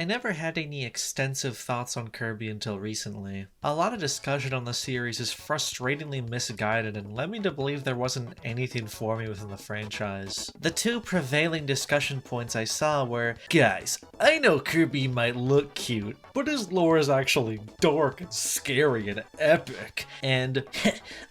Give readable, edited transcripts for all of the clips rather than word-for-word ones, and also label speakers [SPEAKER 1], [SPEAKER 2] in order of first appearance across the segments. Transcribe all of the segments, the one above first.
[SPEAKER 1] I never had any extensive thoughts on Kirby until recently. A lot of discussion on the series is frustratingly misguided and led me to believe there wasn't anything for me within the franchise. The two prevailing discussion points I saw were, guys, I know Kirby might look cute, but his lore is actually dark and scary and epic, and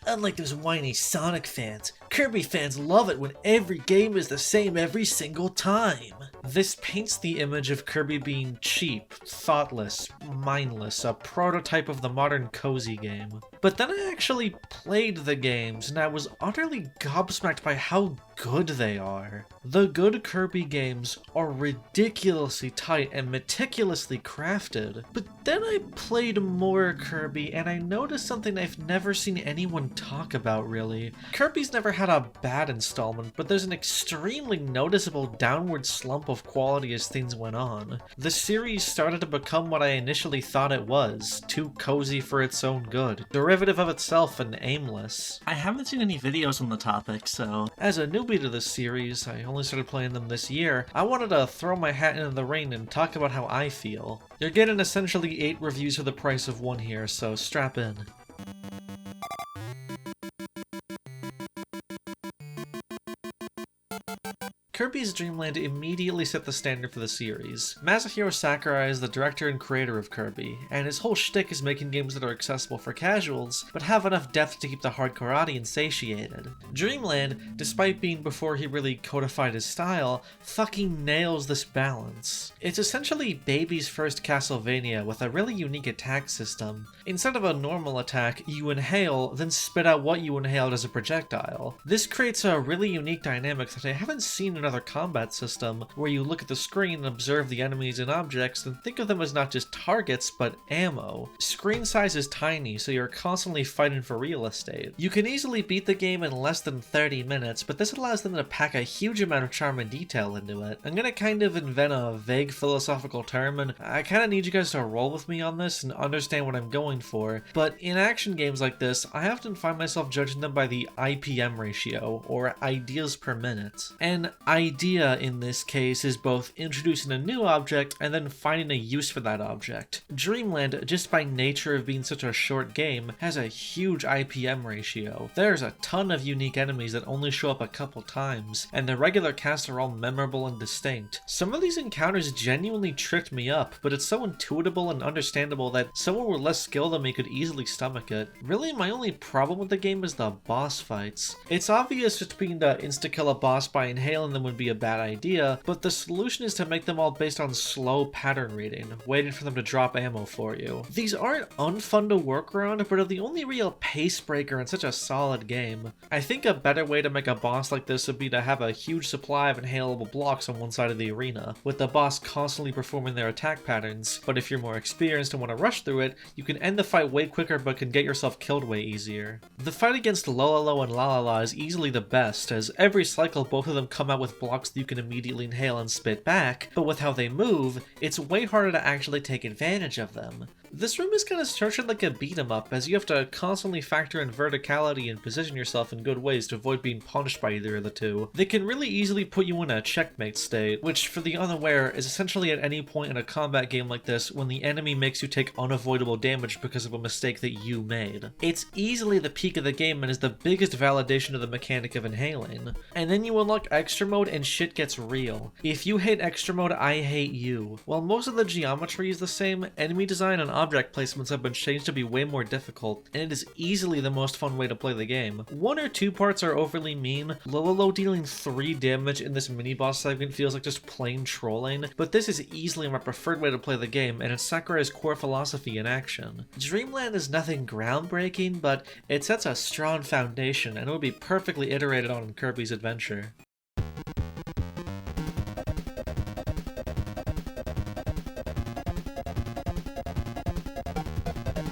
[SPEAKER 1] unlike those whiny Sonic fans, Kirby fans love it when every game is the same every single time. This paints the image of Kirby being cheap, thoughtless, mindless, a prototype of the modern cozy game. But then I actually played the games, and I was utterly gobsmacked by how good they are. The good Kirby games are ridiculously tight and meticulously crafted. But then I played more Kirby, and I noticed something I've never seen anyone talk about really. Kirby's never had a bad installment, but there's an extremely noticeable downward slump of quality as things went on. The series started to become what I initially thought it was, too cozy for its own good, derivative of itself and aimless.
[SPEAKER 2] I haven't seen any videos on the topic, so...
[SPEAKER 1] As a newbie to this series, I only started playing them this year, I wanted to throw my hat into the ring and talk about how I feel. You're getting essentially 8 reviews for the price of 1 here, so strap in. Kirby's Dream Land immediately set the standard for the series. Masahiro Sakurai is the director and creator of Kirby, and his whole shtick is making games that are accessible for casuals, but have enough depth to keep the hardcore audience satiated. Dreamland, despite being before he really codified his style, fucking nails this balance. It's essentially Baby's first Castlevania with a really unique attack system. Instead of a normal attack, you inhale, then spit out what you inhaled as a projectile. This creates a really unique dynamic that I haven't seen in another combat system, where you look at the screen and observe the enemies and objects and think of them as not just targets, but ammo. Screen size is tiny, so you're constantly fighting for real estate. You can easily beat the game in less than 30 minutes, but this allows them to pack a huge amount of charm and detail into it. I'm gonna kind of invent a vague philosophical term, and I kinda need you guys to roll with me on this and understand what I'm going for, but in action games like this, I often find myself judging them by the IPM ratio, or ideas per minute. And idea in this case is both introducing a new object and then finding a use for that object. Dreamland, just by nature of being such a short game, has a huge IPM ratio. There's a ton of unique enemies that only show up a couple times, and the regular casts are all memorable and distinct. Some of these encounters genuinely tricked me up, but it's so intuitable and understandable that someone with less skill than me could easily stomach it. Really, my only problem with the game is the boss fights. It's obvious just being to insta-kill a boss by inhaling them would be a bad idea, but the solution is to make them all based on slow pattern reading, waiting for them to drop ammo for you. These aren't unfun to work around, but are the only real pace breaker in such a solid game. I think a better way to make a boss like this would be to have a huge supply of inhalable blocks on one side of the arena, with the boss constantly performing their attack patterns, but if you're more experienced and want to rush through it, you can end the fight way quicker but can get yourself killed way easier. The fight against Lololo and Lalala is easily the best, as every cycle both of them come out with blocks that you can immediately inhale and spit back, but with how they move, it's way harder to actually take advantage of them. This room is kind of structured like a beat-em-up, as you have to constantly factor in verticality and position yourself in good ways to avoid being punished by either of the two. They can really easily put you in a checkmate state, which for the unaware is essentially at any point in a combat game like this when the enemy makes you take unavoidable damage because of a mistake that you made. It's easily the peak of the game and is the biggest validation of the mechanic of inhaling. And then you unlock extra mode and shit gets real. If you hate extra mode, I hate you. While most of the geometry is the same, enemy design and object placements have been changed to be way more difficult, and it is easily the most fun way to play the game. 1 or 2 parts are overly mean. Lololo dealing 3 damage in this mini-boss segment feels like just plain trolling, but this is easily my preferred way to play the game, and it's Sakurai's core philosophy in action. Dreamland is nothing groundbreaking, but it sets a strong foundation, and it would be perfectly iterated on in Kirby's Adventure.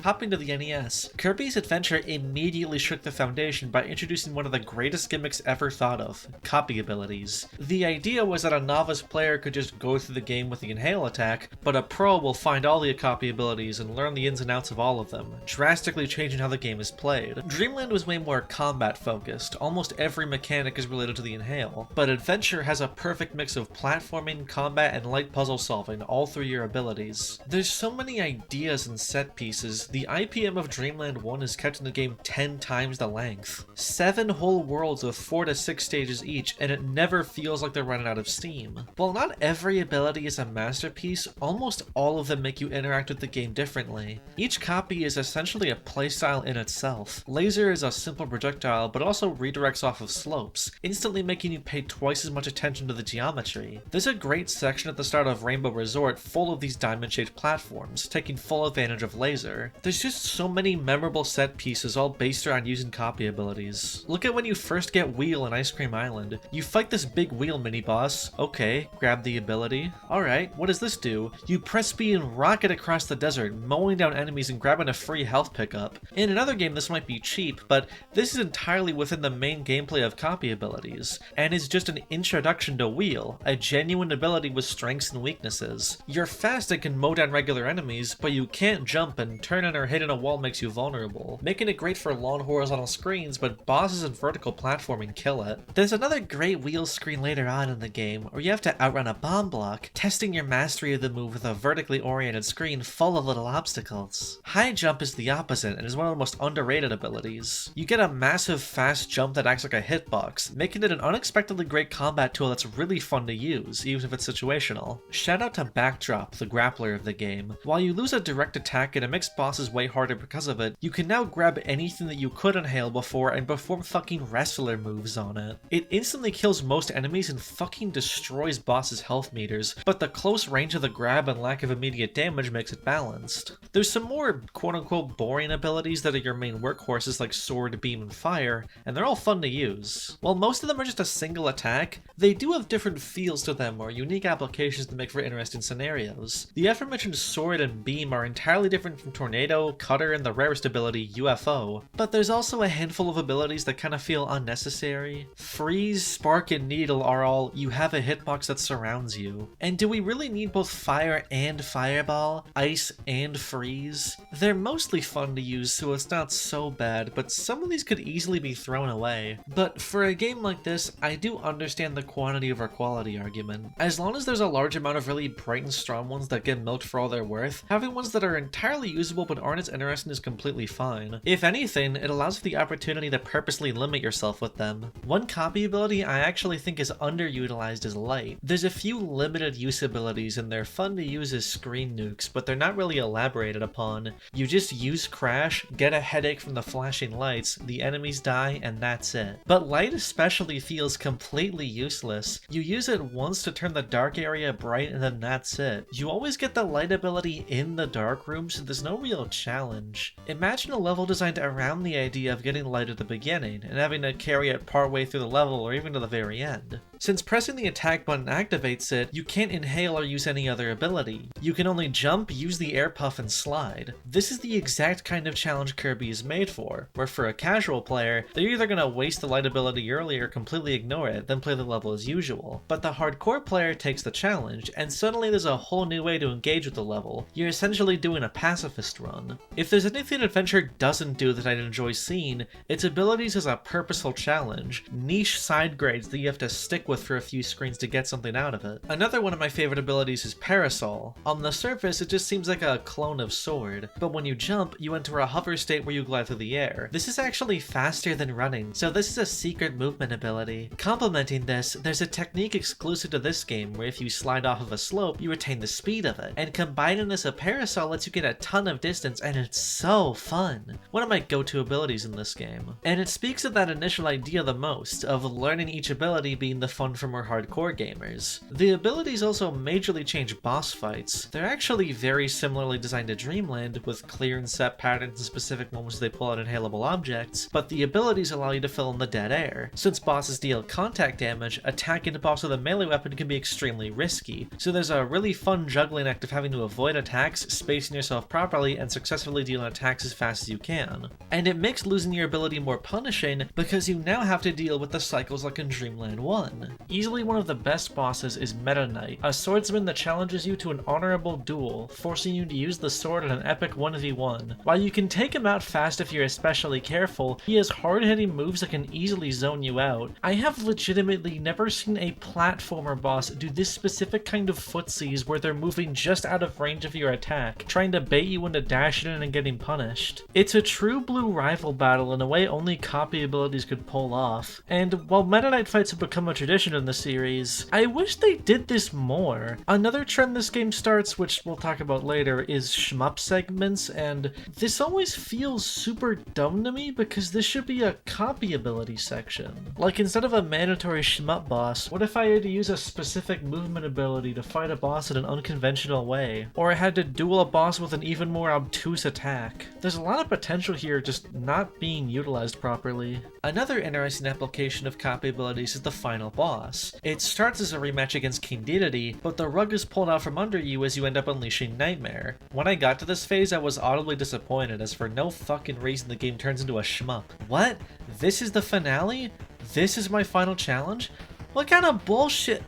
[SPEAKER 1] Hopping to the NES, Kirby's Adventure immediately shook the foundation by introducing one of the greatest gimmicks ever thought of, copy abilities. The idea was that a novice player could just go through the game with the inhale attack, but a pro will find all the copy abilities and learn the ins and outs of all of them, drastically changing how the game is played. Dreamland was way more combat focused, almost every mechanic is related to the inhale, but Adventure has a perfect mix of platforming, combat, and light puzzle solving all through your abilities. There's so many ideas and set pieces, the IPM of Dreamland 1 is kept in the game 10 times the length. 7 whole worlds with 4 to 6 stages each, and it never feels like they're running out of steam. While not every ability is a masterpiece, almost all of them make you interact with the game differently. Each copy is essentially a playstyle in itself. Laser is a simple projectile, but also redirects off of slopes, instantly making you pay twice as much attention to the geometry. There's a great section at the start of Rainbow Resort full of these diamond-shaped platforms, taking full advantage of laser. There's just so many memorable set pieces all based around using copy abilities. Look at when you first get Wheel in Ice Cream Island. You fight this big wheel mini-boss. Okay, grab the ability. Alright, what does this do? You press B and rocket across the desert, mowing down enemies and grabbing a free health pickup. In another game this might be cheap, but this is entirely within the main gameplay of copy abilities, and is just an introduction to Wheel, a genuine ability with strengths and weaknesses. You're fast and can mow down regular enemies, but you can't jump, and turning or hitting a wall makes you vulnerable, making it great for long horizontal screens, but bosses and vertical platforming kill it. There's another great Wheel screen later on in the game, where you have to outrun a bomb block, testing your mastery of the move with a vertically oriented screen full of little obstacles. High jump is the opposite, and is one of the most underrated abilities. You get a massive fast jump that acts like a hitbox, making it an unexpectedly great combat tool that's really fun to use, even if it's situational. Shout out to Backdrop, the grappler of the game. While you lose a direct attack and it makes bosses way harder because of it, you can now grab anything that you could inhale before and perform fucking wrestler moves on it. It instantly kills most enemies and fucking destroys bosses' health meters, but the close range of the grab and lack of immediate damage makes it balanced. There's some more quote-unquote boring abilities that are your main workhorses like Sword, Beam, and Fire, and they're all fun to use. While most of them are just a single attack, they do have different feels to them or unique applications to make for interesting scenarios. The aforementioned Sword and Beam are entirely different from Tornado, Cutter, and the rarest ability, UFO, but there's also a handful of abilities that kind of feel unnecessary. Freeze, Spark, and Needle are all, you have a hitbox that surrounds you. And do we really need both Fire and Fireball? Ice and Freeze? They're mostly fun to use, so it's not so bad, but some of these could easily be thrown away. But for a game like this, I do understand the quantity over quality argument. As long as there's a large amount of really bright and strong ones that get milked for all they're worth, having ones that are entirely usable but aren't as interesting is completely fine. If anything, it allows for the opportunity to purposely limit yourself with them. One copy ability I actually think is underutilized is Light. There's a few limited use abilities and they're fun to use as screen nukes, but they're not really elaborated upon. You just use Crash, get a headache from the flashing lights, the enemies die, and that's it. But Light especially feels completely useless. You use it once to turn the dark area bright and then that's it. You always get the light ability in the dark room, so there's no real challenge. Imagine a level designed around the idea of getting light at the beginning, and having to carry it partway through the level or even to the very end. Since pressing the attack button activates it, you can't inhale or use any other ability. You can only jump, use the air puff, and slide. This is the exact kind of challenge Kirby is made for, where for a casual player, they're either gonna waste the light ability early or completely ignore it, then play the level as usual. But the hardcore player takes the challenge, and suddenly there's a whole new way to engage with the level. You're essentially doing a pacifist run. If there's anything Adventure doesn't do that I'd enjoy seeing, its abilities as a purposeful challenge, niche side grades that you have to stick with for a few screens to get something out of it. Another one of my favorite abilities is Parasol. On the surface, it just seems like a clone of Sword, but when you jump, you enter a hover state where you glide through the air. This is actually faster than running, so this is a secret movement ability. Complementing this, there's a technique exclusive to this game where if you slide off of a slope, you retain the speed of it, and combining this with Parasol lets you get a ton of distance, and it's so fun. One of my go-to abilities in this game. And it speaks of that initial idea the most, of learning each ability being the fun for more hardcore gamers. The abilities also majorly change boss fights. They're actually very similarly designed to Dreamland, with clear and set patterns in specific moments they pull out inhalable objects, but the abilities allow you to fill in the dead air. Since bosses deal contact damage, attacking a boss with a melee weapon can be extremely risky, so there's a really fun juggling act of having to avoid attacks, spacing yourself properly, and successfully dealing attacks as fast as you can. And it makes losing your ability more punishing because you now have to deal with the cycles like in Dreamland 1. Easily one of the best bosses is Meta Knight, a swordsman that challenges you to an honorable duel, forcing you to use the sword in an epic 1v1. While you can take him out fast if you're especially careful, he has hard-hitting moves that can easily zone you out. I have legitimately never seen a platformer boss do this specific kind of footsies where they're moving just out of range of your attack, trying to bait you into dashing in and getting punished. It's a true blue rival battle in a way only copy abilities could pull off, and while Meta Knight fights have become a tradition in the series, I wish they did this more. Another trend this game starts, which we'll talk about later, is shmup segments, and this always feels super dumb to me because this should be a copy ability section. Like, instead of a mandatory shmup boss, what if I had to use a specific movement ability to fight a boss in an unconventional way? Or I had to duel a boss with an even more obtuse attack? There's a lot of potential here just not being utilized properly. Another interesting application of copy abilities is the final boss. It starts as a rematch against King Dedede, but the rug is pulled out from under you as you end up unleashing Nightmare. When I got to this phase, I was audibly disappointed, as for no fucking reason the game turns into a shmup. What? This is the finale? This is my final challenge? What kind of bullshit?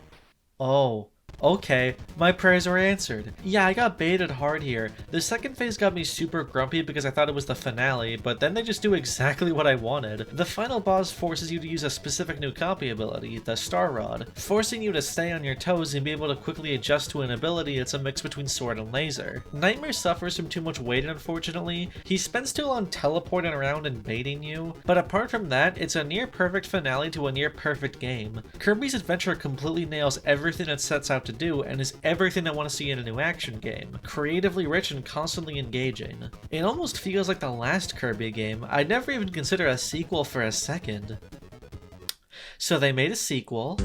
[SPEAKER 1] Oh. Okay, my prayers were answered. Yeah, I got baited hard here. The second phase got me super grumpy because I thought it was the finale, but then they just do exactly what I wanted. The final boss forces you to use a specific new copy ability, the Star Rod, forcing you to stay on your toes and be able to quickly adjust to an ability that's a mix between sword and laser. Nightmare suffers from too much waiting, unfortunately. He spends too long teleporting around and baiting you, but apart from that, it's a near perfect finale to a near perfect game. Kirby's Adventure completely nails everything it sets out to do and is everything I want to see in a new action game. Creatively rich and constantly engaging. It almost feels like the last Kirby game. I'd never even consider a sequel for a second. So they made a sequel.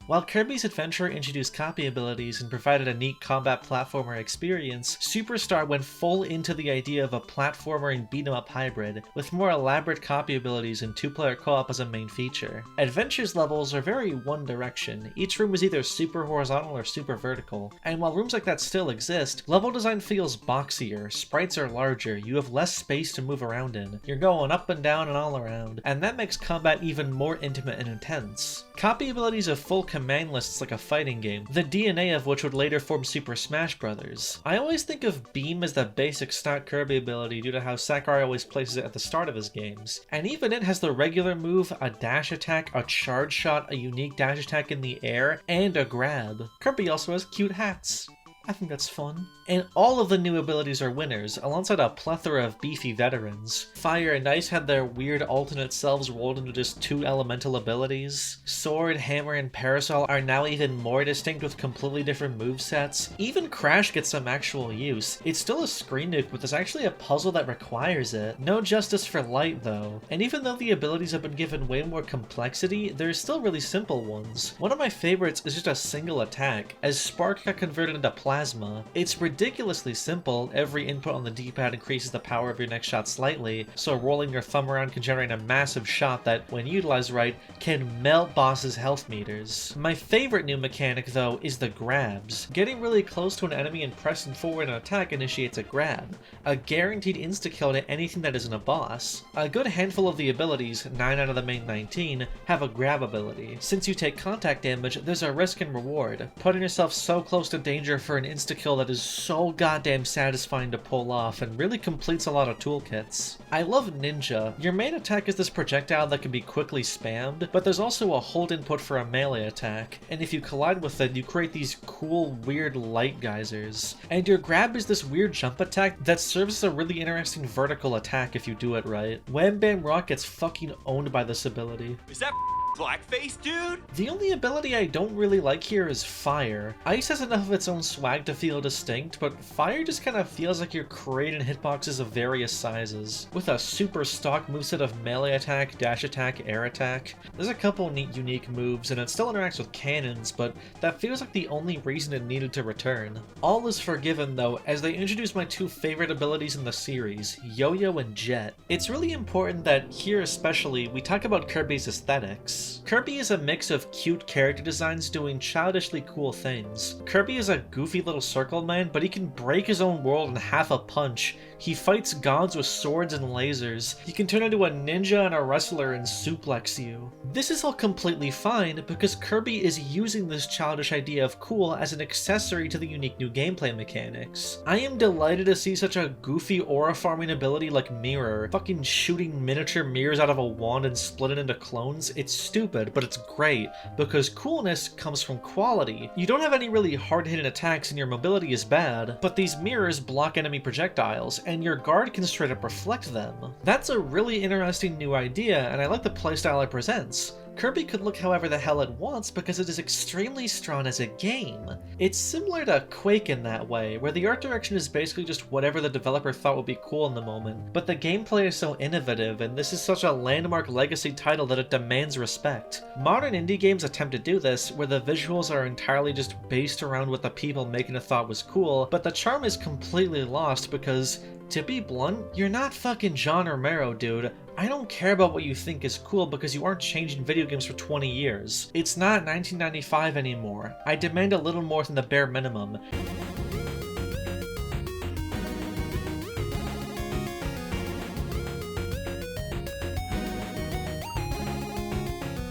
[SPEAKER 1] While Kirby's Adventure introduced copy abilities and provided a neat combat platformer experience, Super Star went full into the idea of a platformer and beat-em-up hybrid, with more elaborate copy abilities and two-player co-op as a main feature. Adventure's levels are very one direction. Each room is either super horizontal or super vertical, and while rooms like that still exist, level design feels boxier, sprites are larger, you have less space to move around in, you're going up and down and all around, and that makes combat even more intimate and intense. Copy abilities have full command lists like a fighting game, the DNA of which would later form Super Smash Bros. I always think of Beam as the basic stock Kirby ability due to how Sakurai always places it at the start of his games, and even it has the regular move, a dash attack, a charge shot, a unique dash attack in the air, and a grab. Kirby also has cute hats. I think that's fun. And all of the new abilities are winners, alongside a plethora of beefy veterans. Fire and Ice had their weird alternate selves rolled into just two elemental abilities. Sword, Hammer, and Parasol are now even more distinct with completely different movesets. Even Crash gets some actual use. It's still a screen nuke, but there's actually a puzzle that requires it. No justice for Light, though. And even though the abilities have been given way more complexity, there's still really simple ones. One of my favorites is just a single attack, as Spark got converted into Plasma. It's ridiculously simple. Every input on the D-pad increases the power of your next shot slightly, so rolling your thumb around can generate a massive shot that, when utilized right, can melt bosses' health meters. My favorite new mechanic, though, is the grabs. Getting really close to an enemy and pressing forward an attack initiates a grab, a guaranteed insta-kill to anything that isn't a boss. A good handful of the abilities, 9 out of the main 19, have a grab ability. Since you take contact damage, there's a risk and reward, putting yourself so close to danger for an insta-kill that is so goddamn satisfying to pull off and really completes a lot of toolkits. I love Ninja. Your main attack is this projectile that can be quickly spammed, but there's also a hold input for a melee attack, and if you collide with it, you create these cool, weird light geysers. And your grab is this weird jump attack that serves as a really interesting vertical attack if you do it right. Wham Bam Rock gets fucking owned by this ability.
[SPEAKER 3] Is that Blackface, dude?
[SPEAKER 1] The only ability I don't really like here is Fire. Ice has enough of its own swag to feel distinct, but Fire just kind of feels like you're creating hitboxes of various sizes. With a super stock moveset of melee attack, dash attack, air attack. There's a couple neat unique moves, and it still interacts with cannons, but that feels like the only reason it needed to return. All is forgiven though, as they introduce my two favorite abilities in the series, Yo-Yo and Jet. It's really important that here especially, we talk about Kirby's aesthetics. Kirby is a mix of cute character designs doing childishly cool things. Kirby is a goofy little circle man, but he can break his own world in half a punch. He fights gods with swords and lasers. He can turn into a ninja and a wrestler and suplex you. This is all completely fine because Kirby is using this childish idea of cool as an accessory to the unique new gameplay mechanics. I am delighted to see such a goofy aura farming ability like Mirror, fucking shooting miniature mirrors out of a wand and split it into clones. It's stupid, but it's great because coolness comes from quality. You don't have any really hard-hitting attacks and your mobility is bad, but these mirrors block enemy projectiles and your guard can straight up reflect them. That's a really interesting new idea, and I like the playstyle it presents. Kirby could look however the hell it wants because it is extremely strong as a game. It's similar to Quake in that way, where the art direction is basically just whatever the developer thought would be cool in the moment, but the gameplay is so innovative, and this is such a landmark legacy title that it demands respect. Modern indie games attempt to do this, where the visuals are entirely just based around what the people making it thought was cool, but the charm is completely lost because, to be blunt, you're not fucking John Romero, dude. I don't care about what you think is cool because you aren't changing video games for 20 years. It's not 1995 anymore. I demand a little more than the bare minimum.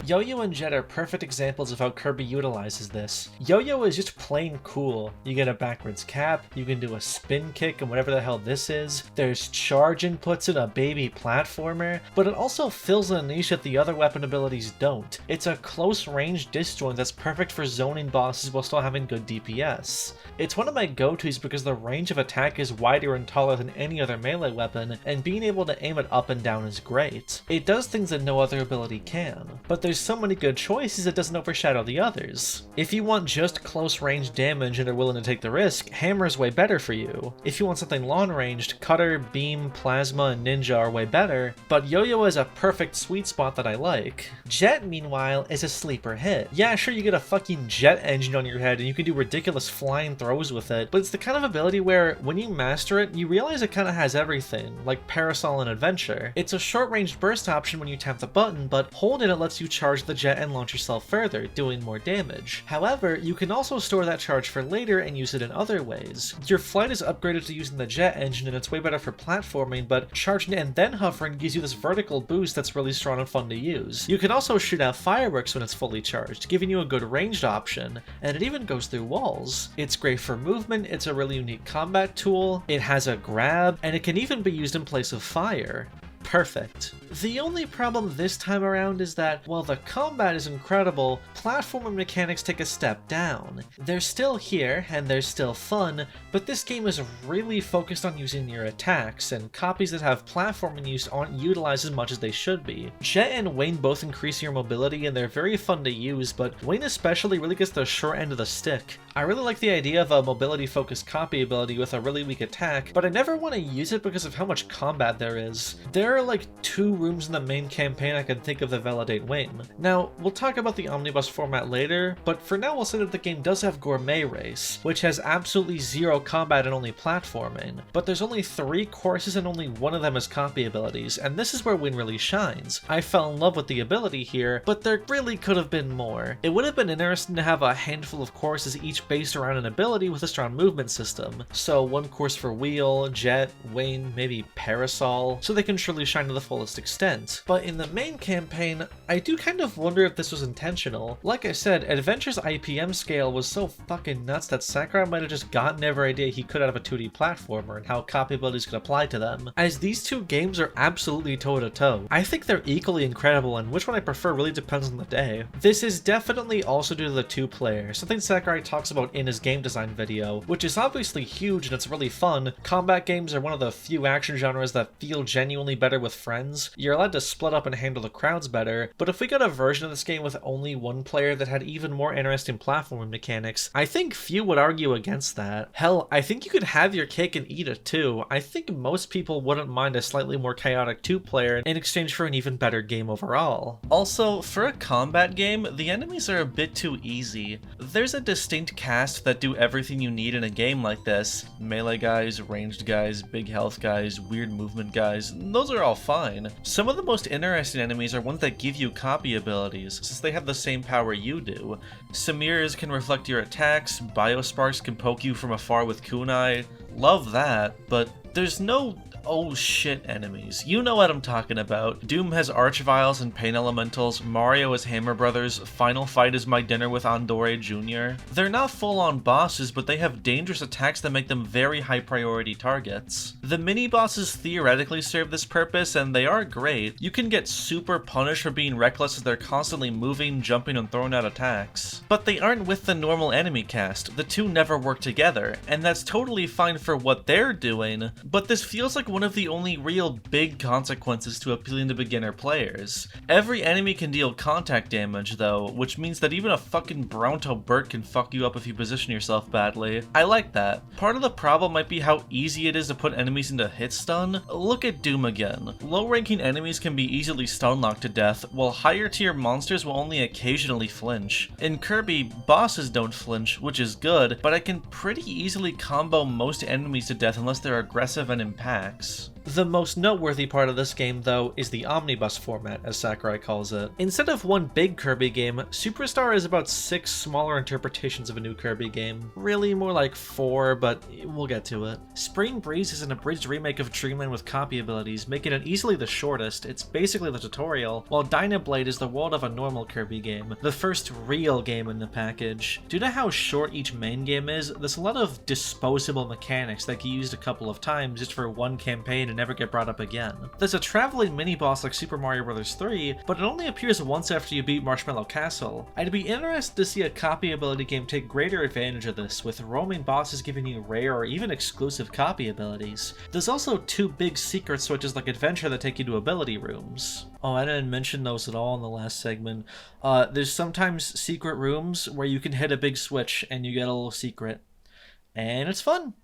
[SPEAKER 1] Yo-Yo and Jet are perfect examples of how Kirby utilizes this. Yo-Yo is just plain cool. You get a backwards cap, you can do a spin kick and whatever the hell this is. There's charge inputs in a baby platformer, but it also fills a niche that the other weapon abilities don't. It's a close range disjoint that's perfect for zoning bosses while still having good DPS. It's one of my go-tos because the range of attack is wider and taller than any other melee weapon, and being able to aim it up and down is great. It does things that no other ability can, but there's so many good choices it doesn't overshadow the others. If you want just close range damage and are willing to take the risk, Hammer's way better for you. If you want something long ranged, Cutter, Beam, Plasma, and Ninja are way better, but Yo-Yo is a perfect sweet spot that I like. Jet, meanwhile, is a sleeper hit. Yeah, sure, you get a fucking jet engine on your head and you can do ridiculous flying throws with it, but it's the kind of ability where when you master it, you realize it kind of has everything, like Parasol and Adventure. It's a short-range burst option when you tap the button, but holding it lets you charge the jet and launch yourself further, doing more damage. However, you can also store that charge for later and use it in other ways. Your flight is upgraded to using the jet engine and it's way better for platforming, but charging and then hovering gives you this vertical boost that's really strong and fun to use. You can also shoot out fireworks when it's fully charged, giving you a good ranged option, and it even goes through walls. It's great for movement, it's a really unique combat tool, it has a grab, and it can even be used in place of fire. Perfect. The only problem this time around is that, while the combat is incredible, platforming mechanics take a step down. They're still here, and they're still fun, but this game is really focused on using your attacks, and copies that have platforming use aren't utilized as much as they should be. Jet and Wayne both increase your mobility, and they're very fun to use, but Wayne especially really gets the short end of the stick. I really like the idea of a mobility-focused copy ability with a really weak attack, but I never want to use it because of how much combat there is. There are like 2 rooms in the main campaign I can think of that validate Wayne. Now, we'll talk about the omnibus format later, but for now we'll say that the game does have Gourmet Race, which has absolutely 0 combat and only platforming, but there's only 3 courses and only one of them has copy abilities, and this is where Wayne really shines. I fell in love with the ability here, but there really could have been more. It would have been interesting to have a handful of courses each based around an ability with a strong movement system, so 1 course for Wheel, Jet, Wayne, maybe Parasol, so they can truly shine to the fullest extent. But in the main campaign, I do kind of wonder if this was intentional. Like I said, Adventure's IPM scale was so fucking nuts that Sakurai might have just gotten every idea he could out of a 2D platformer and how copy abilities could apply to them, as these 2 games are absolutely toe-to-toe. I think they're equally incredible, and which one I prefer really depends on the day. This is definitely also due to the 2-player, something Sakurai talks about in his game design video, which is obviously huge and it's really fun. Combat games are one of the few action genres that feel genuinely better better with friends, you're allowed to split up and handle the crowds better, but if we got a version of this game with only one player that had even more interesting platforming mechanics, I think few would argue against that. Hell, I think you could have your cake and eat it too. I think most people wouldn't mind a slightly more chaotic two-player in exchange for an even better game overall. Also, for a combat game, the enemies are a bit too easy. There's a distinct cast that do everything you need in a game like this. Melee guys, ranged guys, big health guys, weird movement guys, those are all fine. Some of the most interesting enemies are ones that give you copy abilities, since they have the same power you do. Samirs can reflect your attacks, Biosparks can poke you from afar with kunai. Love that, but there's no oh shit enemies. You know what I'm talking about. Doom has Archviles and Pain Elementals, Mario is Hammer Brothers, Final Fight is My Dinner with Andore Jr. They're not full-on bosses, but they have dangerous attacks that make them very high priority targets. The mini-bosses theoretically serve this purpose, and they are great. You can get super punished for being reckless as they're constantly moving, jumping, and throwing out attacks. But they aren't with the normal enemy cast. The two never work together, and that's totally fine for what they're doing, but this feels like one of the only real big consequences to appealing to beginner players. Every enemy can deal contact damage though, which means that even a fucking Bronto Burt can fuck you up if you position yourself badly. I like that. Part of the problem might be how easy it is to put enemies into hit stun. Look at Doom again. Low ranking enemies can be easily stun locked to death, while higher tier monsters will only occasionally flinch. In Kirby, bosses don't flinch, which is good, but I can pretty easily combo most enemies to death unless they're aggressive and in packs. The most noteworthy part of this game, though, is the omnibus format, as Sakurai calls it. Instead of one big Kirby game, Superstar is about 6 smaller interpretations of a new Kirby game. Really more like 4, but we'll get to it. Spring Breeze is an abridged remake of Dreamland with copy abilities, making it easily the shortest. It's basically the tutorial, while Dynablade is the world of a normal Kirby game, the first real game in the package. Due to how short each main game is, there's a lot of disposable mechanics that get used a couple of times just for one campaign and never get brought up again. There's a traveling mini-boss like Super Mario Bros. 3, but it only appears once after you beat Marshmallow Castle. I'd be interested to see a copy ability game take greater advantage of this, with roaming bosses giving you rare or even exclusive copy abilities. There's also 2 big secret switches like Adventure that take you to ability rooms. Oh, I didn't mention those at all in the last segment. There's sometimes secret rooms where you can hit a big switch and you get a little secret. And it's fun.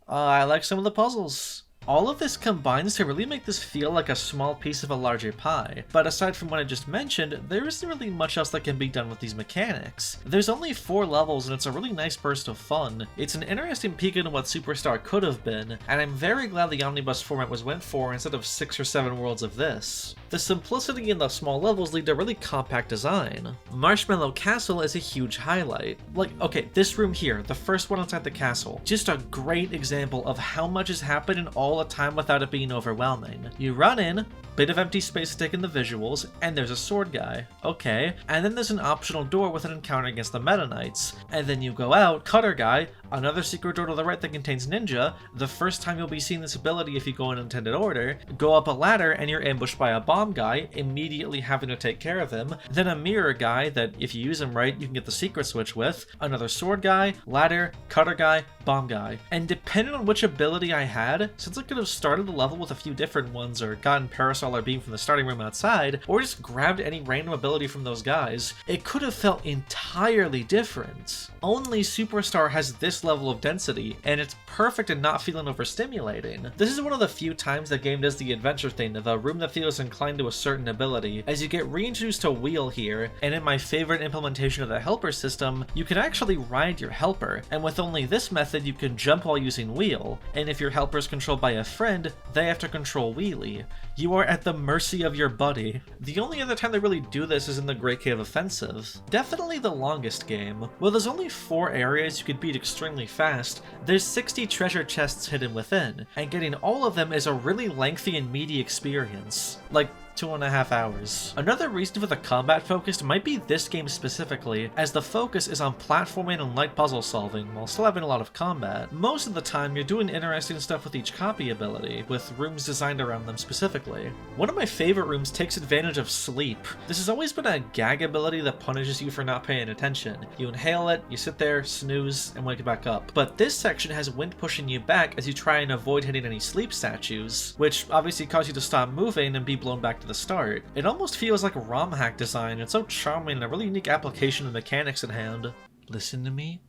[SPEAKER 1] I like some of the puzzles. All of this combines to really make this feel like a small piece of a larger pie, but aside from what I just mentioned, there isn't really much else that can be done with these mechanics. There's only 4 levels and it's a really nice burst of fun. It's an interesting peek into what Superstar could have been, and I'm very glad the omnibus format was went for instead of 6 or 7 worlds of this. The simplicity in the small levels lead to really compact design. Marshmallow Castle is a huge highlight. Like, okay, this room here, the first one inside the castle, just a great example of how much is happening all the time without it being overwhelming. You run in, bit of empty space to take in the visuals, and there's a sword guy. Okay, and then there's an optional door with an encounter against the Meta Knights. And then you go out, cutter guy, another secret door to the right that contains ninja, the first time you'll be seeing this ability if you go in intended order, go up a ladder and you're ambushed by a bomb guy, immediately having to take care of him, then a mirror guy that if you use him right you can get the secret switch with, another sword guy, ladder, cutter guy, bomb guy. And depending on which ability I had, since I could have started the level with a few different ones or gotten Parasol or Beam from the starting room outside, or just grabbed any random ability from those guys, it could have felt entirely different. Only Superstar has this level of density, and it's perfect in not feeling overstimulating. This is one of the few times the game does the adventure thing of a room that feels inclined to a certain ability, as you get reintroduced to Wheel here, and in my favorite implementation of the helper system, you can actually ride your helper, and with only this method you can jump while using Wheel, and if your helper is controlled by a friend, they have to control Wheelie. You are at the mercy of your buddy. The only other time they really do this is in the Great Cave Offensive. Definitely the longest game. While there's only 4 areas you could beat extremely fast, there's 60 treasure chests hidden within, and getting all of them is a really lengthy and meaty experience. Like, 2.5 hours. Another reason for the combat focus might be this game specifically, as the focus is on platforming and light puzzle solving while still having a lot of combat. Most of the time you're doing interesting stuff with each copy ability, with rooms designed around them specifically. One of my favorite rooms takes advantage of sleep. This has always been a gag ability that punishes you for not paying attention. You inhale it, you sit there, snooze, and wake back up. But this section has wind pushing you back as you try and avoid hitting any sleep statues, which obviously cause you to stop moving and be blown back to the start. It almost feels like a ROM hack design. It's so charming and a really unique application of mechanics at hand. Listen to me.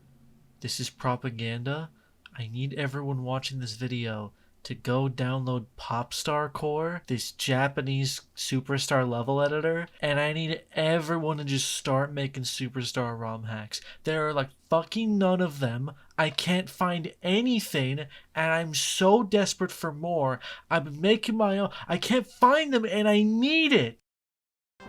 [SPEAKER 1] This is propaganda. I need everyone watching this video to go download Popstar Core, this Japanese Superstar level editor, and I need everyone to just start making Superstar ROM hacks. There are like fucking none of them. I can't find anything, and I'm so desperate for more. I've been making my own. I can't find them, and I need it.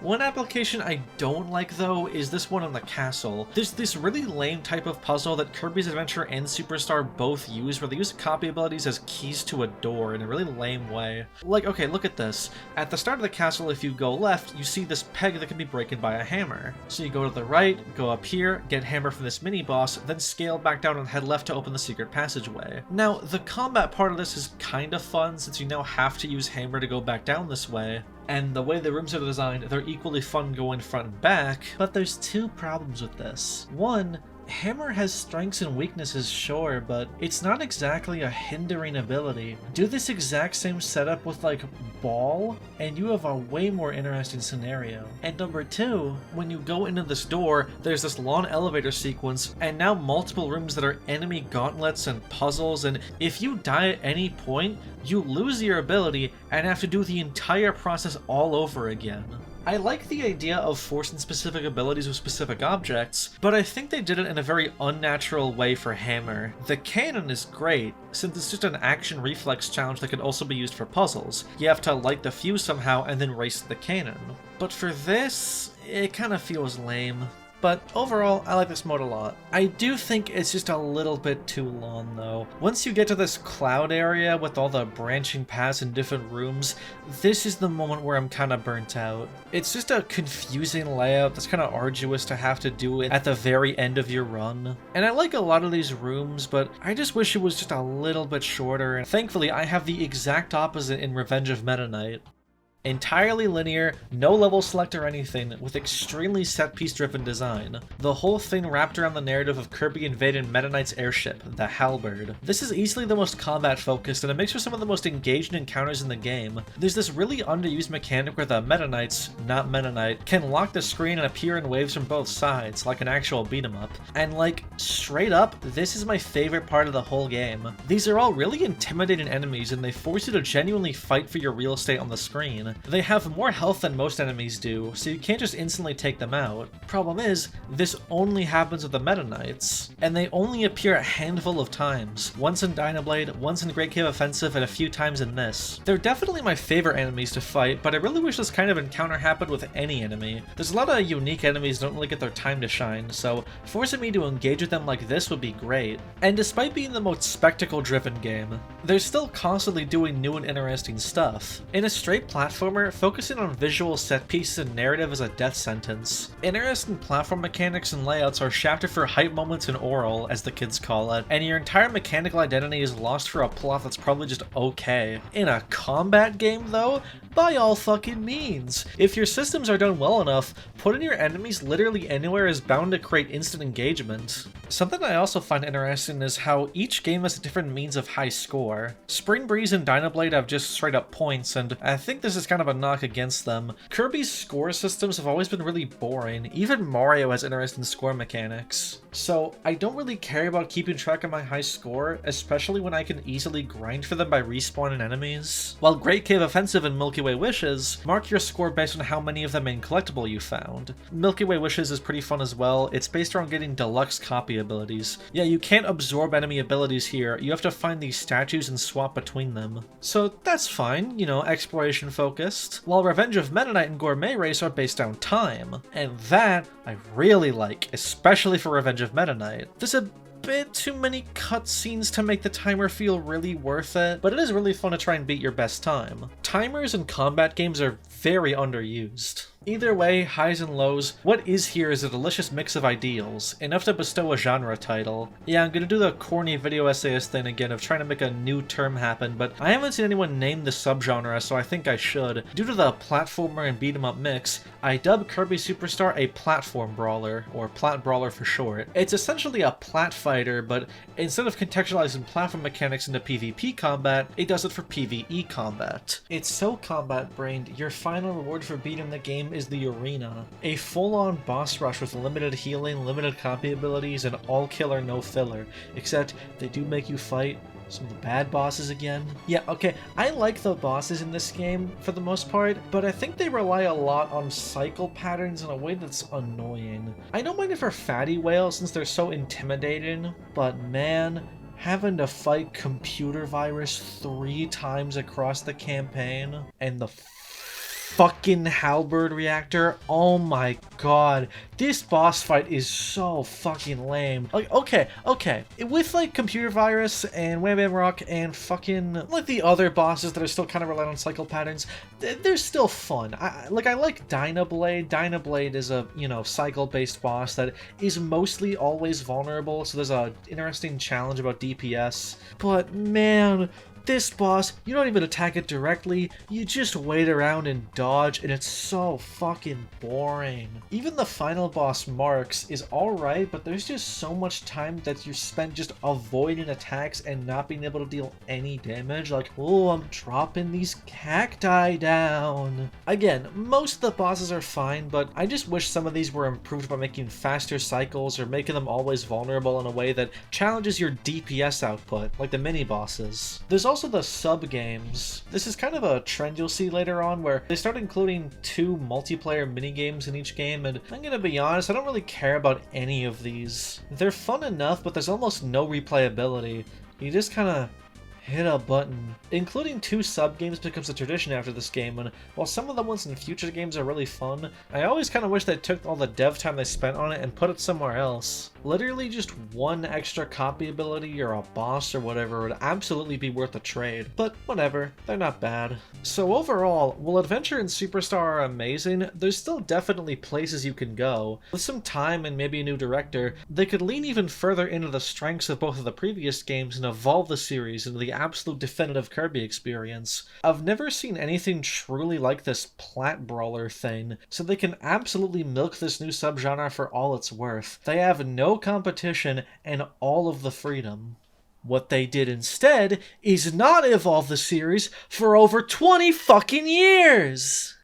[SPEAKER 1] One application I don't like though is this one on the castle. There's this really lame type of puzzle that Kirby's Adventure and Superstar both use, where they use copy abilities as keys to a door in a really lame way. Like, okay, look at this. At the start of the castle, if you go left, you see this peg that can be broken by a hammer. So you go to the right, go up here, get hammer from this mini-boss, then scale back down and head left to open the secret passageway. Now, the combat part of this is kind of fun since you now have to use hammer to go back down this way. And the way the rooms are designed, they're equally fun going front and back, but there's two problems with this. One, hammer has strengths and weaknesses, sure, but it's not exactly a hindering ability. Do this exact same setup with like ball, and you have a way more interesting scenario. And number two, when you go into this door, there's this long elevator sequence, and now multiple rooms that are enemy gauntlets and puzzles, and if you die at any point, you lose your ability and have to do the entire process all over again. I like the idea of forcing specific abilities with specific objects, but I think they did it in a very unnatural way for hammer. The cannon is great, since it's just an action reflex challenge that can also be used for puzzles. You have to light the fuse somehow and then race the cannon. But for this, it kind of feels lame. But overall, I like this mode a lot. I do think it's just a little bit too long though. Once you get to this cloud area with all the branching paths in different rooms, this is the moment where I'm kind of burnt out. It's just a confusing layout that's kind of arduous to have to do it at the very end of your run. And I like a lot of these rooms, but I just wish it was just a little bit shorter. And thankfully, I have the exact opposite in Revenge of Meta Knight. Entirely linear, no level select or anything, with extremely set-piece driven design. The whole thing wrapped around the narrative of Kirby invading Meta Knight's airship, the Halberd. This is easily the most combat focused, and it makes for some of the most engaging encounters in the game. There's this really underused mechanic where the Meta Knights, not Meta Knight, can lock the screen and appear in waves from both sides, like an actual beat 'em up. And like, straight up, this is my favorite part of the whole game. These are all really intimidating enemies, and they force you to genuinely fight for your real estate on the screen. They have more health than most enemies do, so you can't just instantly take them out. Problem is, this only happens with the Meta Knights, and they only appear a handful of times. Once in Dynablade, once in Great Cave Offensive, and a few times in this. They're definitely my favorite enemies to fight, but I really wish this kind of encounter happened with any enemy. There's a lot of unique enemies that don't really get their time to shine, so forcing me to engage with them like this would be great. And despite being the most spectacle-driven game, they're still constantly doing new and interesting stuff. In a straight platformer, focusing on visual set pieces and narrative is a death sentence. Interesting platform mechanics and layouts are shafted for hype moments and oral, as the kids call it, and your entire mechanical identity is lost for a plot that's probably just okay. In a combat game though, by all fucking means. If your systems are done well enough, putting your enemies literally anywhere is bound to create instant engagement. Something I also find interesting is how each game has a different means of high score. Spring Breeze and Dynablade have just straight up points, and I think this is kind of a knock against them. Kirby's score systems have always been really boring. Even Mario has interesting score mechanics. So I don't really care about keeping track of my high score, especially when I can easily grind for them by respawning enemies. While Great Cave Offensive and Milky Way Wishes mark your score based on how many of the main collectible you found. Milky Way Wishes is pretty fun as well. It's based around getting deluxe copy abilities. Yeah, you can't absorb enemy abilities here. You have to find these statues and swap between them. So that's fine, you know, exploration focused. While Revenge of Meta Knight and Gourmet Race are based on time. And that I really like, especially for Revenge of Meta Knight. There's a bit too many cutscenes to make the timer feel really worth it, but it is really fun to try and beat your best time. Timers in combat games are very underused. Either way, highs and lows, what is here is a delicious mix of ideals, enough to bestow a genre title. Yeah, I'm gonna do the corny video essayist thing again of trying to make a new term happen, but I haven't seen anyone name the subgenre, so I think I should. Due to the platformer and beat 'em up mix, I dub Kirby Super Star a platform brawler, or plat brawler for short. It's essentially a plat fighter, but instead of contextualizing platform mechanics into PvP combat, it does it for PvE combat. It's so combat-brained, your final reward for beating the game is the arena. A full-on boss rush with limited healing, limited copy abilities, and all killer no filler, except they do make you fight some of the bad bosses again. Yeah, okay, I like the bosses in this game for the most part, but I think they rely a lot on cycle patterns in a way that's annoying. I don't mind it for fatty whales since they're so intimidating, but man, having to fight computer virus 3 times across the campaign and the fucking halberd reactor, oh my god, this boss fight is so fucking lame. Like, okay, with like computer virus and Wham Bam Rock and fucking like the other bosses that are still kind of reliant on cycle patterns, they're still fun. I like Dynablade. Dynablade is a, you know, cycle based boss that is mostly always vulnerable, so there's a interesting challenge about DPS, but man, this boss, you don't even attack it directly, you just wait around and dodge, and it's so fucking boring. Even the final boss, Marks, is alright, but there's just so much time that you spend just avoiding attacks and not being able to deal any damage. Like, oh, I'm dropping these cacti down. Again, most of the bosses are fine, but I just wish some of these were improved by making faster cycles or making them always vulnerable in a way that challenges your DPS output, like the mini-bosses. There's also the sub-games. This is kind of a trend you'll see later on where they start including 2 multiplayer mini-games in each game, and I'm gonna be honest, I don't really care about any of these. They're fun enough, but there's almost no replayability. You just kinda hit a button. Including 2 sub-games becomes a tradition after this game, and while some of the ones in future games are really fun, I always kind of wish they took all the dev time they spent on it and put it somewhere else. Literally just 1 extra copy ability or a boss or whatever would absolutely be worth a trade, but whatever, they're not bad. So overall, while Adventure and Superstar are amazing, there's still definitely places you can go. With some time and maybe a new director, they could lean even further into the strengths of both of the previous games and evolve the series into the absolute definitive Kirby experience. I've never seen anything truly like this plat brawler thing, so they can absolutely milk this new subgenre for all it's worth. They have no competition and all of the freedom. What they did instead is not evolve the series for over 20 fucking years!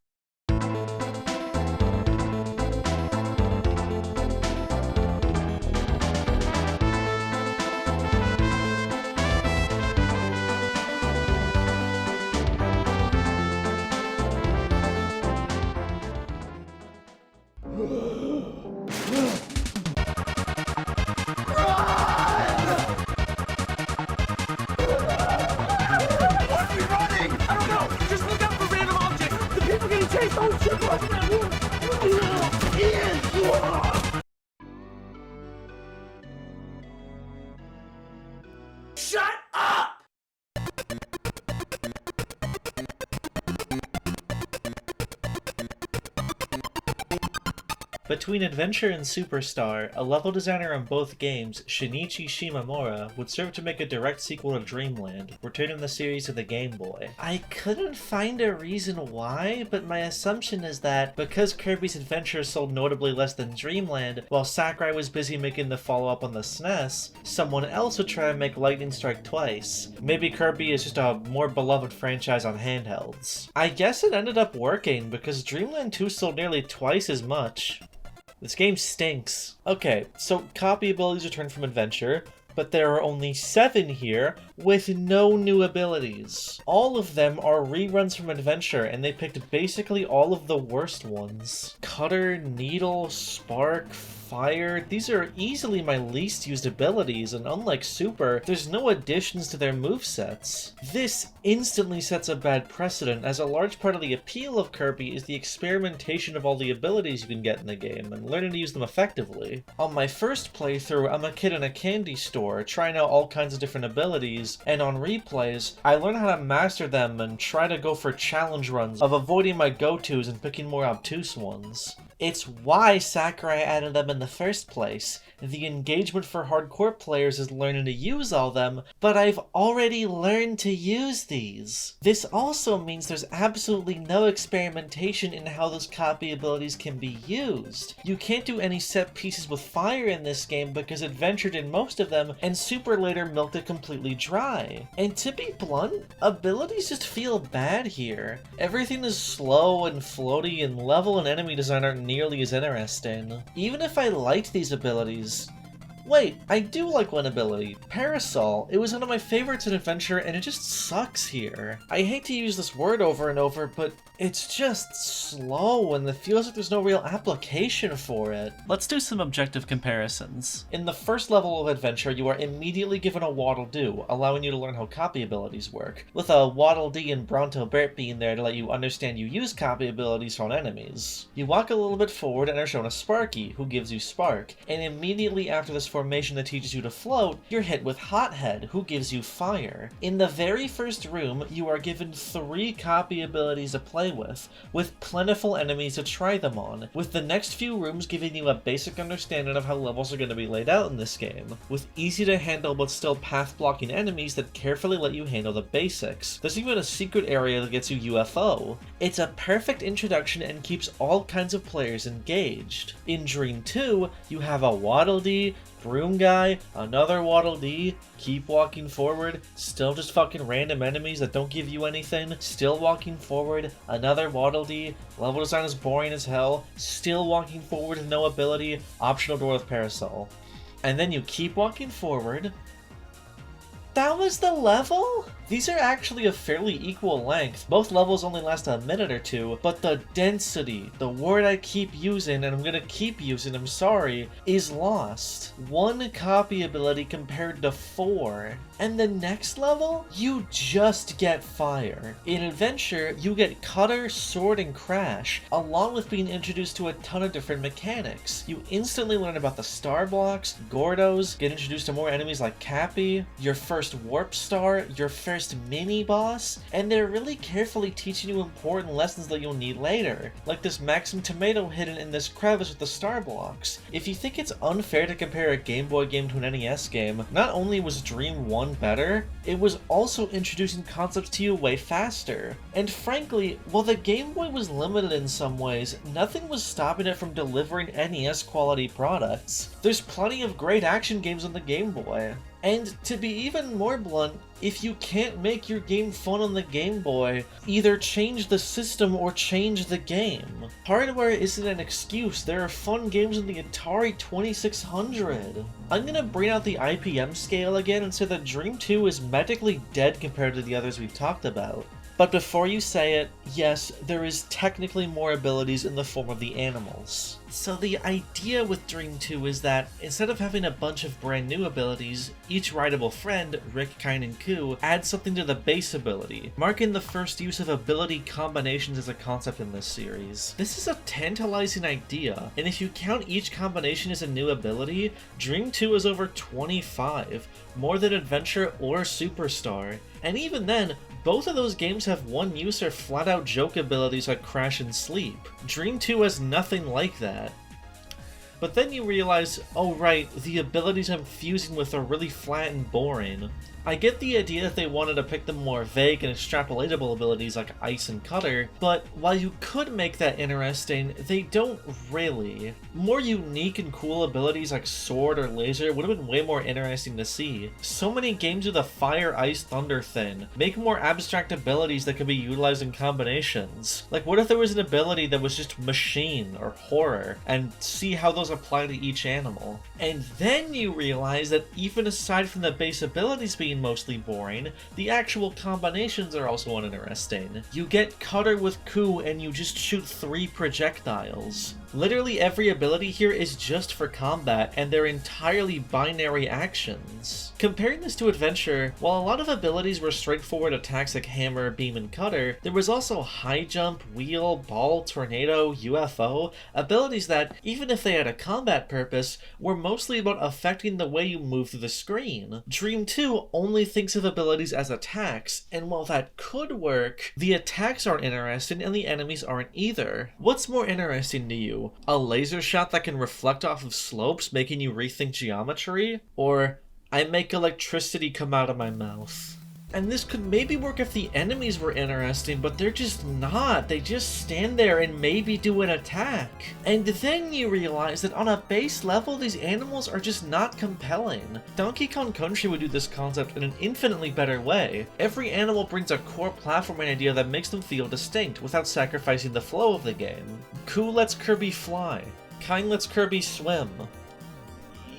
[SPEAKER 3] Shut up!
[SPEAKER 1] Between Adventure and Superstar, a level designer on both games, Shinichi Shimamura, would serve to make a direct sequel to Dreamland, returning the series to the Game Boy. I couldn't find a reason why, but my assumption is that because Kirby's Adventure sold notably less than Dreamland, while Sakurai was busy making the follow-up on the SNES, someone else would try and make Lightning Strike twice. Maybe Kirby is just a more beloved franchise on handhelds. I guess it ended up working, because Dreamland 2 sold nearly twice as much. This game stinks. Okay, so copy abilities return from Adventure, but there are only 7 here with no new abilities. All of them are reruns from Adventure, and they picked basically all of the worst ones. Cutter, Needle, Spark, Fire, these are easily my least used abilities, and unlike Super, there's no additions to their movesets. This instantly sets a bad precedent, as a large part of the appeal of Kirby is the experimentation of all the abilities you can get in the game, and learning to use them effectively. On my first playthrough, I'm a kid in a candy store, trying out all kinds of different abilities, and on replays, I learn how to master them and try to go for challenge runs of avoiding my go-tos and picking more obtuse ones. It's why Sakurai added them in the first place. The engagement for hardcore players is learning to use all them, but I've already learned to use these. This also means there's absolutely no experimentation in how those copy abilities can be used. You can't do any set pieces with fire in this game because Adventure did most of them, and Super later milked it completely dry. And to be blunt, abilities just feel bad here. Everything is slow and floaty, and level and enemy design aren't nearly as interesting. Even if I liked these abilities... Wait, I do like one ability, Parasol. It was one of my favorites in Adventure, and it just sucks here. I hate to use this word over and over, but it's just slow, and it feels like there's no real application for it.
[SPEAKER 2] Let's do some objective comparisons.
[SPEAKER 1] In the first level of Adventure, you are immediately given a Waddle Doo, allowing you to learn how copy abilities work, with a Waddle Dee and Bronto Bert being there to let you understand you use copy abilities on enemies. You walk a little bit forward and are shown a Sparky, who gives you Spark, and immediately after this formation that teaches you to float, you're hit with Hothead, who gives you Fire. In the very first room, you are given 3 copy abilities to play with plentiful enemies to try them on, with the next few rooms giving you a basic understanding of how levels are going to be laid out in this game, with easy to handle but still path blocking enemies that carefully let you handle the basics. There's even a secret area that gets you UFO. It's a perfect introduction and keeps all kinds of players engaged. In Dream 2, you have a Waddle Dee, Broom Guy, another Waddle Dee, keep walking forward, still just fucking random enemies that don't give you anything, still walking forward, another Waddle Dee, level design is boring as hell, still walking forward with no ability, optional door with Parasol. And then you keep walking forward. That was the level? These are actually a fairly equal length. Both levels only last a minute or two, but the density, the word I keep using, and I'm gonna keep using, I'm sorry, is lost. 1 copy ability compared to 4. And the next level, you just get Fire. In Adventure, you get Cutter, Sword, and Crash, along with being introduced to a ton of different mechanics. You instantly learn about the star blocks, Gordos, get introduced to more enemies like Cappy, your first Warp Star, your first mini-boss, and they're really carefully teaching you important lessons that you'll need later, like this Maxim Tomato hidden in this crevice with the star blocks. If you think it's unfair to compare a Game Boy game to an NES game, not only was Dream 1 better, it was also introducing concepts to you way faster. And frankly, while the Game Boy was limited in some ways, nothing was stopping it from delivering NES quality products. There's plenty of great action games on the Game Boy. And to be even more blunt, if you can't make your game fun on the Game Boy, either change the system or change the game. Hardware isn't an excuse, there are fun games on the Atari 2600. I'm gonna bring out the IPM scale again and say that Dream 2 is medically dead compared to the others we've talked about. But before you say it, yes, there is technically more abilities in the form of the animals. So the idea with Dream 2 is that, instead of having a bunch of brand new abilities, each rideable friend, Rick, Kine, and Koo, adds something to the base ability, marking the first use of ability combinations as a concept in this series. This is a tantalizing idea, and if you count each combination as a new ability, Dream 2 is over 25, more than Adventure or Super Star. And even then, both of those games have one use or flat out joke abilities like Crash and Sleep. Dream 2 has nothing like that. But then you realize, oh right, the abilities I'm fusing with are really flat and boring. I get the idea that they wanted to pick the more vague and extrapolatable abilities like Ice and Cutter, but while you could make that interesting, they don't really. More unique and cool abilities like Sword or Laser would have been way more interesting to see. So many games do the Fire, Ice, Thunder thing. Make more abstract abilities that could be utilized in combinations. Like what if there was an ability that was just Machine or Horror, and see how those apply to each animal. And then you realize that even aside from the base abilities being mostly boring, the actual combinations are also uninteresting. You get Cutter with Koo and you just shoot 3 projectiles. Literally every ability here is just for combat, and they're entirely binary actions. Comparing this to Adventure, while a lot of abilities were straightforward attacks like Hammer, Beam, and Cutter, there was also High Jump, Wheel, Ball, Tornado, UFO, abilities that, even if they had a combat purpose, were mostly about affecting the way you move through the screen. Dream 2 only thinks of abilities as attacks, and while that could work, the attacks aren't interesting and the enemies aren't either. What's more interesting to you? A laser shot that can reflect off of slopes, making you rethink geometry? Or, I make electricity come out of my mouth? And this could maybe work if the enemies were interesting, but they're just not. They just stand there and maybe do an attack. And then you realize that on a base level, these animals are just not compelling. Donkey Kong Country would do this concept in an infinitely better way. Every animal brings a core platforming idea that makes them feel distinct without sacrificing the flow of the game. Coo lets Kirby fly. Kind lets Kirby swim.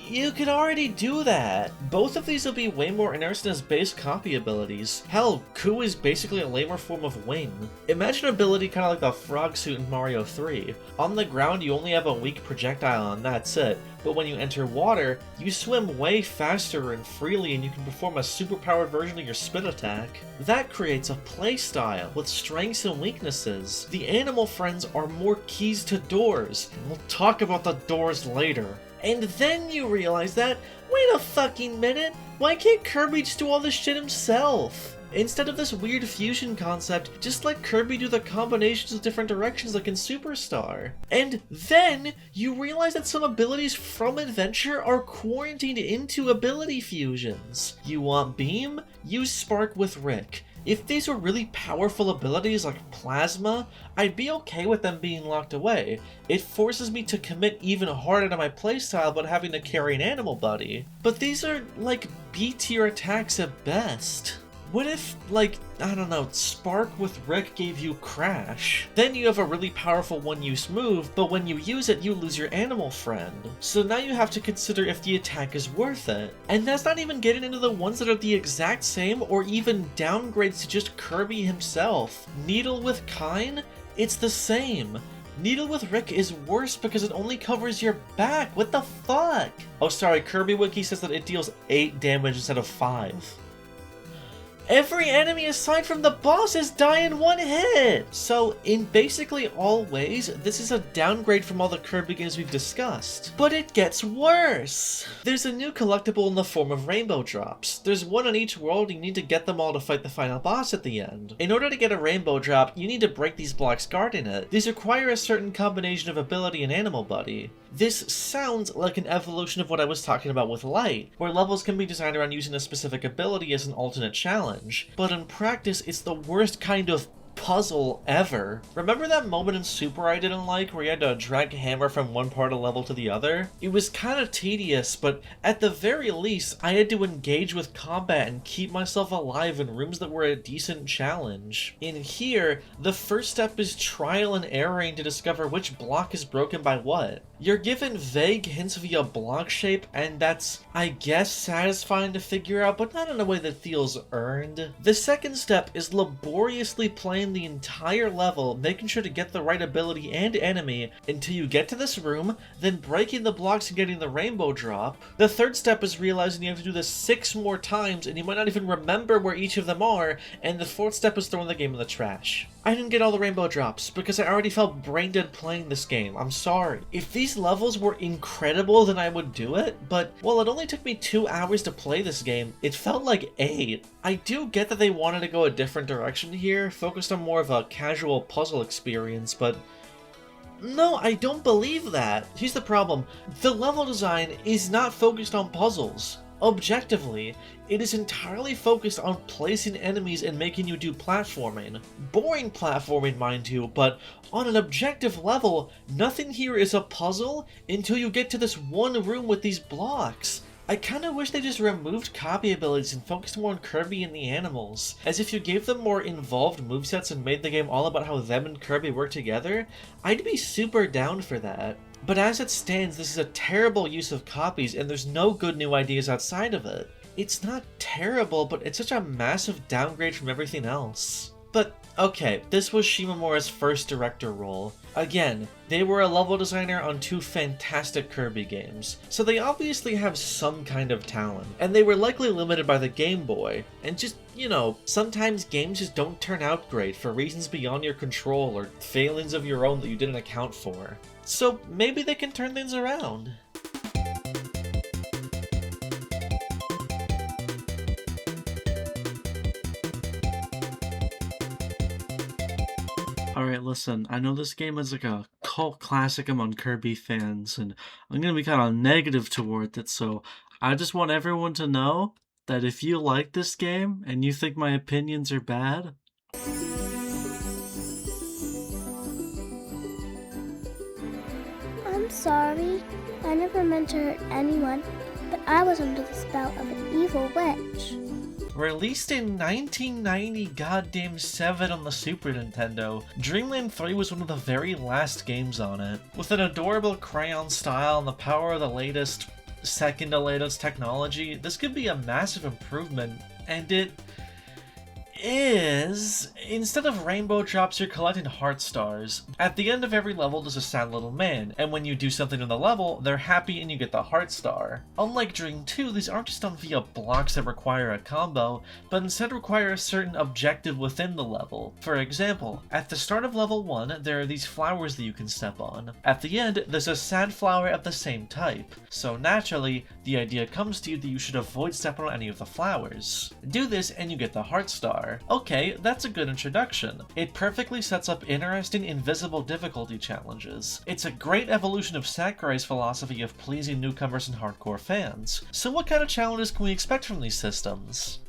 [SPEAKER 1] You could already do that. Both of these will be way more interesting as base copy abilities. Hell, Coo is basically a lamer form of wing. Imagine an ability kind of like the frog suit in Mario 3. On the ground, you only have a weak projectile and that's it. But when you enter water, you swim way faster and freely and you can perform a superpowered version of your spin attack. That creates a playstyle with strengths and weaknesses. The animal friends are more keys to doors, and we'll talk about the doors later. And then you realize that, wait a fucking minute, why can't Kirby just do all this shit himself? Instead of this weird fusion concept, just let Kirby do the combinations of different directions like in Super Star. And then you realize that some abilities from Adventure are quarantined into ability fusions. You want Beam? Use Spark with Rick. If these were really powerful abilities like Plasma, I'd be okay with them being locked away. It forces me to commit even harder to my playstyle but having to carry an animal buddy. But these are like B-tier attacks at best. What if, like, I don't know, Spark with Rick gave you Crash? Then you have a really powerful one-use move, but when you use it, you lose your animal friend. So now you have to consider if the attack is worth it. And that's not even getting into the ones that are the exact same or even downgrades to just Kirby himself. Needle with Kine? It's the same. Needle with Rick is worse because it only covers your back. What the fuck? Oh, sorry, Kirby Wiki says that it deals 8 damage instead of 5. Every enemy aside from the bosses die in one hit! So, in basically all ways, this is a downgrade from all the Kirby games we've discussed. But it gets worse! There's a new collectible in the form of rainbow drops. There's one on each world and you need to get them all to fight the final boss at the end. In order to get a rainbow drop, you need to break these blocks guarding it. These require a certain combination of ability and animal buddy. This sounds like an evolution of what I was talking about with Light, where levels can be designed around using a specific ability as an alternate challenge. But in practice, it's the worst kind of puzzle ever. Remember that moment in Super I didn't like where you had to drag Hammer from one part of the level to the other? It was kind of tedious, but at the very least, I had to engage with combat and keep myself alive in rooms that were a decent challenge. In here, the first step is trial and erroring to discover which block is broken by what. You're given vague hints via block shape, and that's, I guess, satisfying to figure out, but not in a way that feels earned. The second step is laboriously playing the entire level, making sure to get the right ability and enemy until you get to this room, then breaking the blocks and getting the rainbow drop. The third step is realizing you have to do this 6 more times, and you might not even remember where each of them are, and the fourth step is throwing the game in the trash. I didn't get all the rainbow drops because I already felt brain dead playing this game. I'm sorry. If these levels were incredible, then I would do it, but while it only took me 2 hours to play this game, it felt like 8. I do get that they wanted to go a different direction here, focused on more of a casual puzzle experience, but no, I don't believe that. Here's the problem. The level design is not focused on puzzles. Objectively, it is entirely focused on placing enemies and making you do platforming. Boring platforming, mind you, but on an objective level, nothing here is a puzzle until you get to this one room with these blocks. I kinda wish they just removed copy abilities and focused more on Kirby and the animals. As if you gave them more involved movesets and made the game all about how them and Kirby work together, I'd be super down for that. But as it stands, this is a terrible use of copies and there's no good new ideas outside of it. It's not terrible, but it's such a massive downgrade from everything else. But okay, this was Shimomura's first director role. Again, they were a level designer on 2 fantastic Kirby games, so they obviously have some kind of talent, and they were likely limited by the Game Boy, and just, you know, sometimes games just don't turn out great for reasons beyond your control or failings of your own that you didn't account for. So maybe they can turn things around.
[SPEAKER 2] Alright, listen, I know this game is like a cult classic among Kirby fans, and I'm gonna be kind of negative towards it, so I just want everyone to know that if you like this game and you think my opinions are bad,
[SPEAKER 4] I'm sorry. I never meant to hurt anyone, but I was under the spell of an evil witch.
[SPEAKER 1] Released in 1990 goddamn 7 on the Super Nintendo, Dreamland 3 was one of the very last games on it. With an adorable crayon style and the power of the latest, second to latest technology, this could be a massive improvement, and it is, instead of rainbow drops, you're collecting heart stars. At the end of every level, there's a sad little man, and when you do something in the level, they're happy and you get the heart star. Unlike Dream 2, these aren't just done via blocks that require a combo, but instead require a certain objective within the level. For example, at the start of level 1, there are these flowers that you can step on. At the end, there's a sad flower of the same type, so naturally, the idea comes to you that you should avoid stepping on any of the flowers. Do this and you get the heart star. Okay, that's a good introduction. It perfectly sets up interesting invisible difficulty challenges. It's a great evolution of Sakurai's philosophy of pleasing newcomers and hardcore fans. So what kind of challenges can we expect from these systems?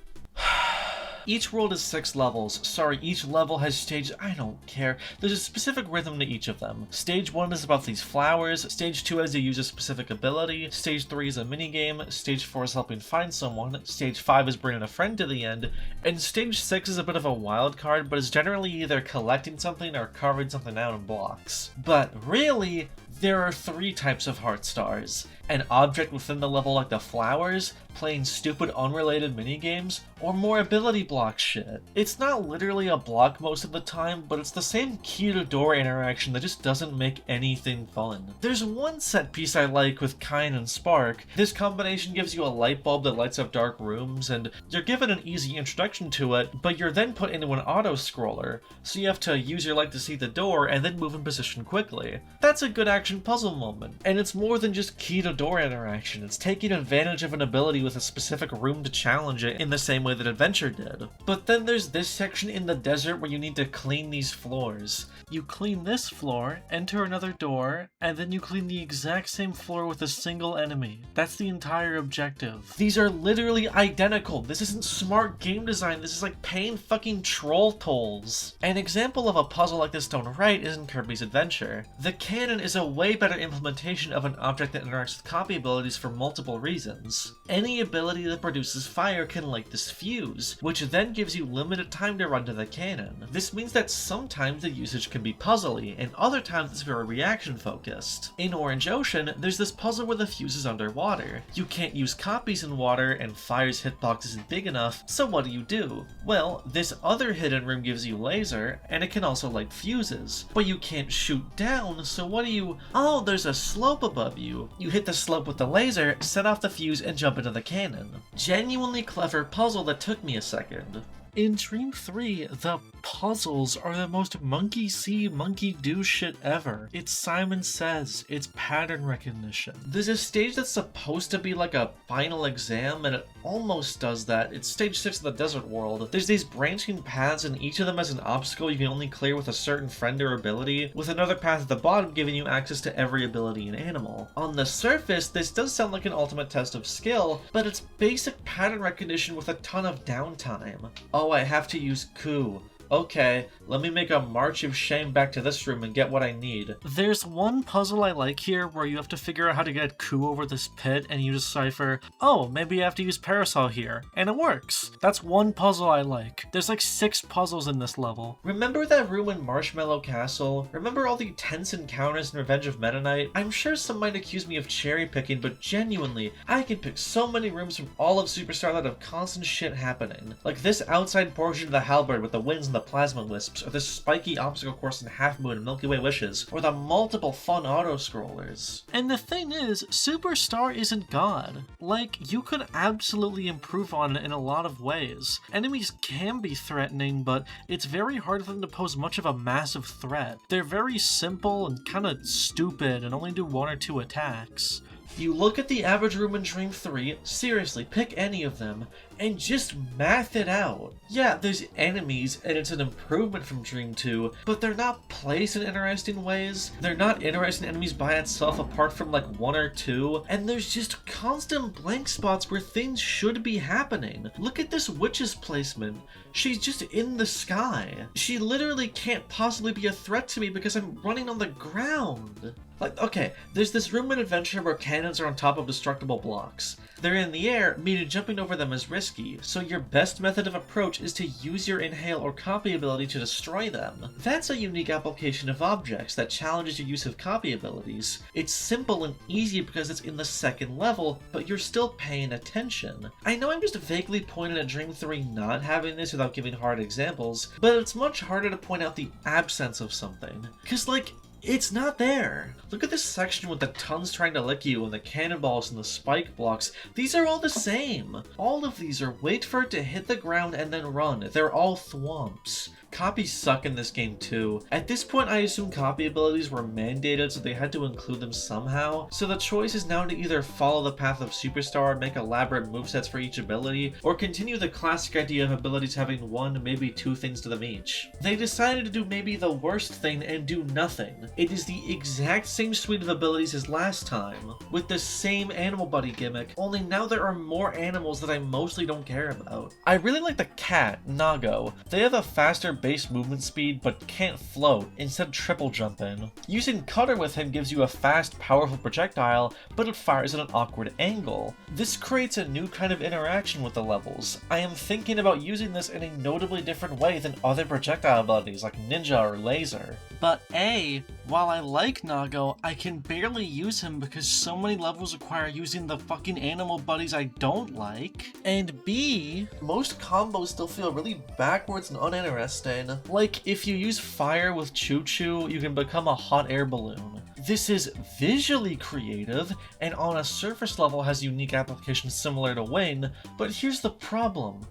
[SPEAKER 1] Each world is 6 levels. Sorry, each level has stages. I don't care. There's a specific rhythm to each of them. Stage 1 is about these flowers. Stage 2 has you use a specific ability. Stage 3 is a minigame. Stage 4 is helping find someone. Stage 5 is bringing a friend to the end. And Stage 6 is a bit of a wild card, but is generally either collecting something or carving something out in blocks. But really, there are 3 types of heart stars. An object within the level like the flowers, playing stupid unrelated minigames, or more ability block shit. It's not literally a block most of the time, but it's the same key to door interaction that just doesn't make anything fun. There's one set piece I like with Kine and Spark. This combination gives you a light bulb that lights up dark rooms, and you're given an easy introduction to it, but you're then put into an auto-scroller, so you have to use your light to see the door and then move in position quickly. That's a good action puzzle moment, and it's more than just key to door interaction. It's taking advantage of an ability with a specific room to challenge it in the same way that Adventure did. But then there's this section in the desert where you need to clean these floors. You clean this floor, enter another door, and then you clean the exact same floor with a single enemy. That's the entire objective. These are literally identical. This isn't smart game design. This is like paying fucking troll tolls. An example of a puzzle like this done right is in Kirby's Adventure. The cannon is a way better implementation of an object that interacts with copy abilities for multiple reasons. Any ability that produces fire can light this fuse, which then gives you limited time to run to the cannon. This means that sometimes the usage can be puzzly, and other times it's very reaction focused. In Orange Ocean, there's this puzzle where the fuse is underwater. You can't use copies in water, and fire's hitbox isn't big enough, so what do? Well, this other hidden room gives you laser, and it can also light fuses. But you can't shoot down, so what do? Oh, there's a slope above you. You hit the slope with the laser, set off the fuse, and jump into the cannon. Genuinely clever puzzle that took me a second. In Dream 3, the puzzles are the most monkey see, monkey do shit ever. It's Simon Says, it's pattern recognition. There's a stage that's supposed to be like a final exam, and it almost does that. It's stage 6 of the desert world. There's these branching paths, and each of them has an obstacle you can only clear with a certain friend or ability, with another path at the bottom giving you access to every ability and animal. On the surface, this does sound like an ultimate test of skill, but it's basic pattern recognition with a ton of downtime. Oh, I have to use coup. Okay, let me make a march of shame back to this room and get what I need. There's one puzzle I like here where you have to figure out how to get coup over this pit, and you decipher, oh, maybe I have to use parasol here, and it works. That's one puzzle I like. There's like 6 puzzles in this level. Remember that room in Marshmallow Castle? Remember all the tense encounters in Revenge of Meta Knight? I'm sure some might accuse me of cherry picking, but genuinely, I can pick so many rooms from all of Superstar that have constant shit happening. Like this outside portion of the halberd with the winds and the plasma wisps, or the spiky obstacle course in Half Moon and Milky Way Wishes, or the multiple fun auto-scrollers.
[SPEAKER 2] And the thing is, Superstar isn't God. Like, you could absolutely improve on it in a lot of ways. Enemies can be threatening, but it's very hard for them to pose much of a massive threat. They're very simple and kinda stupid and only do 1 or 2 attacks.
[SPEAKER 1] You look at the average room in Dream 3, seriously, pick any of them, and just math it out. Yeah, there's enemies, and it's an improvement from Dream 2, but they're not placed in interesting ways. They're not interesting enemies by itself apart from like 1 or 2, and there's just constant blank spots where things should be happening. Look at this witch's placement. She's just in the sky. She literally can't possibly be a threat to me because I'm running on the ground. Like, okay, there's this room in Adventure where cannons are on top of destructible blocks. They're in the air, meaning jumping over them is risky, so your best method of approach is to use your inhale or copy ability to destroy them. That's a unique application of objects that challenges your use of copy abilities. It's simple and easy because it's in the 2nd level, but you're still paying attention. I know I'm just vaguely pointing at Dream 3 not having this without giving hard examples, but it's much harder to point out the absence of something. Cause like, it's not there. Look at this section with the tons trying to lick you and the cannonballs and the spike blocks. These are all the same. All of these are wait for it to hit the ground and then run. They're all thwomps. Copies suck in this game too. At this point I assume copy abilities were mandated, so they had to include them somehow. So the choice is now to either follow the path of Superstar, make elaborate movesets for each ability, or continue the classic idea of abilities having 1, maybe 2 things to them each. They decided to do maybe the worst thing and do nothing. It is the exact same suite of abilities as last time, with the same animal buddy gimmick, only now there are more animals that I mostly don't care about. I really like the cat, Nago. They have a faster base movement speed but can't float, instead triple jumping. Using Cutter with him gives you a fast, powerful projectile, but it fires at an awkward angle. This creates a new kind of interaction with the levels. I am thinking about using this in a notably different way than other projectile abilities like Ninja or Laser.
[SPEAKER 2] But A, while I like Nago, I can barely use him because so many levels require using the fucking animal buddies I don't like. And B,
[SPEAKER 1] most combos still feel really backwards and uninteresting. Like, if you use fire with Choo Choo, you can become a hot air balloon. This is visually creative, and on a surface level has unique applications similar to Wing, but here's the problem.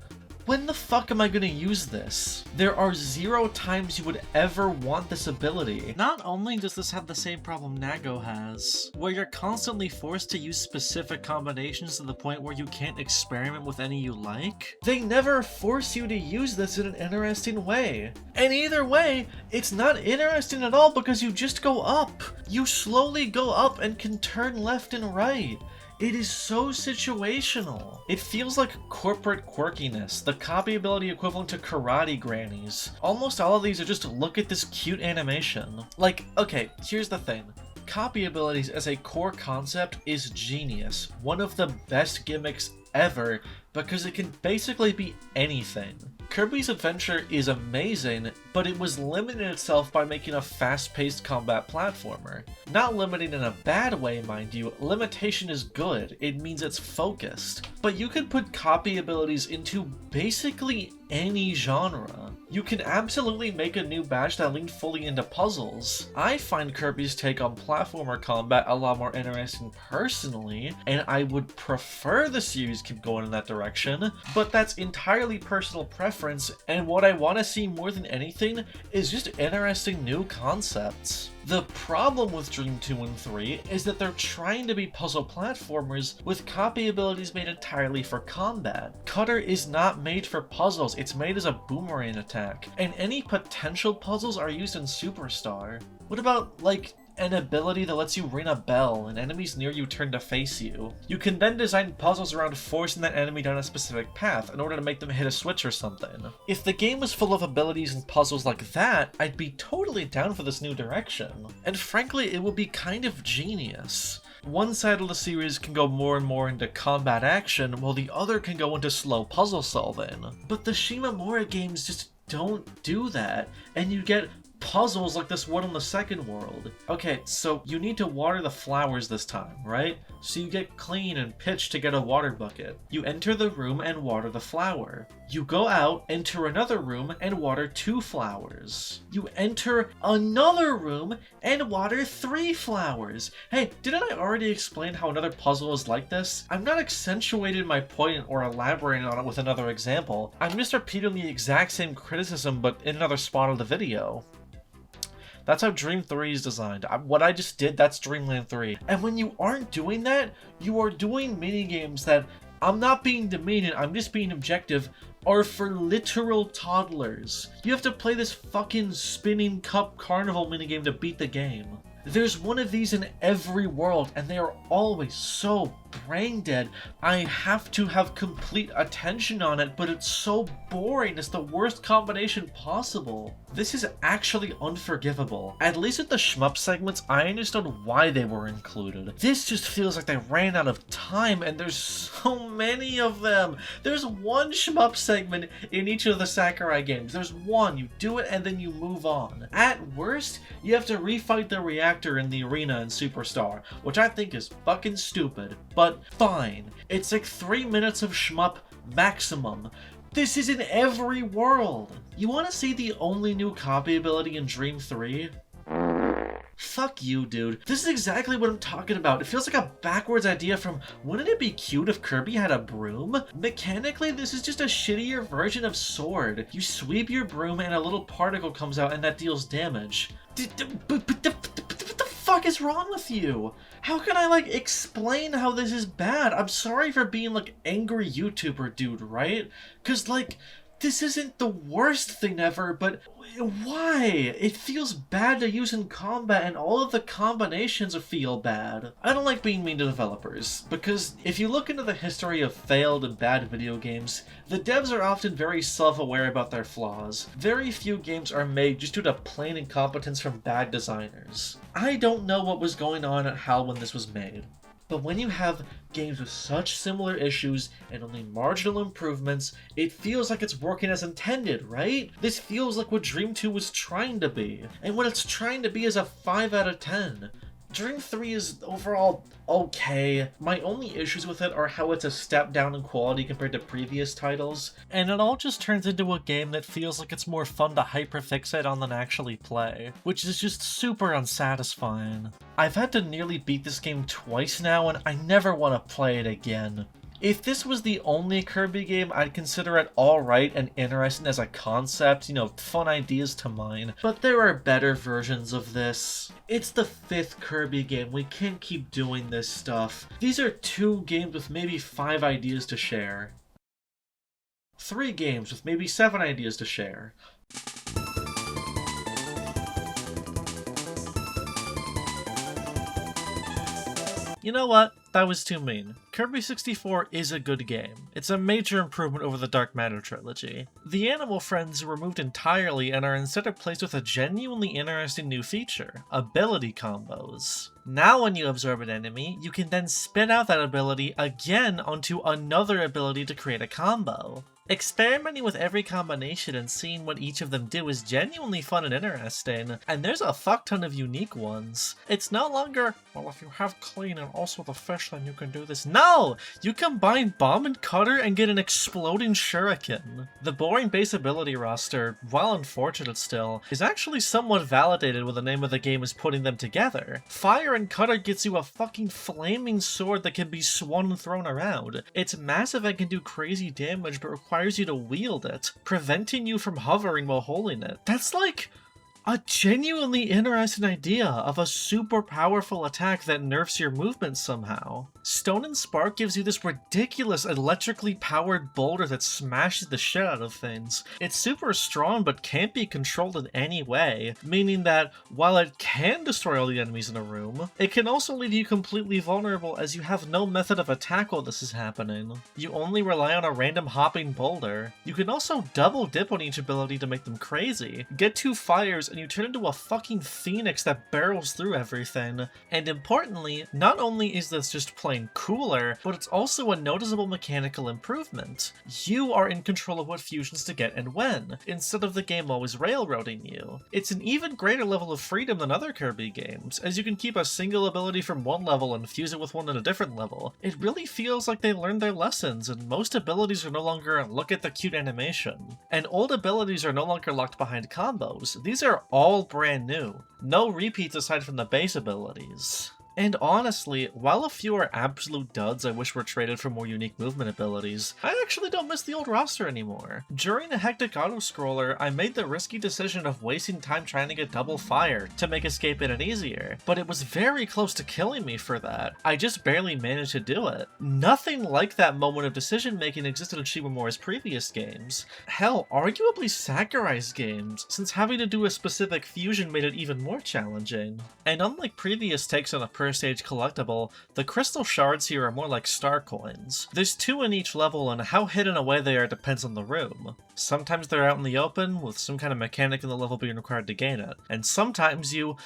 [SPEAKER 1] When the fuck am I gonna use this? There are 0 times you would ever want this ability.
[SPEAKER 2] Not only does this have the same problem Nago has, where you're constantly forced to use specific combinations to the point where you can't experiment with any you like.
[SPEAKER 1] They never force you to use this in an interesting way. And either way, it's not interesting at all because you just go up. You slowly go up and can turn left and right. It is so situational. It feels like corporate quirkiness, the copy ability equivalent to karate grannies. Almost all of these are just look at this cute animation. Like, okay, here's the thing. Copy abilities as a core concept is genius. One of the best gimmicks ever, because it can basically be anything. Kirby's Adventure is amazing, but it was limiting itself by making a fast-paced combat platformer. Not limiting in a bad way, mind you, limitation is good, it means it's focused. But you could put copy abilities into basically any genre. You can absolutely make a new batch that leaned fully into puzzles. I find Kirby's take on platformer combat a lot more interesting personally, and I would prefer the series keep going in that direction, but that's entirely personal preference, and what I want to see more than anything is just interesting new concepts. The problem with Dream 2 and 3 is that they're trying to be puzzle platformers with copy abilities made entirely for combat. Cutter is not made for puzzles, it's made as a boomerang attack, and any potential puzzles are used in Superstar. What about, like, an ability that lets you ring a bell and enemies near you turn to face you? You can then design puzzles around forcing that enemy down a specific path in order to make them hit a switch or something. If the game was full of abilities and puzzles like that, I'd be totally down for this new direction. And frankly, it would be kind of genius. One side of the series can go more and more into combat action, while the other can go into slow puzzle solving. But the Shimamura games just don't do that, and you get puzzles like this one in the second world. Okay, so you need to water the flowers this time, right? So you get clean and pitch to get a water bucket. You enter the room and water the flower. You go out, enter another room, and water 2 flowers. You enter another room and water 3 flowers. Hey, didn't I already explain how another puzzle is like this? I'm not accentuating my point or elaborating on it with another example. I'm just repeating the exact same criticism but in another spot of the video. That's how Dream 3 is designed. What I just did, that's Dreamland 3. And when you aren't doing that, you are doing minigames that, I'm not being demeaning, I'm just being objective, are for literal toddlers. You have to play this fucking spinning cup carnival minigame to beat the game. There's one of these in every world, and they are always so brain dead. I have to have complete attention on it, but it's so boring. It's the worst combination possible. This is actually unforgivable. At least with the shmup segments, I understood why they were included. This just feels like they ran out of time, and there's so many of them. There's one shmup segment in each of the Sakurai games. There's one, you do it and then you move on. At worst, you have to refight the reactor in the arena in Super Star, which I think is fucking stupid, but fine. It's like 3 minutes of shmup maximum. This is in every world. You want to see the only new copy ability in Dream 3? Fuck you, dude. This is exactly what I'm talking about. It feels like a backwards idea from, wouldn't it be cute if Kirby had a broom? Mechanically, this is just a shittier version of Sword. You sweep your broom and a little particle comes out and that deals damage. But what the fuck is wrong with you? How can I, like, explain how this is bad? I'm sorry for being, like, angry YouTuber dude, right? Cause, like, this isn't the worst thing ever, but why? It feels bad to use in combat and all of the combinations feel bad. I don't like being mean to developers, because if you look into the history of failed and bad video games, the devs are often very self-aware about their flaws. Very few games are made just due to plain incompetence from bad designers. I don't know what was going on at HAL when this was made. But when you have games with such similar issues and only marginal improvements, it feels like it's working as intended, right? This feels like what Dream 2 was trying to be. And what it's trying to be is a 5 out of 10. Dream 3 is overall okay. My only issues with it are how it's a step down in quality compared to previous titles, and it all just turns into a game that feels like it's more fun to hyperfixate on than actually play, which is just super unsatisfying. I've had to nearly beat this game twice now, and I never want to play it again. If this was the only Kirby game, I'd consider it alright and interesting as a concept, you know, fun ideas to mine. But there are better versions of this. It's the 5th Kirby game, we can't keep doing this stuff. These are 2 games with maybe 5 ideas to share. 3 games with maybe 7 ideas to share. You know what? That was too mean. Kirby 64 is a good game. It's a major improvement over the Dark Matter trilogy. The animal friends are removed entirely and are instead replaced with a genuinely interesting new feature, ability combos. Now when you absorb an enemy, you can then spin out that ability again onto another ability to create a combo. Experimenting with every combination and seeing what each of them do is genuinely fun and interesting, and there's a fuck ton of unique ones. It's no longer, well, if you have clean and also the fish, then you can do this. No! You combine bomb and cutter and get an exploding shuriken. The boring base ability roster, while unfortunate still, is actually somewhat validated when the name of the game is putting them together. Fire and cutter gets you a fucking flaming sword that can be swung and thrown around. It's massive and can do crazy damage, but requires you to wield it, preventing you from hovering while holding it. That's like a genuinely interesting idea of a super powerful attack that nerfs your movement somehow. Stone and Spark gives you this ridiculous electrically powered boulder that smashes the shit out of things. It's super strong but can't be controlled in any way, meaning that while it can destroy all the enemies in a room, it can also leave you completely vulnerable as you have no method of attack while this is happening. You only rely on a random hopping boulder. You can also double dip on each ability to make them crazy. Get 2 fires and you turn into a fucking phoenix that barrels through everything. And importantly, not only is this just plain cooler, but it's also a noticeable mechanical improvement. You are in control of what fusions to get and when, instead of the game always railroading you. It's an even greater level of freedom than other Kirby games, as you can keep a single ability from one level and fuse it with one at a different level. It really feels like they learned their lessons, and most abilities are no longer look at the cute animation. And old abilities are no longer locked behind combos. These are all brand new. No repeats aside from the base abilities. And honestly, while a few are absolute duds I wish were traded for more unique movement abilities, I actually don't miss the old roster anymore. During a hectic auto-scroller, I made the risky decision of wasting time trying to get double fire to make escape in it easier, but it was very close to killing me for that. I just barely managed to do it. Nothing like that moment of decision making existed in Shimamura's previous games. Hell, arguably Sakurai's games, since having to do a specific fusion made it even more challenging. And unlike previous takes on a per stage collectible, the crystal shards here are more like star coins. There's 2 in each level, and how hidden away they are depends on the room. Sometimes they're out in the open, with some kind of mechanic in the level being required to gain it, and sometimes you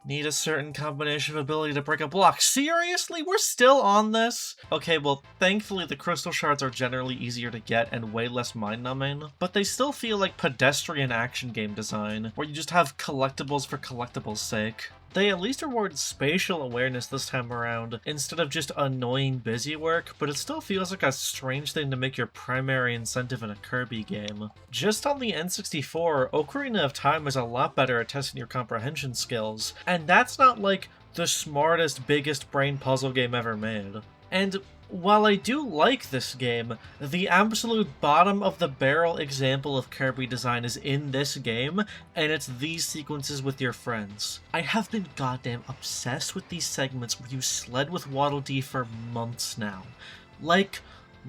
[SPEAKER 1] need a certain combination of ability to break a block. Seriously? We're still on this? Okay, well, thankfully the crystal shards are generally easier to get and way less mind-numbing, but they still feel like pedestrian action game design, where you just have collectibles for collectibles' sake. They at least reward spatial awareness this time around, instead of just annoying busy work, but it still feels like a strange thing to make your primary incentive in a Kirby game. Just on the N64, Ocarina of Time is a lot better at testing your comprehension skills, and that's not like the smartest, biggest brain puzzle game ever made. And while I do like this game, the absolute bottom of the barrel example of Kirby design is in this game, and it's these sequences with your friends. I have been goddamn obsessed with these segments where you sled with Waddle Dee for months now. Like,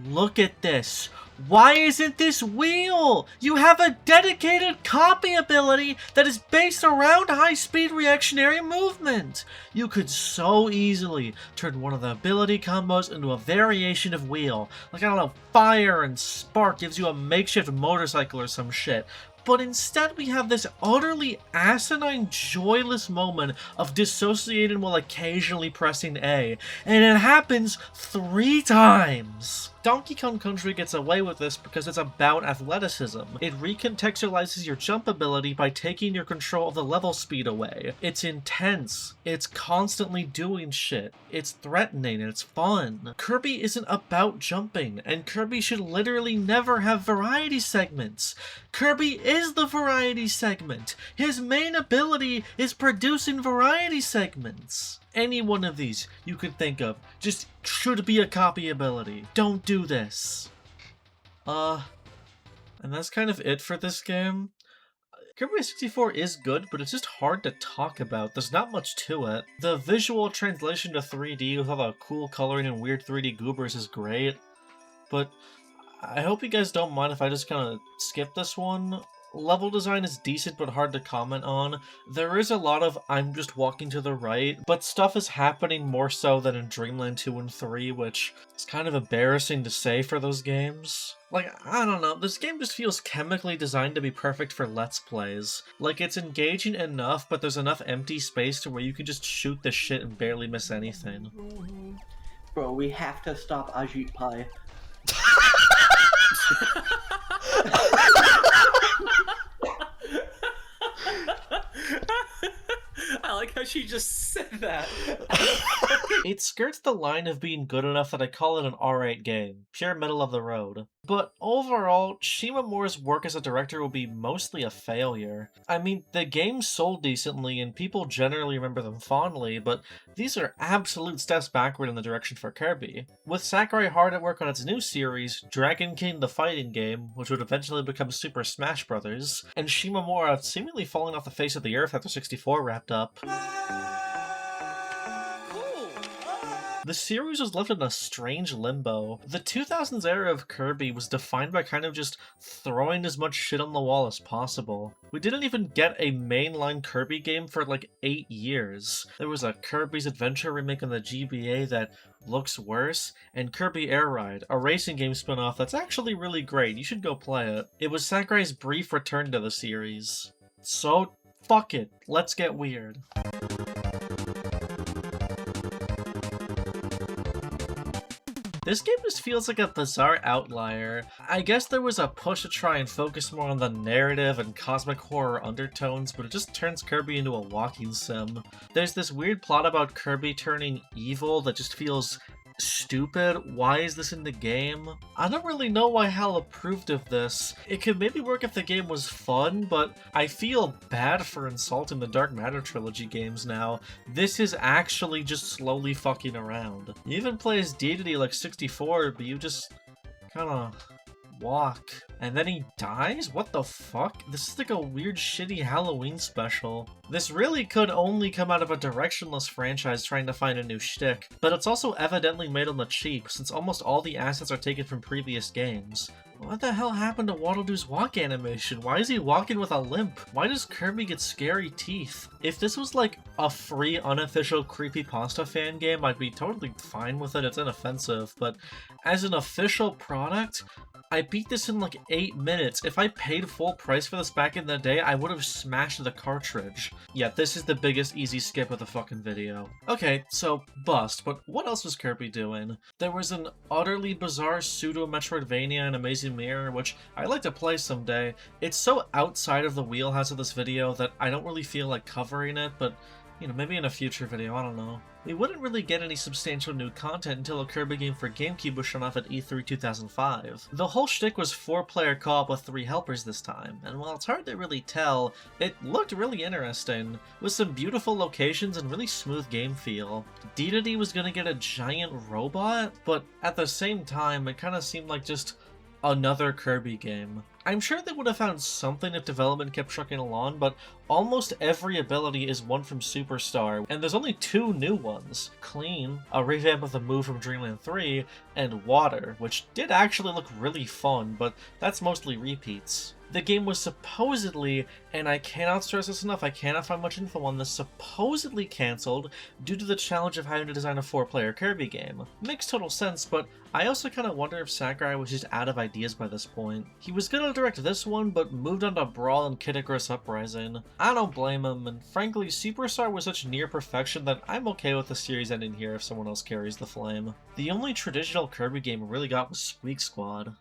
[SPEAKER 1] look at this. Why isn't this wheel? You have a dedicated copy ability that is based around high-speed reactionary movement. You could so easily turn one of the ability combos into a variation of wheel. Like, I don't know, fire and spark gives you a makeshift motorcycle or some shit. But instead we have this utterly asinine, joyless moment of dissociating while occasionally pressing A, and it happens 3 times! Donkey Kong Country gets away with this because it's about athleticism. It recontextualizes your jump ability by taking your control of the level speed away. It's intense. It's constantly doing shit. It's threatening. It's fun. Kirby isn't about jumping, and Kirby should literally never have variety segments. Kirby is the variety segment. His main ability is producing variety segments. Any one of these you could think of just should be a copy ability. Don't do this. And that's kind of it for this game. Kirby 64 is good, but it's just hard to talk about. There's not much to it. The visual translation to 3D with all the cool coloring and weird 3D goobers is great, but I hope you guys don't mind if I just kind of skip this one. Level design is decent but hard to comment on. There is a lot of I'm just walking to the right, but stuff is happening more so than in Dreamland 2 and 3, which is kind of embarrassing to say for those games. Like, I don't know, this game just feels chemically designed to be perfect for Let's Plays. Like, it's engaging enough, but there's enough empty space to where you can just shoot the shit and barely miss anything.
[SPEAKER 3] Bro, we have to stop Ajit Pai.
[SPEAKER 5] I like how she just said that.
[SPEAKER 1] It skirts the line of being good enough that I call it an R8 game. Pure middle of the road. But overall, Shimamura's work as a director will be mostly a failure. I mean, the game sold decently and people generally remember them fondly, but these are absolute steps backward in the direction for Kirby. With Sakurai hard at work on its new series, Dragon King the fighting game, which would eventually become Super Smash Bros., and Shimamura seemingly falling off the face of the earth after 64 wrapped up. The series was left in a strange limbo. The 2000s era of Kirby was defined by kind of just throwing as much shit on the wall as possible. We didn't even get a mainline Kirby game for like 8 years. There was a Kirby's Adventure remake on the GBA that looks worse, and Kirby Air Ride, a racing game spin-off that's actually really great. You should go play it. It was Sakurai's brief return to the series. So
[SPEAKER 2] Fuck it, let's get weird. This game just feels like a bizarre outlier. I guess there was a push to try and focus more on the narrative and cosmic horror undertones, but it just turns Kirby into a walking sim. There's this weird plot about Kirby turning evil that just feels stupid. Why is this in the game? I don't really know why Hal approved of this. It could maybe work if the game was fun, but I feel bad for insulting the Dark Matter trilogy games now. This is actually just slowly fucking around. You even play as Deity like 64, but you just kinda walk. And then he dies? What the fuck? This is like a weird shitty Halloween special. This really could only come out of a directionless franchise trying to find a new shtick, but it's also evidently made on the cheap since almost all the assets are taken from previous games. What the hell happened to Waddle Doo's walk animation? Why is he walking with a limp? Why does Kirby get scary teeth? If this was like a free unofficial creepypasta fan game, I'd be totally fine with it, it's inoffensive, but as an official product, I beat this in like 8 minutes. If I paid full price for this back in the day, I would have smashed the cartridge. Yeah, this is the biggest easy skip of the fucking video. Okay, so bust, but what else was Kirby doing? There was an utterly bizarre pseudo-Metroidvania in Amazing Mirror, which I'd like to play someday. It's so outside of the wheelhouse of this video that I don't really feel like covering it, but you know, maybe in a future video, I don't know. We wouldn't really get any substantial new content until a Kirby game for GameCube was shown off at E3 2005. The whole shtick was 4-player co-op with 3 helpers this time, and while it's hard to really tell, it looked really interesting, with some beautiful locations and really smooth game feel. Deity was gonna get a giant robot, but at the same time, it kinda seemed like just another Kirby game. I'm sure they would have found something if development kept trucking along, but almost every ability is one from Super Star, and there's only 2 new ones. Clean, a revamp of the move from Dreamland 3, and Water, which did actually look really fun, but that's mostly repeats. The game was supposedly, and I cannot stress this enough, I cannot find much info on this, supposedly cancelled due to the challenge of having to design a 4-player Kirby game. Makes total sense, but I also kind of wonder if Sakurai was just out of ideas by this point. He was gonna direct this one, but moved on to Brawl and Kid Icarus Uprising. I don't blame him, and frankly, Superstar was such near perfection that I'm okay with the series ending here if someone else carries the flame. The only traditional Kirby game I really got was Squeak Squad.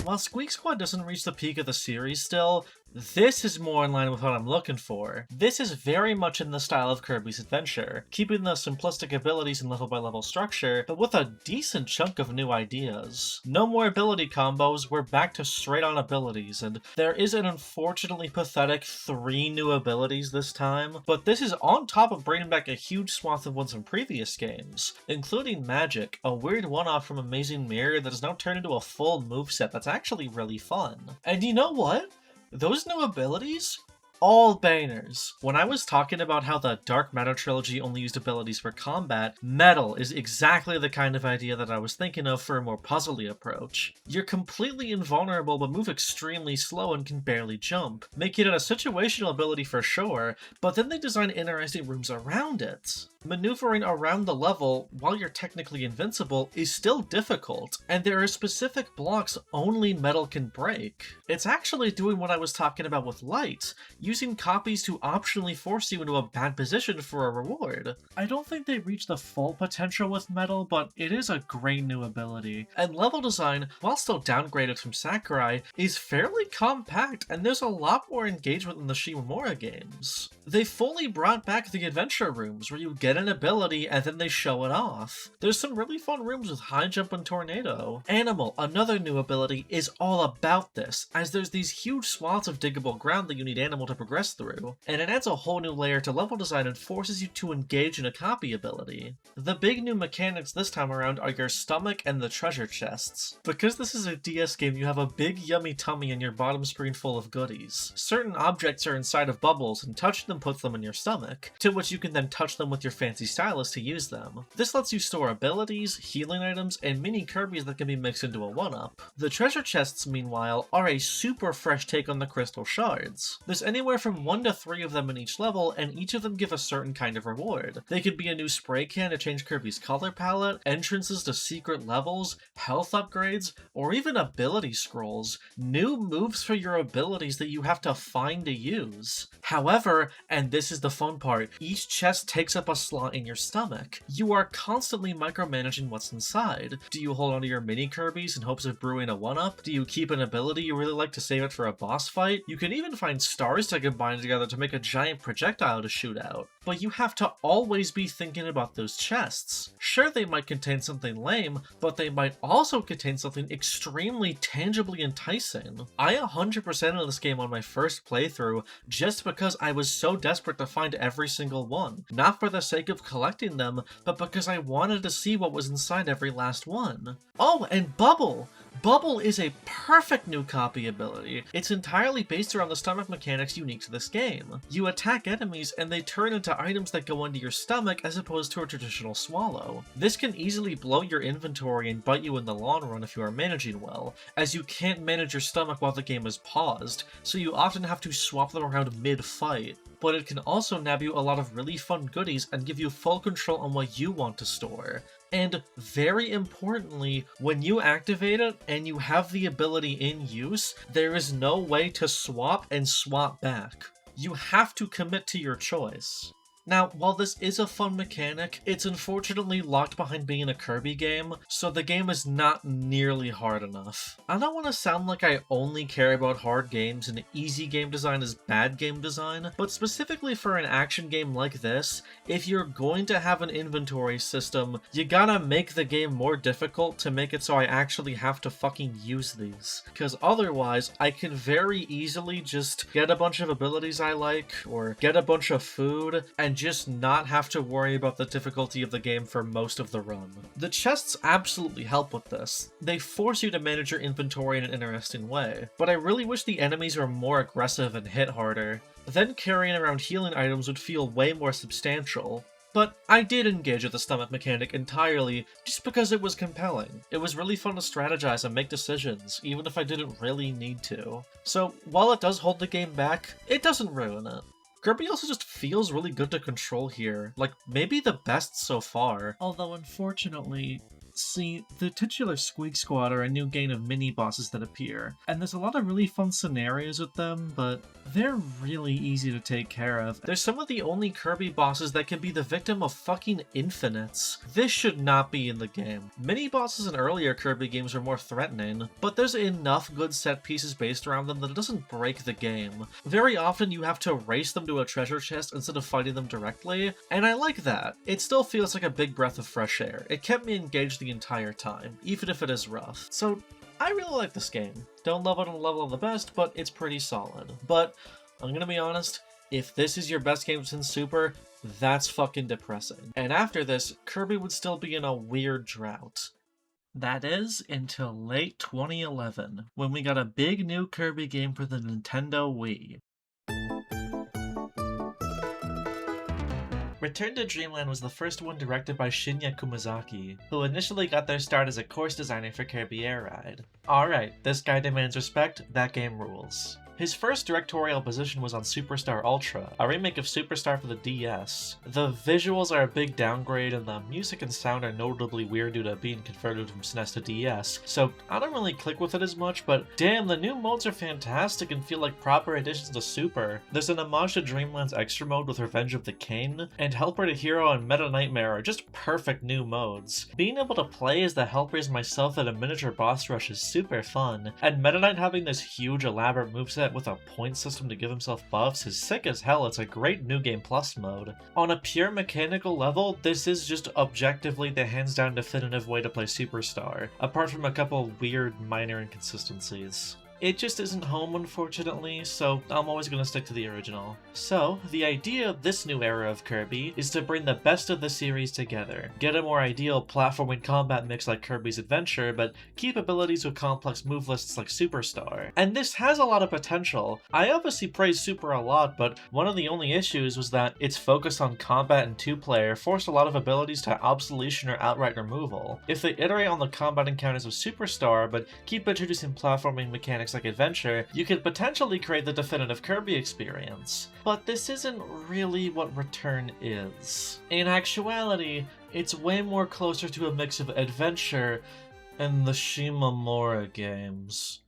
[SPEAKER 2] While Squeak Squad doesn't reach the peak of the series still, this is more in line with what I'm looking for. This is very much in the style of Kirby's Adventure, keeping the simplistic abilities and level-by-level structure, but with a decent chunk of new ideas. No more ability combos, we're back to straight-on abilities, and there is an unfortunately pathetic 3 new abilities this time, but this is on top of bringing back a huge swath of ones from previous games, including Magic, a weird one-off from Amazing Mirror that is now turned into a full moveset that's actually really fun. And you know what? Those new abilities? All bangers. When I was talking about how the Dark Matter trilogy only used abilities for combat, Metal is exactly the kind of idea that I was thinking of for a more puzzly approach. You're completely invulnerable but move extremely slow and can barely jump, making it a situational ability for sure, but then they design interesting rooms around it. Maneuvering around the level while you're technically invincible is still difficult, and there are specific blocks only Metal can break. It's actually doing what I was talking about with Light, using copies to optionally force you into a bad position for a reward. I don't think they reach the full potential with Metal, but it is a great new ability. And level design, while still downgraded from Sakurai, is fairly compact, and there's a lot more engagement than the Shimomura games. They fully brought back the adventure rooms, where you get an ability and then they show it off. There's some really fun rooms with High Jump and Tornado. Animal, another new ability, is all about this, as there's these huge swaths of diggable ground that you need Animal to progress through, and it adds a whole new layer to level design and forces you to engage in a copy ability. The big new mechanics this time around are your stomach and the treasure chests. Because this is a DS game, you have a big yummy tummy and your bottom screen full of goodies. Certain objects are inside of bubbles, and touching them puts them in your stomach, to which you can then touch them with your
[SPEAKER 1] fancy stylus to use them. This lets you store abilities, healing items, and mini Kirbys that can be mixed into a 1-up. The treasure chests, meanwhile, are a super fresh take on the crystal shards. There's anywhere from 1 to 3 of them in each level, and each of them give a certain kind of reward. They could be a new spray can to change Kirby's color palette, entrances to secret levels, health upgrades, or even ability scrolls, new moves for your abilities that you have to find to use. However, and this is the fun part, each chest takes up a slot in your stomach. You are constantly micromanaging what's inside. Do you hold onto your mini Kirbys in hopes of brewing a 1-up? Do you keep an ability you really like to save it for a boss fight? You can even find stars to combine together to make a giant projectile to shoot out. But you have to always be thinking about those chests. Sure, they might contain something lame, but they might also contain something extremely tangibly enticing. I 100% of this game on my first playthrough just because I was so desperate to find every single one. Not for the sake of collecting them, but because I wanted to see what was inside every last one. Oh, and Bubble! Bubble is a perfect new copy ability. It's entirely based around the stomach mechanics unique to this game. You attack enemies and they turn into items that go into your stomach as opposed to a traditional swallow. This can easily blow your inventory and bite you in the long run if you are managing well, as you can't manage your stomach while the game is paused, so you often have to swap them around mid-fight. But it can also nab you a lot of really fun goodies and give you full control on what you want to store. And very importantly, when you activate it and you have the ability in use, there is no way to swap and swap back. You have to commit to your choice. Now, while this is a fun mechanic, it's unfortunately locked behind being a Kirby game, so the game is not nearly hard enough. I don't want to sound like I only care about hard games and easy game design is bad game design, but specifically for an action game like this, if you're going to have an inventory system, you gotta make the game more difficult to make it so I actually have to fucking use these. Because otherwise, I can very easily just get a bunch of abilities I like, or get a bunch of food, and just not have to worry about the difficulty of the game for most of the run. The chests absolutely help with this. They force you to manage your inventory in an interesting way, but I really wish the enemies were more aggressive and hit harder. Then carrying around healing items would feel way more substantial. But I did engage with the stomach mechanic entirely just because it was compelling. It was really fun to strategize and make decisions, even if I didn't really need to. So while it does hold the game back, it doesn't ruin it. Kirby also just feels really good to control here, like maybe the best so far. Although unfortunately, see, the titular Squeak Squad are a new gang of mini-bosses that appear, and there's a lot of really fun scenarios with them, but they're really easy to take care of. They're some of the only Kirby bosses that can be the victim of fucking infinites. This should not be in the game. Mini-bosses in earlier Kirby games are more threatening, but there's enough good set pieces based around them that it doesn't break the game. Very often you have to race them to a treasure chest instead of fighting them directly, and I like that. It still feels like a big breath of fresh air. It kept me engaged the entire time, even if it is rough. So I really like this game. Don't love it on the level of the best, but it's pretty solid. But I'm gonna be honest, if this is your best game since Super, that's fucking depressing. And after this, Kirby would still be in a weird drought. That is, until late 2011, when we got a big new Kirby game for the Nintendo Wii. Return to Dreamland was the first one directed by Shinya Kumazaki, who initially got their start as a course designer for Kirby Air Ride. Alright, this guy demands respect, that game rules. His first directorial position was on Superstar Ultra, a remake of Superstar for the DS. The visuals are a big downgrade and the music and sound are notably weird due to being converted from SNES to DS, so I don't really click with it as much, but damn, the new modes are fantastic and feel like proper additions to Super. There's an homage to Dreamland's Extra mode with Revenge of the King, and Helper to Hero and Meta Nightmare are just perfect new modes. Being able to play as the Helpers myself at a miniature boss rush is super fun, and Meta Knight having this huge elaborate moveset with a point system to give himself buffs is sick as hell. It's a great New Game Plus mode. On a pure mechanical level, this is just objectively the hands down definitive way to play Superstar, apart from a couple weird minor inconsistencies. It just isn't home, unfortunately, so I'm always going to stick to the original. So, the idea of this new era of Kirby is to bring the best of the series together, get a more ideal platforming combat mix like Kirby's Adventure, but keep abilities with complex move lists like Superstar. And this has a lot of potential. I obviously praise Super a lot, but one of the only issues was that its focus on combat and two-player forced a lot of abilities to obsolescence or outright removal. If they iterate on the combat encounters of Superstar, but keep introducing platforming mechanics like Adventure, you could potentially create the definitive Kirby experience. But this isn't really what Return is. In actuality, it's way more closer to a mix of Adventure and the Shimamura games.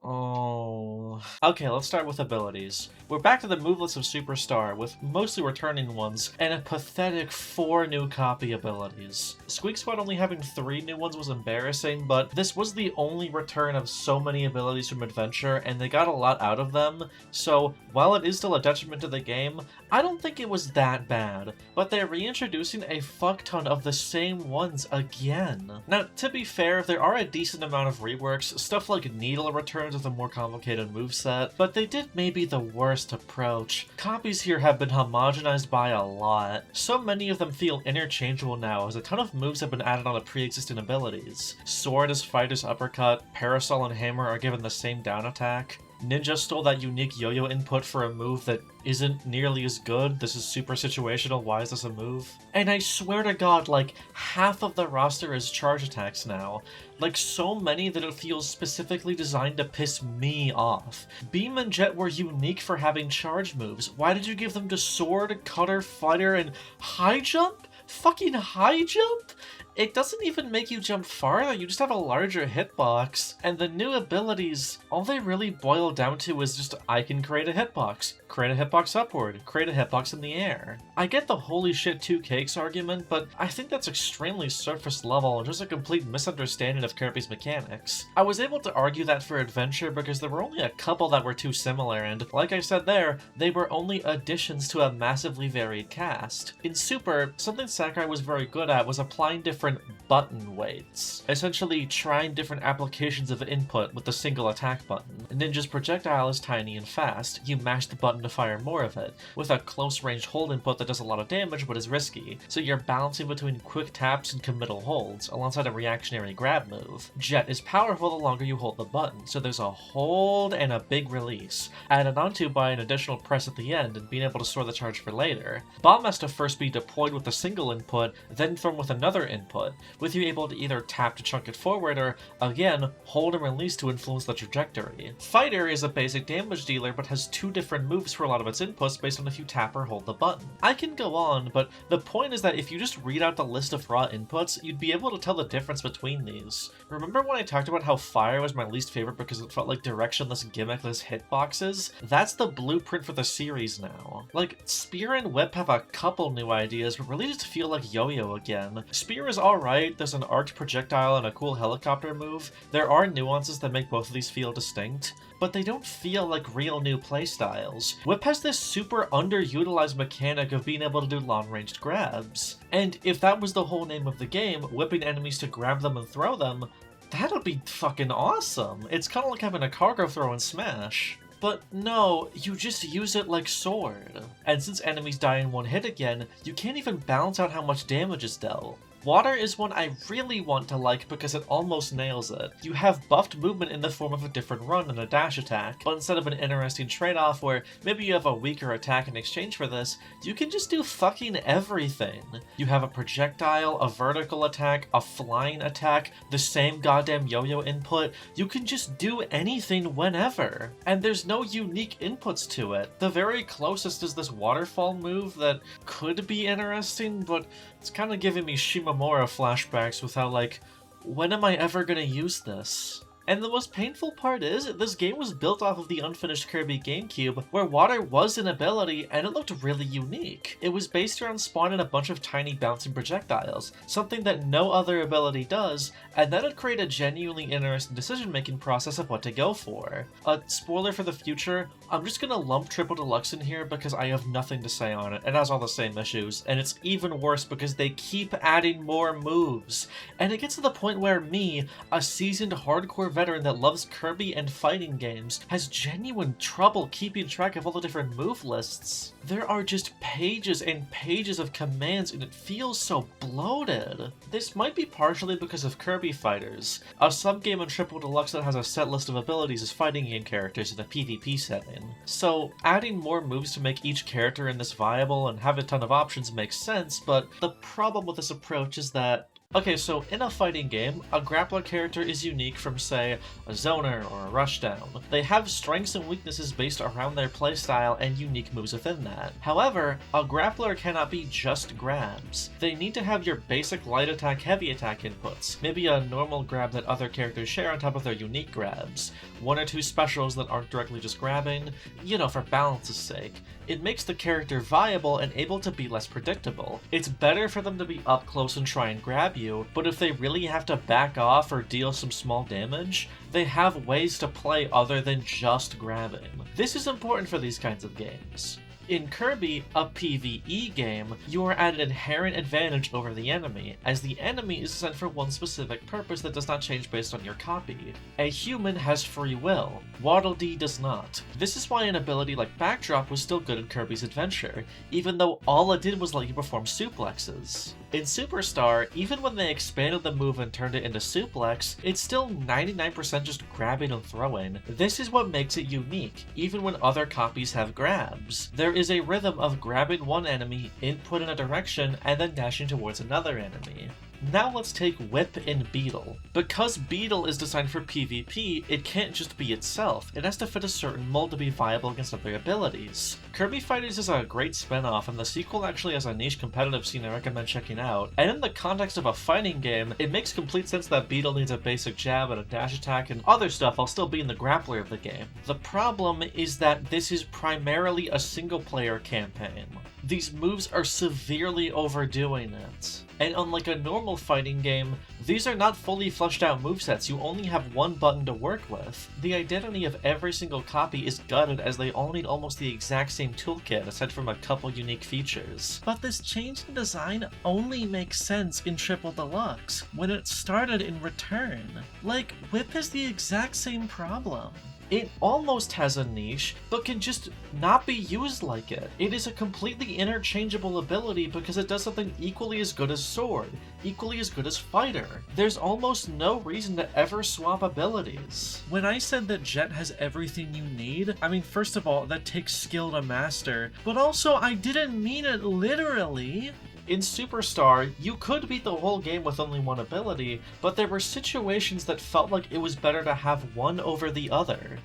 [SPEAKER 1] Oh. Okay, let's start with abilities. We're back to the movelets of Superstar, with mostly returning ones, and a pathetic 4 new copy abilities. Squeak Squad only having 3 new ones was embarrassing, but this was the only return of so many abilities from Adventure, and they got a lot out of them, so while it is still a detriment to the game, I don't think it was that bad. But they're reintroducing a fuck ton of the same ones again. Now, to be fair, there are a decent amount of reworks, stuff like Needle returns with a more complicated moveset, but they did maybe the worst approach. Copies here have been homogenized by a lot. So many of them feel interchangeable now, as a ton of moves have been added on to pre-existing abilities. Sword is Fighter's Uppercut, Parasol and Hammer are given the same down attack. Ninja stole that unique yo-yo input for a move that isn't nearly as good. This is super situational, why is this a move? And I swear to god, like, half of the roster is charge attacks now. Like, so many that it feels specifically designed to piss me off. Beam and Jet were unique for having charge moves. Why did you give them to Sword, Cutter, Fighter, and High Jump? Fucking High Jump? It doesn't even make you jump farther, you just have a larger hitbox. And the new abilities, all they really boil down to is just, I can create a hitbox upward, create a hitbox in the air. I get the holy shit 2 cakes argument, but I think that's extremely surface level and just a complete misunderstanding of Kirby's mechanics. I was able to argue that for Adventure because there were only a couple that were too similar, and like I said there, they were only additions to a massively varied cast. In Super, something Sakurai was very good at was applying different button weights, essentially trying different applications of input with a single attack button. Ninja's projectile is tiny and fast, you mash the button to fire more of it, with a close range hold input that does a lot of damage but is risky, so you're balancing between quick taps and committal holds, alongside a reactionary grab move. Jet is powerful the longer you hold the button, so there's a hold and a big release, added onto by an additional press at the end and being able to store the charge for later. Bomb has to first be deployed with a single input, then thrown with another input, with you able to either tap to chunk it forward or, again, hold and release to influence the trajectory. Fighter is a basic damage dealer but has 2 different moves for a lot of its inputs based on if you tap or hold the button. I can go on, but the point is that if you just read out the list of raw inputs, you'd be able to tell the difference between these. Remember when I talked about how Fire was my least favorite because it felt like directionless, gimmickless hitboxes? That's the blueprint for the series now. Like, Spear and Whip have a couple new ideas, but really just feel like yo-yo again. Spear is alright, there's an arced projectile and a cool helicopter move. There are nuances that make both of these feel distinct, but they don't feel like real new playstyles. Whip has this super underutilized mechanic of being able to do long-ranged grabs. And if that was the whole name of the game, whipping enemies to grab them and throw them, that'd be fucking awesome. It's kind of like having a cargo throw in Smash. But no, you just use it like Sword. And since enemies die in one hit again, you can't even balance out how much damage is dealt. Water is one I really want to like because it almost nails it. You have buffed movement in the form of a different run and a dash attack, but instead of an interesting trade-off where maybe you have a weaker attack in exchange for this, you can just do fucking everything. You have a projectile, a vertical attack, a flying attack, the same goddamn yo-yo input. You can just do anything whenever. And there's no unique inputs to it. The very closest is this waterfall move that could be interesting, but it's kind of giving me Shimamura flashbacks with how, like, when am I ever gonna use this? And the most painful part is, this game was built off of the unfinished Kirby GameCube, where water was an ability and it looked really unique. It was based around spawning a bunch of tiny bouncing projectiles, something that no other ability does, and that'd create a genuinely interesting decision-making process of what to go for. A spoiler for the future, I'm just gonna lump Triple Deluxe in here because I have nothing to say on it. It has all the same issues, and it's even worse because they keep adding more moves. And it gets to the point where me, a seasoned hardcore veteran that loves Kirby and fighting games, has genuine trouble keeping track of all the different move lists. There are just pages and pages of commands and it feels so bloated. This might be partially because of Kirby Fighters, a subgame in Triple Deluxe that has a set list of abilities as fighting game characters in a PvP setting. So adding more moves to make each character in this viable and have a ton of options makes sense, but the problem with this approach is that okay, so in a fighting game, a grappler character is unique from, say, a zoner or a rushdown. They have strengths and weaknesses based around their playstyle and unique moves within that. However, a grappler cannot be just grabs. They need to have your basic light attack, heavy attack inputs, maybe a normal grab that other characters share on top of their unique grabs, one or two specials that aren't directly just grabbing, you know, for balance's sake. It makes the character viable and able to be less predictable. It's better for them to be up close and try and grab you, but if they really have to back off or deal some small damage, they have ways to play other than just grabbing. This is important for these kinds of games. In Kirby, a PvE game, you are at an inherent advantage over the enemy, as the enemy is sent for one specific purpose that does not change based on your copy. A human has free will, Waddle Dee does not. This is why an ability like Backdrop was still good in Kirby's Adventure, even though all it did was let you perform suplexes. In Super Star, even when they expanded the move and turned it into suplex, it's still 99% just grabbing and throwing. This is what makes it unique, even when other copies have grabs. There is a rhythm of grabbing one enemy, input in a direction, and then dashing towards another enemy. Now let's take Whip and Beetle. Because Beetle is designed for PvP, it can't just be itself. It has to fit a certain mold to be viable against other abilities. Kirby Fighters is a great spin-off, and the sequel actually has a niche competitive scene I recommend checking out. And in the context of a fighting game, it makes complete sense that Beetle needs a basic jab and a dash attack and other stuff while still being the grappler of the game. The problem is that this is primarily a single-player campaign. These moves are severely overdoing it. And unlike a normal fighting game, these are not fully fleshed out movesets, you only have one button to work with. The identity of every single copy is gutted as they all need almost the exact same toolkit aside from a couple unique features. But this change in design only makes sense in Triple Deluxe, when it started in Return. Like, Whip has the exact same problem. It almost has a niche, but can just not be used like it. It is a completely interchangeable ability because it does something equally as good as Sword, equally as good as Fighter. There's almost no reason to ever swap abilities. When I said that Jet has everything you need, I mean, first of all, that takes skill to master, but also I didn't mean it literally. In Super Star, you could beat the whole game with only one ability, but there were situations that felt like it was better to have one over the other.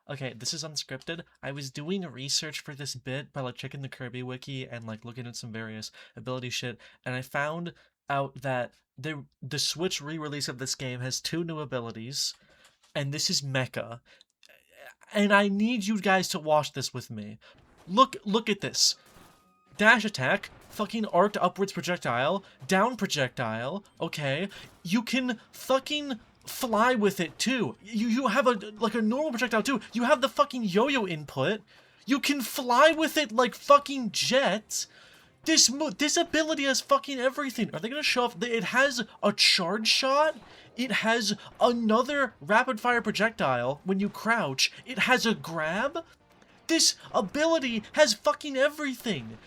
[SPEAKER 1] Okay, this is unscripted. I was doing research for this bit by checking the Kirby wiki and looking at some various ability shit, and I found out that the Switch re-release of this game has 2 new abilities, and this is Mecha. And I need you guys to watch this with me. Look at this. Dash attack, fucking arced upwards projectile, down projectile, okay? You can fucking fly with it too. You have a normal projectile too. You have the fucking yo-yo input. You can fly with it like fucking Jet. This ability has fucking everything. Are they gonna show off? It has a charge shot. It has another rapid fire projectile when you crouch. It has a grab. This ability has fucking everything.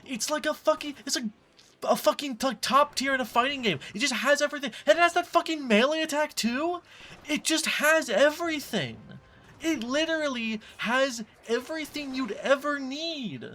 [SPEAKER 1] It's like a fucking top tier in a fighting game. It just has everything. And it has that fucking melee attack too. It just has everything. It literally has everything you'd ever need.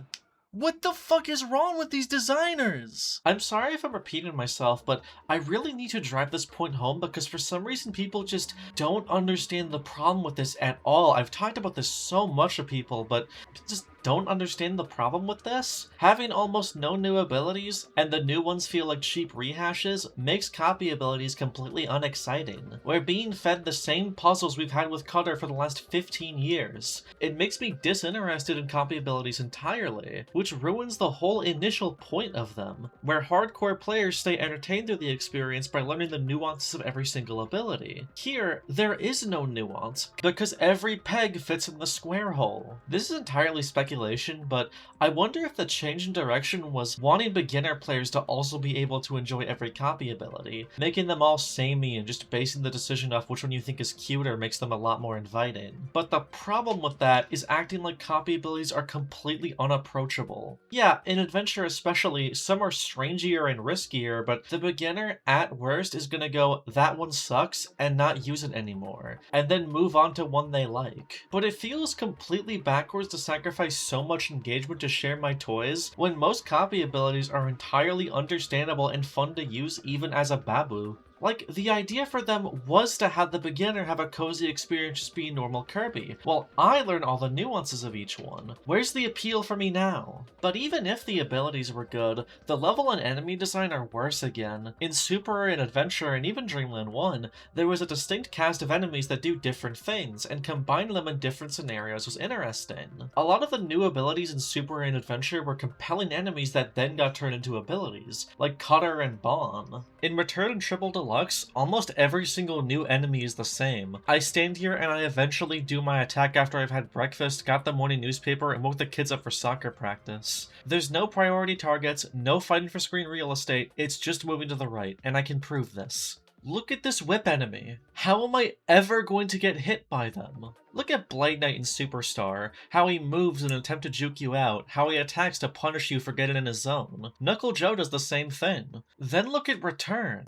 [SPEAKER 1] What the fuck is wrong with these designers? I'm sorry if I'm repeating myself, but I really need to drive this point home because for some reason people just don't understand the problem with this at all. I've talked about this so much to people, but just don't understand the problem with this. Having almost no new abilities, and the new ones feel like cheap rehashes, makes copy abilities completely unexciting. We're being fed the same puzzles we've had with Cutter for the last 15 years. It makes me disinterested in copy abilities entirely, which ruins the whole initial point of them, where hardcore players stay entertained through the experience by learning the nuances of every single ability. Here, there is no nuance, because every peg fits in the square hole. This is entirely speculative speculation, but I wonder if the change in direction was wanting beginner players to also be able to enjoy every copy ability, making them all samey and just basing the decision off which one you think is cuter makes them a lot more inviting. But the problem with that is acting like copy abilities are completely unapproachable. Yeah, in Adventure especially, some are strangier and riskier, but the beginner, at worst, is gonna go, that one sucks, and not use it anymore, and then move on to one they like. But it feels completely backwards to sacrifice so much engagement to share my toys, when most copy abilities are entirely understandable and fun to use even as a babu. Like, the idea for them was to have the beginner have a cozy experience just being normal Kirby, while I learn all the nuances of each one. Where's the appeal for me now? But even if the abilities were good, the level and enemy design are worse again. In Super and Adventure and even Dreamland 1, there was a distinct cast of enemies that do different things, and combining them in different scenarios was interesting. A lot of the new abilities in Super and Adventure were compelling enemies that then got turned into abilities, like Cutter and Bon. In Return and Triple Deluxe, almost every single new enemy is the same. I stand here and I eventually do my attack after I've had breakfast, got the morning newspaper, and woke the kids up for soccer practice. There's no priority targets, no fighting for screen real estate, it's just moving to the right, and I can prove this. Look at this whip enemy. How am I ever going to get hit by them? Look at Blade Knight in Superstar, how he moves in an attempt to juke you out, how he attacks to punish you for getting in his zone. Knuckle Joe does the same thing. Then look at Return.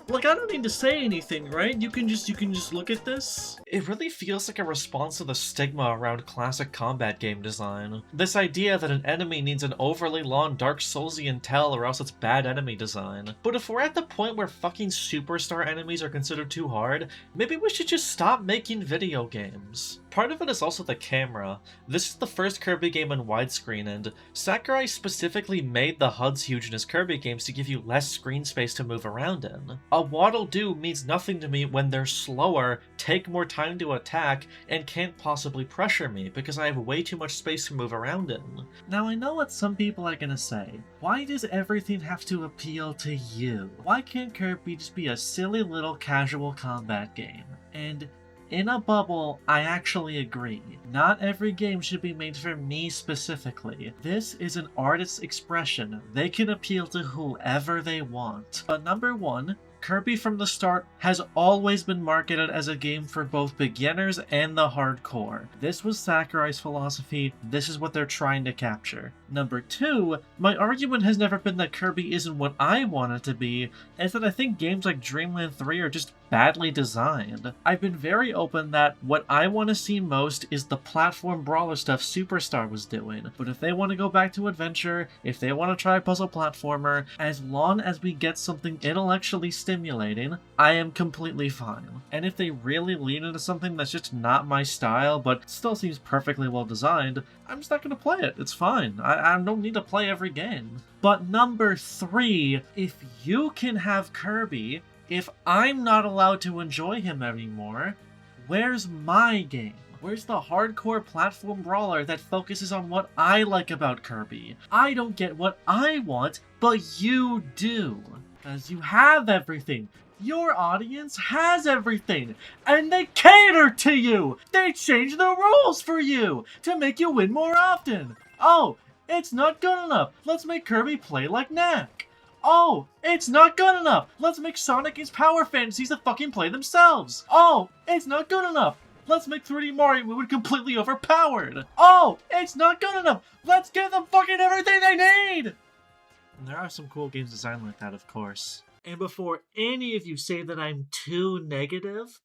[SPEAKER 2] Like, I don't need to say anything, right? You can just look at this.
[SPEAKER 1] It really feels like a response to the stigma around classic combat game design. This idea that an enemy needs an overly long Dark Soulsian tell or else it's bad enemy design. But if we're at the point where fucking Superstar enemies are considered too hard, maybe we should just stop making video games. Part of it is also the camera. This is the first Kirby game in widescreen, and Sakurai specifically made the HUDs huge in his Kirby games to give you less screen space to move around in. A waddle-doo means nothing to me when they're slower, take more time to attack, and can't possibly pressure me because I have way too much space to move around in.
[SPEAKER 2] Now, I know what some people are gonna say. Why does everything have to appeal to you? Why can't Kirby just be a silly little casual combat game? And in a bubble, I actually agree. Not every game should be made for me specifically. This is an artist's expression. They can appeal to whoever they want. But number one, Kirby from the start has always been marketed as a game for both beginners and the hardcore. This was Sakurai's philosophy, this is what they're trying to capture. Number two, my argument has never been that Kirby isn't what I want it to be, it's that I think games like Dreamland 3 are just badly designed. I've been very open that what I want to see most is the platform brawler stuff Superstar was doing, but if they want to go back to adventure, if they want to try a puzzle platformer, as long as we get something intellectually stimulating, I am completely fine. And if they really lean into something that's just not my style, but still seems perfectly well designed, I'm just not going to play it. It's fine. I don't need to play every game. But number three, if you can have Kirby, if I'm not allowed to enjoy him anymore, where's my game? Where's the hardcore platform brawler that focuses on what I like about Kirby? I don't get what I want, but you do. Because you have everything. Your audience has everything, and they cater to you! They change the rules for you to make you win more often! Oh, it's not good enough! Let's make Kirby play like Knack! Oh, it's not good enough! Let's make Sonic his power fantasies to fucking play themselves! Oh, it's not good enough! Let's make 3D Mario move completely overpowered! Oh, it's not good enough! Let's give them fucking everything they need! And there are some cool games designed like that, of course. And before any of you say that I'm too negative,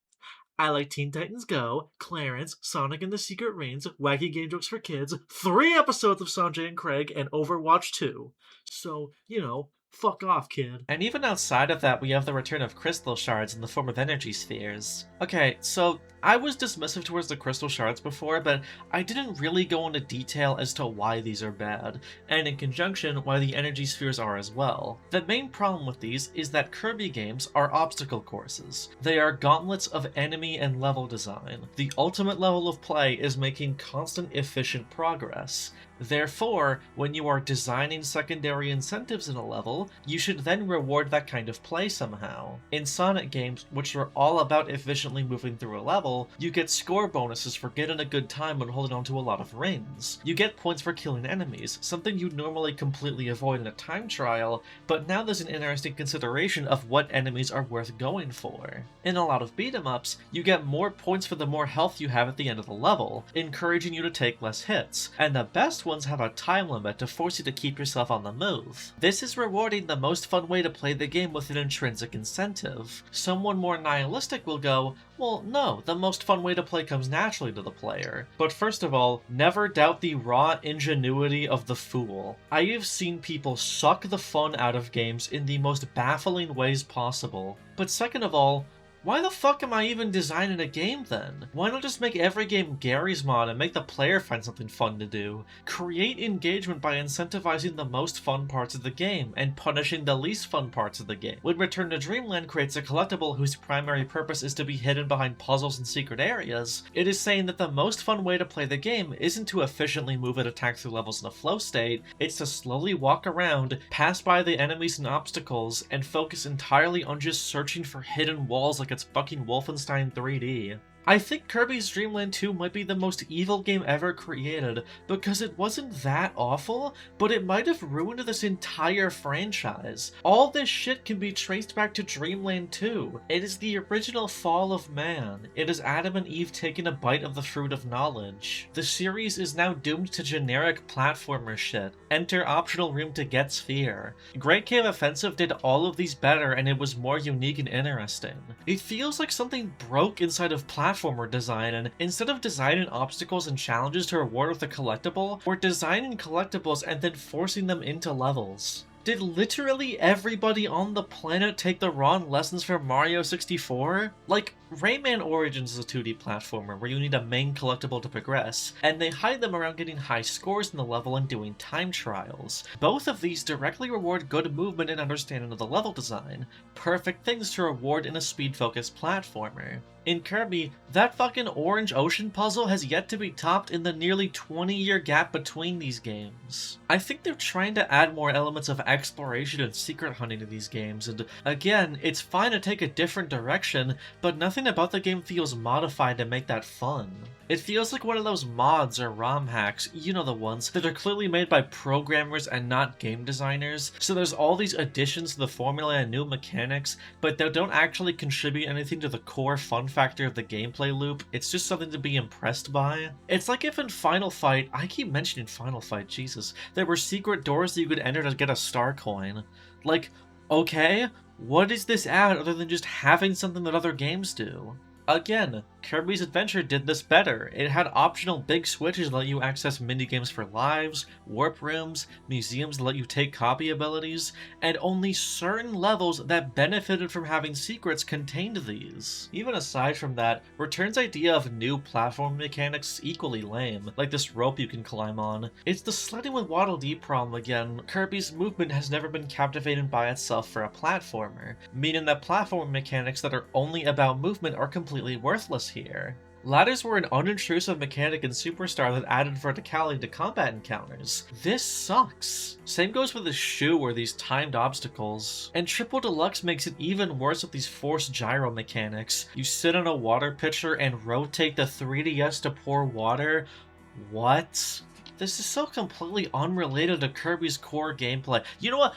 [SPEAKER 2] I like Teen Titans Go, Clarence, Sonic and the Secret Rings, Wacky Game Jokes for Kids, 3 episodes of Sanjay and Craig, and Overwatch 2. So, you know, fuck off, kid.
[SPEAKER 1] And even outside of that, we have the return of crystal shards in the form of energy spheres. Okay, so I was dismissive towards the crystal shards before, but I didn't really go into detail as to why these are bad, and in conjunction, why the energy spheres are as well. The main problem with these is that Kirby games are obstacle courses. They are gauntlets of enemy and level design. The ultimate level of play is making constant, efficient progress. Therefore, when you are designing secondary incentives in a level, you should then reward that kind of play somehow. In Sonic games, which are all about efficiently moving through a level, you get score bonuses for getting a good time when holding onto a lot of rings. You get points for killing enemies, something you'd normally completely avoid in a time trial, but now there's an interesting consideration of what enemies are worth going for. In a lot of beat-em-ups, you get more points for the more health you have at the end of the level, encouraging you to take less hits, and the best ones have a time limit to force you to keep yourself on the move. This is rewarding the most fun way to play the game with an intrinsic incentive. Someone more nihilistic will go, well, no, the most fun way to play comes naturally to the player. But first of all, never doubt the raw ingenuity of the fool. I have seen people suck the fun out of games in the most baffling ways possible. But second of all, why the fuck am I even designing a game then? Why not just make every game Gary's Mod and make the player find something fun to do? Create engagement by incentivizing the most fun parts of the game and punishing the least fun parts of the game. When Return to Dreamland creates a collectible whose primary purpose is to be hidden behind puzzles and secret areas, it is saying that the most fun way to play the game isn't to efficiently move and attack through levels in a flow state, it's to slowly walk around, pass by the enemies and obstacles, and focus entirely on just searching for hidden walls like it's fucking Wolfenstein 3D. I think Kirby's Dream Land 2 might be the most evil game ever created, because it wasn't that awful, but it might have ruined this entire franchise. All this shit can be traced back to Dream Land 2. It is the original fall of man. It is Adam and Eve taking a bite of the fruit of knowledge. The series is now doomed to generic platformer shit. Enter optional room to get sphere. Great Cave Offensive did all of these better, and it was more unique and interesting. It feels like something broke inside of platformer design, and instead of designing obstacles and challenges to reward with a collectible, we're designing collectibles and then forcing them into levels. Did literally everybody on the planet take the wrong lessons from Mario 64? Like, Rayman Origins is a 2D platformer where you need a main collectible to progress, and they hide them around getting high scores in the level and doing time trials. Both of these directly reward good movement and understanding of the level design. Perfect things to reward in a speed-focused platformer. In Kirby, that fucking orange ocean puzzle has yet to be topped in the nearly 20-year gap between these games. I think they're trying to add more elements of exploration and secret hunting to these games, and again, it's fine to take a different direction, but nothing about the game feels modified to make that fun. It feels like one of those mods or ROM hacks, you know the ones, that are clearly made by programmers and not game designers, so there's all these additions to the formula and new mechanics, but they don't actually contribute anything to the core fun factor of the gameplay loop. It's just something to be impressed by. It's like if in Final Fight, I keep mentioning Final Fight, Jesus, there were secret doors that you could enter to get a star coin. Like, okay, what does this add other than just having something that other games do? Again, Kirby's Adventure did this better. It had optional big switches that let you access minigames for lives, warp rooms, museums that let you take copy abilities, and only certain levels that benefited from having secrets contained these. Even aside from that, Return's idea of new platform mechanics is equally lame, like this rope you can climb on. It's the sledding with Waddle Dee problem again. Kirby's movement has never been captivating by itself for a platformer, meaning that platform mechanics that are only about movement are completely worthless here. Ladders were an unintrusive mechanic in Superstar that added verticality to combat encounters. This sucks. Same goes with the shoe or these timed obstacles. And Triple Deluxe makes it even worse with these forced gyro mechanics. You sit on a water pitcher and rotate the 3DS to pour water. What? This is so completely unrelated to Kirby's core gameplay. You know what?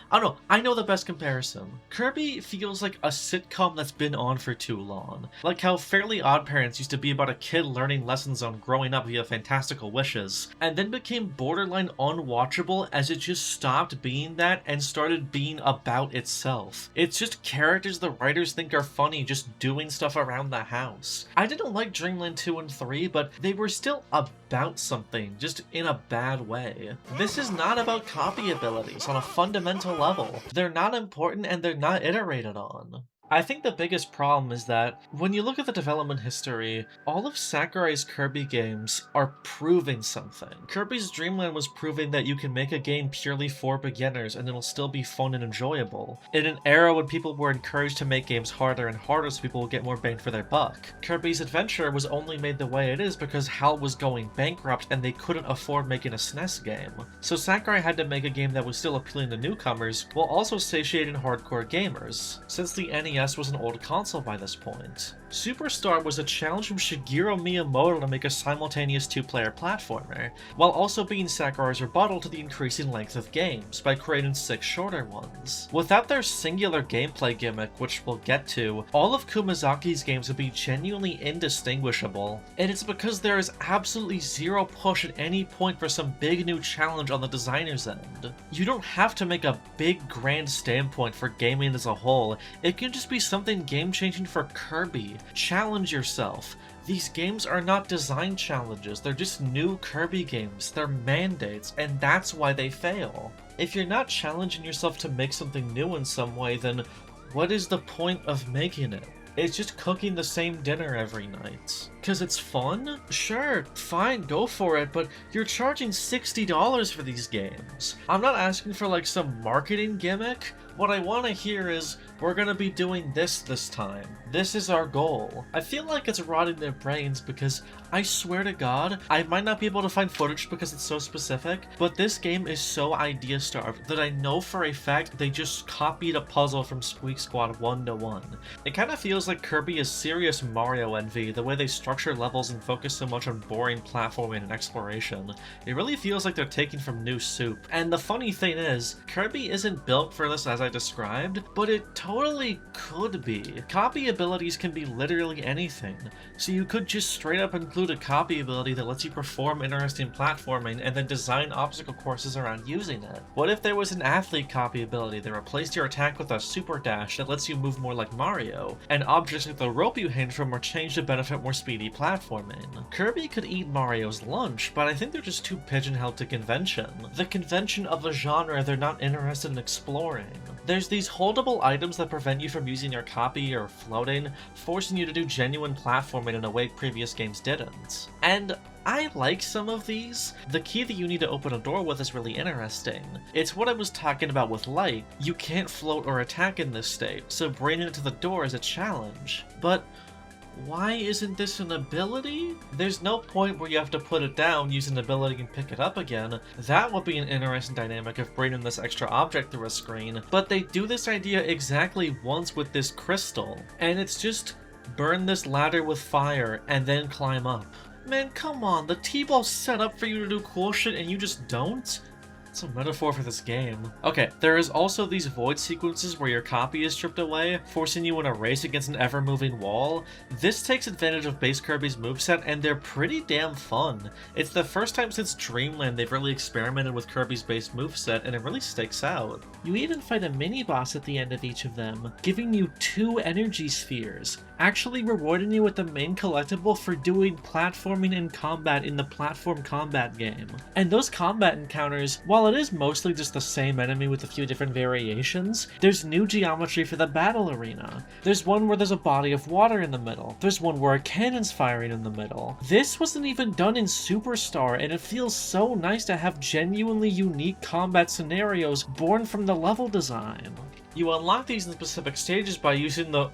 [SPEAKER 1] I know the best comparison. Kirby feels like a sitcom that's been on for too long. Like how Fairly Odd Parents used to be about a kid learning lessons on growing up via fantastical wishes, and then became borderline unwatchable as it just stopped being that and started being about itself. It's just characters the writers think are funny just doing stuff around the house. I didn't like Dreamland 2 and 3, but they were still about something, just in a bad way. This is not about copy abilities on a fundamental level. They're not important and they're not iterated on. I think the biggest problem is that when you look at the development history, all of Sakurai's Kirby games are proving something. Kirby's Dream Land was proving that you can make a game purely for beginners and it'll still be fun and enjoyable, in an era when people were encouraged to make games harder and harder so people would get more bang for their buck. Kirby's Adventure was only made the way it is because HAL was going bankrupt and they couldn't afford making a SNES game. So Sakurai had to make a game that was still appealing to newcomers while also satiating hardcore gamers, since the NES was an old console by this point. Superstar was a challenge from Shigeru Miyamoto to make a simultaneous two-player platformer, while also being Sakurai's rebuttal to the increasing length of games by creating 6 shorter ones. Without their singular gameplay gimmick, which we'll get to, all of Kumazaki's games would be genuinely indistinguishable, and it's because there is absolutely zero push at any point for some big new challenge on the designer's end. You don't have to make a big grand standpoint for gaming as a whole, it can just be something game-changing for Kirby. Challenge yourself. These games are not design challenges, they're just new Kirby games, they're mandates, and that's why they fail. If you're not challenging yourself to make something new in some way, then what is the point of making it? It's just cooking the same dinner every night. Cause it's fun? Sure, fine, go for it, but you're charging $60 for these games. I'm not asking for like some marketing gimmick. What I want to hear is, we're gonna be doing this time. This is our goal. I feel like it's rotting their brains because I swear to God, I might not be able to find footage because it's so specific, but this game is so idea-starved that I know for a fact they just copied a puzzle from Squeak Squad 1-to-1. It kind of feels like Kirby is serious Mario envy, the way they structure levels and focus so much on boring platforming and exploration. It really feels like they're taking from new soup. And the funny thing is, Kirby isn't built for this as I described, but it totally could be. Copy abilities can be literally anything, so you could just straight up include a copy ability that lets you perform interesting platforming and then design obstacle courses around using it. What if there was an athlete copy ability that replaced your attack with a super dash that lets you move more like Mario, and objects like the rope you hang from are changed to benefit more speedy platforming? Kirby could eat Mario's lunch, but I think they're just too pigeonholed to convention. The convention of a genre they're not interested in exploring. There's these holdable items that prevent you from using your copy or floating, forcing you to do genuine platforming in a way previous games didn't. And I like some of these. The key that you need to open a door with is really interesting. It's what I was talking about with light. You can't float or attack in this state, so bringing it to the door is a challenge. But why isn't this an ability? There's no point where you have to put it down, use an ability, and pick it up again. That would be an interesting dynamic of bringing this extra object through a screen, but they do this idea exactly once with this crystal, and it's just burn this ladder with fire and then climb up. Man, come on, the T-ball's set up for you to do cool shit and you just don't? It's a metaphor for this game. Okay, there is also these void sequences where your copy is stripped away, forcing you in a race against an ever-moving wall. This takes advantage of base Kirby's moveset, and they're pretty damn fun. It's the first time since Dreamland they've really experimented with Kirby's base moveset, and it really stakes out. You even fight a mini-boss at the end of each of them, giving you 2 energy spheres, actually rewarding you with the main collectible for doing platforming and combat in the platform combat game. And those combat encounters, while it is mostly just the same enemy with a few different variations, there's new geometry for the battle arena. There's one where there's a body of water in the middle. There's one where a cannon's firing in the middle. This wasn't even done in Superstar, and it feels so nice to have genuinely unique combat scenarios born from the level design. You unlock these in specific stages by using the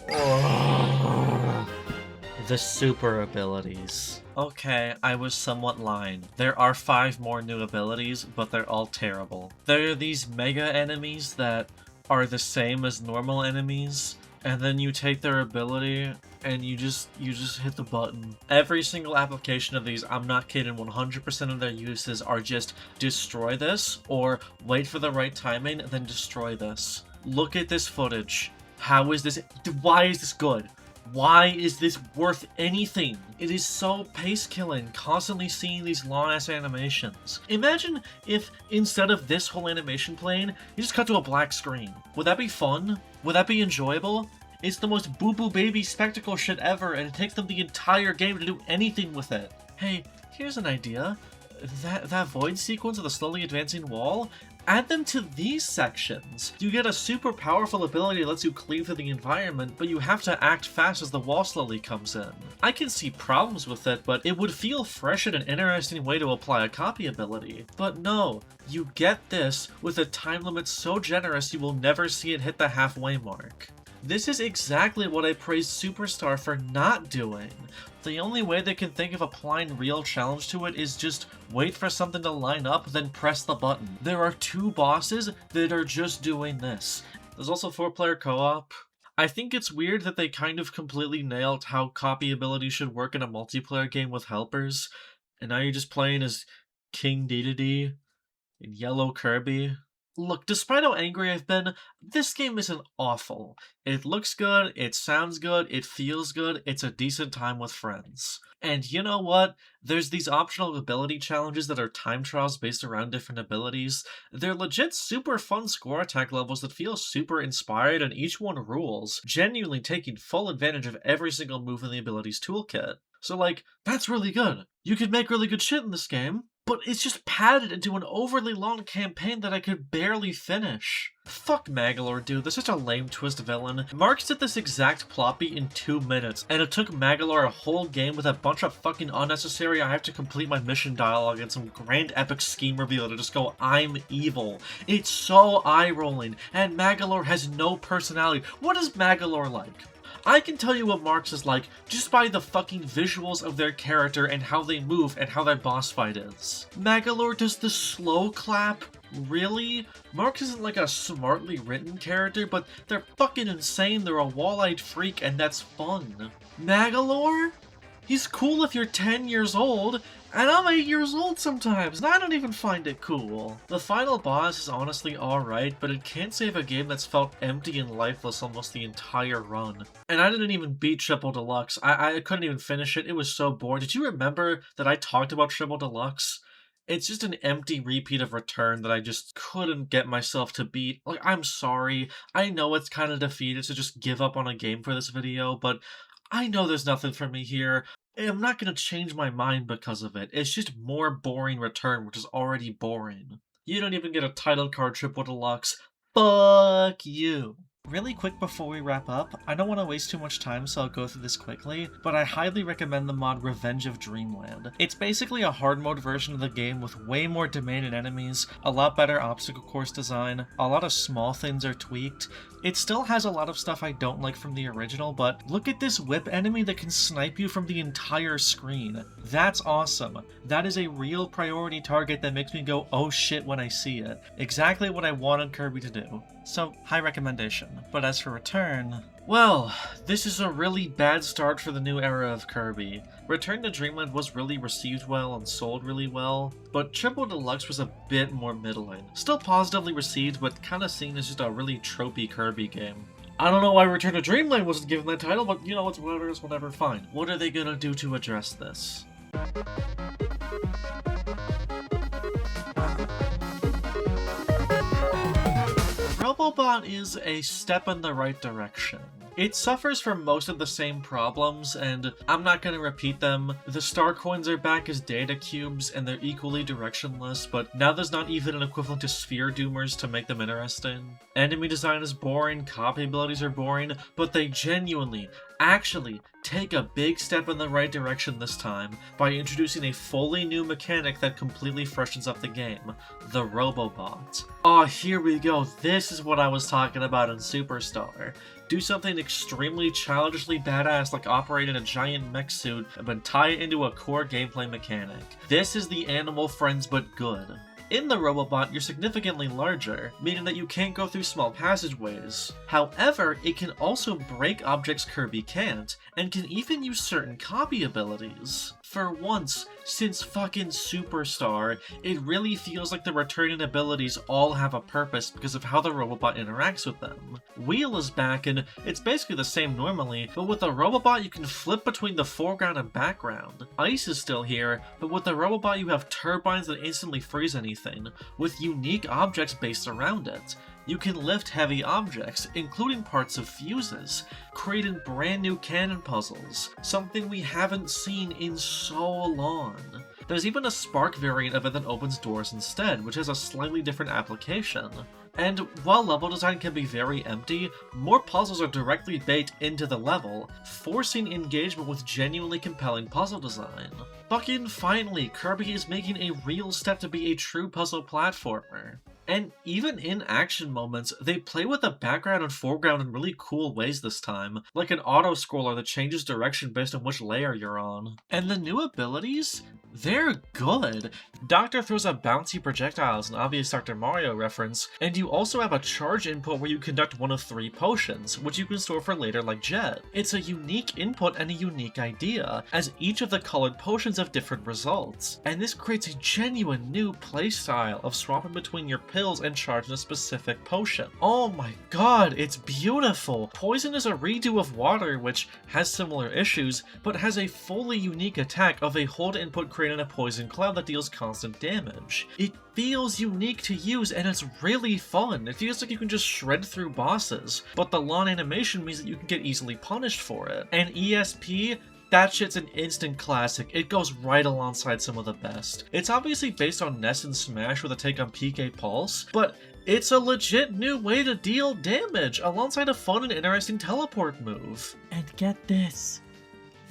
[SPEAKER 1] super abilities. Okay, I was somewhat lying. There are 5 more new abilities, but they're all terrible. There are these mega enemies that are the same as normal enemies, and then you take their ability and you just hit the button. Every single application of these, I'm not kidding, 100% of their uses are just destroy this, or wait for the right timing, then destroy this. Look at this footage. How is this? Why is this good? Why is this worth anything? It is so pace-killing, constantly seeing these long-ass animations. Imagine if, instead of this whole animation playing, you just cut to a black screen. Would that be fun? Would that be enjoyable? It's the most boo-boo baby spectacle shit ever, and it takes them the entire game to do anything with it. Hey, here's an idea. That void sequence of the slowly advancing wall, Add them to these sections. You get a super powerful ability that lets you cleave through the environment, but you have to act fast as the wall slowly comes in. I can see problems with it, but it would feel fresh and an interesting way to apply a copy ability. But no, you get this with a time limit so generous you will never see it hit the halfway mark. This is exactly what I praised Superstar for not doing. The only way they can think of applying real challenge to it is just wait for something to line up, then press the button. There are 2 bosses that are just doing this. There's also 4-player co-op. I think it's weird that they kind of completely nailed how copy ability should work in a multiplayer game with helpers, and now you're just playing as King Dedede and Yellow Kirby. Look, despite how angry I've been, this game isn't awful. It looks good, it sounds good, it feels good, it's a decent time with friends. And you know what? There's these optional ability challenges that are time trials based around different abilities. They're legit super fun score attack levels that feel super inspired, and each one rules, genuinely taking full advantage of every single move in the abilities toolkit. So like, that's really good. You could make really good shit in this game. But it's just padded into an overly long campaign that I could barely finish. Fuck Magalore, dude. That's such a lame twist villain. Marks did this exact plot beat in 2 minutes, and it took Magalore a whole game with a bunch of fucking unnecessary I have to complete my mission dialogue and some grand epic scheme reveal to just go, I'm evil. It's so eye-rolling, and Magalore has no personality. What is Magalore like? I can tell you what Marks is like just by the fucking visuals of their character and how they move and how their boss fight is. Magalore does the slow clap? Really? Marks isn't like a smartly written character, but they're fucking insane, they're a wall-eyed freak, and that's fun. Magalore? He's cool if you're 10 years old, and I'm 8 years old sometimes, and I don't even find it cool. The final boss is honestly alright, but it can't save a game that's felt empty and lifeless almost the entire run. And I didn't even beat Triple Deluxe. I couldn't even finish it, it was so boring. Did you remember that I talked about Triple Deluxe? It's just an empty repeat of Return that I just couldn't get myself to beat. Like, I'm sorry, I know it's kind of defeated to just give up on a game for this video, but I know there's nothing for me here. I'm not going to change my mind because of it. It's just more boring Return, which is already boring. You don't even get a title card Triple Deluxe. Fuck you. Really quick before we wrap up, I don't want to waste too much time, so I'll go through this quickly, but I highly recommend the mod Revenge of Dreamland. It's basically a hard mode version of the game with way more domain and enemies, a lot better obstacle course design, a lot of small things are tweaked. It still has a lot of stuff I don't like from the original, but look at this whip enemy that can snipe you from the entire screen. That's awesome. That is a real priority target that makes me go, oh shit, when I see it. Exactly what I wanted Kirby to do. So, high recommendation. But as for Return, well, this is a really bad start for the new era of Kirby. Return to Dreamland was really received well and sold really well, but Triple Deluxe was a bit more middling. Still positively received, but kinda seen as just a really tropey Kirby game. I don't know why Return to Dreamland wasn't given that title, but you know, it's whatever, fine. What are they gonna do to address this? Robobot is a step in the right direction. It suffers from most of the same problems, and I'm not going to repeat them. The star coins are back as data cubes, and they're equally directionless, but now there's not even an equivalent to sphere doomers to make them interesting. Enemy design is boring, copy abilities are boring, but they genuinely, actually, take a big step in the right direction this time by introducing a fully new mechanic that completely freshens up the game, the Robobot. Oh, here we go. This is what I was talking about in Superstar. Do something extremely childishly badass like operate in a giant mech suit, but tie it into a core gameplay mechanic. This is the Animal Friends but good. In the Robobot, you're significantly larger, meaning that you can't go through small passageways. However, it can also break objects Kirby can't, and can even use certain copy abilities. For once, since fucking Superstar, it really feels like the returning abilities all have a purpose because of how the Robobot interacts with them. Wheel is back and it's basically the same normally, but with the Robobot you can flip between the foreground and background. Ice is still here, but with the Robobot you have turbines that instantly freeze anything, with unique objects based around it. You can lift heavy objects, including parts of fuses, creating brand new cannon puzzles, something we haven't seen in so long. There's even a Spark variant of it that opens doors instead, which has a slightly different application. And while level design can be very empty, more puzzles are directly baked into the level, forcing engagement with genuinely compelling puzzle design. Fucking finally, Kirby is making a real step to be a true puzzle platformer. And even in action moments, they play with the background and foreground in really cool ways this time, like an auto-scroller that changes direction based on which layer you're on. And the new abilities? They're good. Doctor throws out bouncy projectiles, an obvious Dr. Mario reference, and you also have a charge input where you conduct one of 3 potions, which you can store for later like Jet. It's a unique input and a unique idea, as each of the colored potions have different results, and this creates a genuine new playstyle of swapping between your pills and charging a specific potion. Oh my god, it's beautiful! Poison is a redo of water, which has similar issues, but has a fully unique attack of a hold input creating a poison cloud that deals constant damage. It feels unique to use and it's really fun. It feels like you can just shred through bosses, but the lawn animation means that you can get easily punished for it. And ESP, that shit's an instant classic. It goes right alongside some of the best. It's obviously based on Ness and Smash with a take on PK Pulse, but it's a legit new way to deal damage alongside a fun and interesting teleport move. And get this,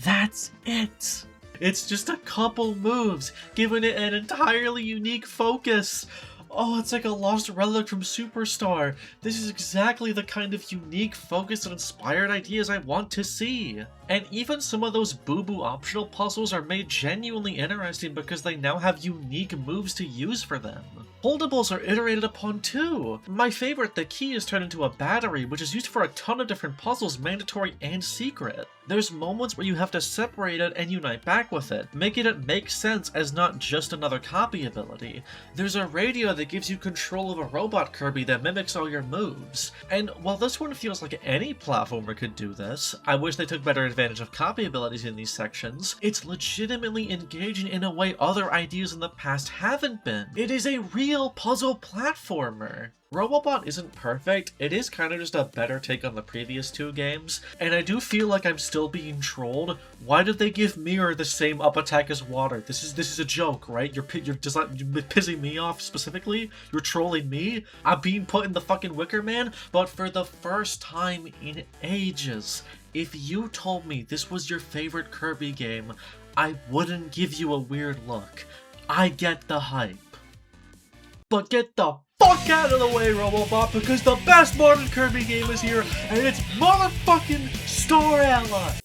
[SPEAKER 1] that's it. It's just a couple moves, giving it an entirely unique focus. Oh, it's like a lost relic from Superstar. This is exactly the kind of unique, focused, and inspired ideas I want to see. And even some of those boo-boo optional puzzles are made genuinely interesting because they now have unique moves to use for them. Holdables are iterated upon too. My favorite, the key, is turned into a battery, which is used for a ton of different puzzles, mandatory and secret. There's moments where you have to separate it and unite back with it, making it make sense as not just another copy ability. There's a radio that gives you control of a robot Kirby that mimics all your moves. And while this one feels like any platformer could do this, I wish they took better advantage of copy abilities in these sections, it's legitimately engaging in a way other ideas in the past haven't been. It is a real puzzle platformer. Robobot isn't perfect, it is kind of just a better take on the previous 2 games, and I do feel like I'm still being trolled. Why did they give Mirror the same up attack as Water? This is a joke, right? You're pissing me off specifically? You're trolling me? I'm being put in the fucking Wicker Man? But for the first time in ages, if you told me this was your favorite Kirby game, I wouldn't give you a weird look. I get the hype. But get the fuck out of the way, Robobot, because the best modern Kirby game is here, and it's motherfucking Star Ally!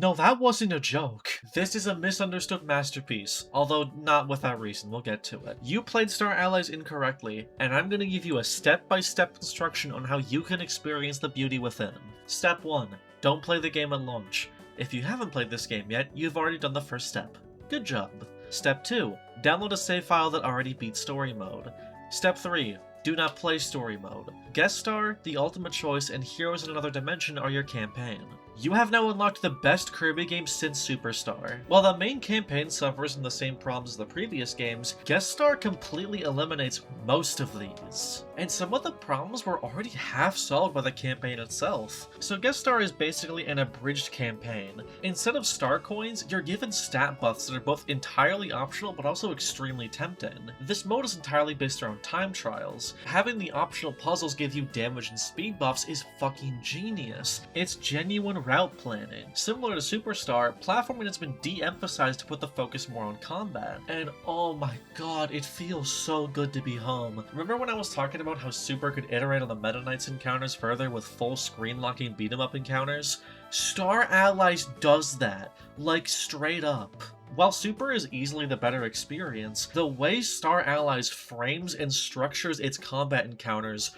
[SPEAKER 1] No, that wasn't a joke. This is a misunderstood masterpiece, although not without reason, we'll get to it. You played Star Allies incorrectly, and I'm gonna give you a step-by-step instruction on how you can experience the beauty within. Step 1. Don't play the game at launch. If you haven't played this game yet, you've already done the first step. Good job. Step 2. Download a save file that already beats story mode. Step 3. Do not play story mode. Guest Star, The Ultimate Choice, and Heroes in Another Dimension are your campaign. You have now unlocked the best Kirby game since Superstar. While the main campaign suffers from the same problems as the previous games, Guest Star completely eliminates most of these. And some of the problems were already half solved by the campaign itself. So Guest Star is basically an abridged campaign. Instead of star coins, you're given stat buffs that are both entirely optional but also extremely tempting. This mode is entirely based around time trials. Having the optional puzzles give you damage and speed buffs is fucking genius. It's genuine route planning. Similar to Superstar, platforming has been de-emphasized to put the focus more on combat. And oh my god, it feels so good to be home. Remember when I was talking about how Super could iterate on the Meta Knights encounters further with full screen locking beat-em-up encounters? Star Allies does that, like straight up. While Super is easily the better experience, the way Star Allies frames and structures its combat encounters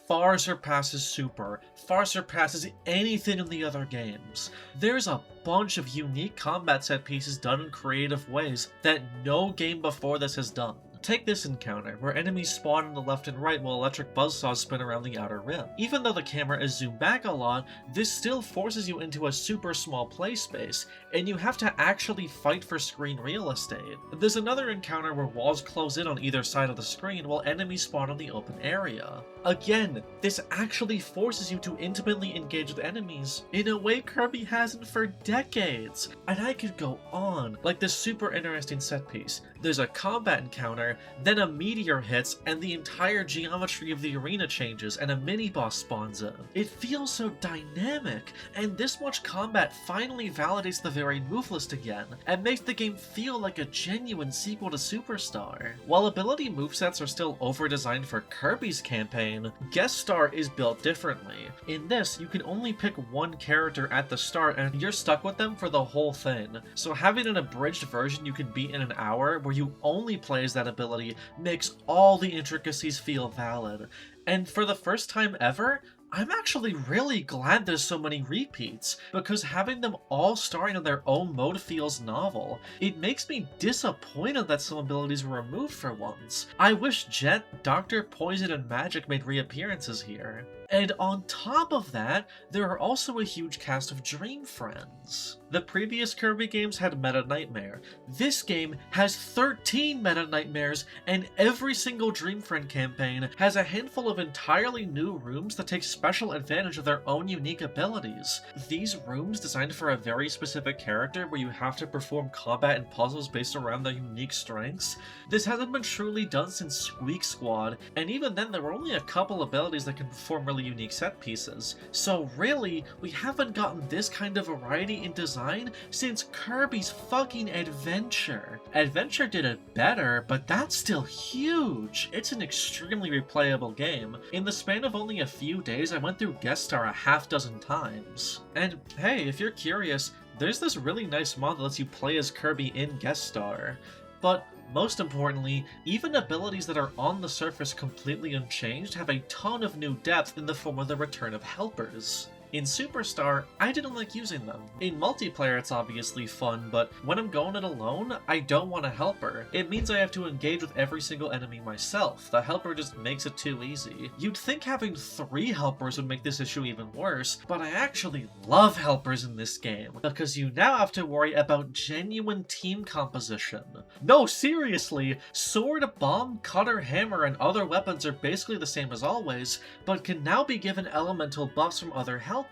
[SPEAKER 1] far surpasses Super, far surpasses anything in the other games. There's a bunch of unique combat set pieces done in creative ways that no game before this has done. Take this encounter, where enemies spawn on the left and right while electric buzzsaws spin around the outer rim. Even though the camera is zoomed back a lot, this still forces you into a super small play space, and you have to actually fight for screen real estate. There's another encounter where walls close in on either side of the screen while enemies spawn on the open area. Again, this actually forces you to intimately engage with enemies in a way Kirby hasn't for decades. And I could go on, like this super interesting set piece. There's a combat encounter, then a meteor hits, and the entire geometry of the arena changes, and a mini-boss spawns in. It feels so dynamic, and this much combat finally validates the varied move list again, and makes the game feel like a genuine sequel to Super Star. While ability movesets are still over-designed for Kirby's campaign, Guest Star is built differently. In this, you can only pick one character at the start, and you're stuck with them for the whole thing. So having an abridged version you can beat in an hour, where you only play as that ability, makes all the intricacies feel valid. And for the first time ever, I'm actually really glad there's so many repeats, because having them all starring on their own mode feels novel. It makes me disappointed that some abilities were removed for once. I wish Jet, Doctor, Poison, and Magic made reappearances here. And on top of that, there are also a huge cast of Dream Friends. The previous Kirby games had Meta Nightmare. This game has 13 Meta Nightmares, and every single Dream Friend campaign has a handful of entirely new rooms that take special advantage of their own unique abilities. These rooms, designed for a very specific character where you have to perform combat and puzzles based around their unique strengths, this hasn't been truly done since Squeak Squad, and even then there were only a couple abilities that can perform really unique set pieces. So really, we haven't gotten this kind of variety in design since Kirby's fucking Adventure. Adventure did it better, but that's still huge. It's an extremely replayable game. In the span of only a few days, I went through Guest Star a half dozen times. And hey, if you're curious, there's this really nice mod that lets you play as Kirby in Guest Star. But most importantly, even abilities that are on the surface completely unchanged have a ton of new depth in the form of the return of helpers. In Super Star, I didn't like using them. In multiplayer it's obviously fun, but when I'm going it alone, I don't want a helper. It means I have to engage with every single enemy myself. The helper just makes it too easy. You'd think having 3 helpers would make this issue even worse, but I actually love helpers in this game, because you now have to worry about genuine team composition. No, seriously, sword, bomb, cutter, hammer, and other weapons are basically the same as always, but can now be given elemental buffs from other helpers.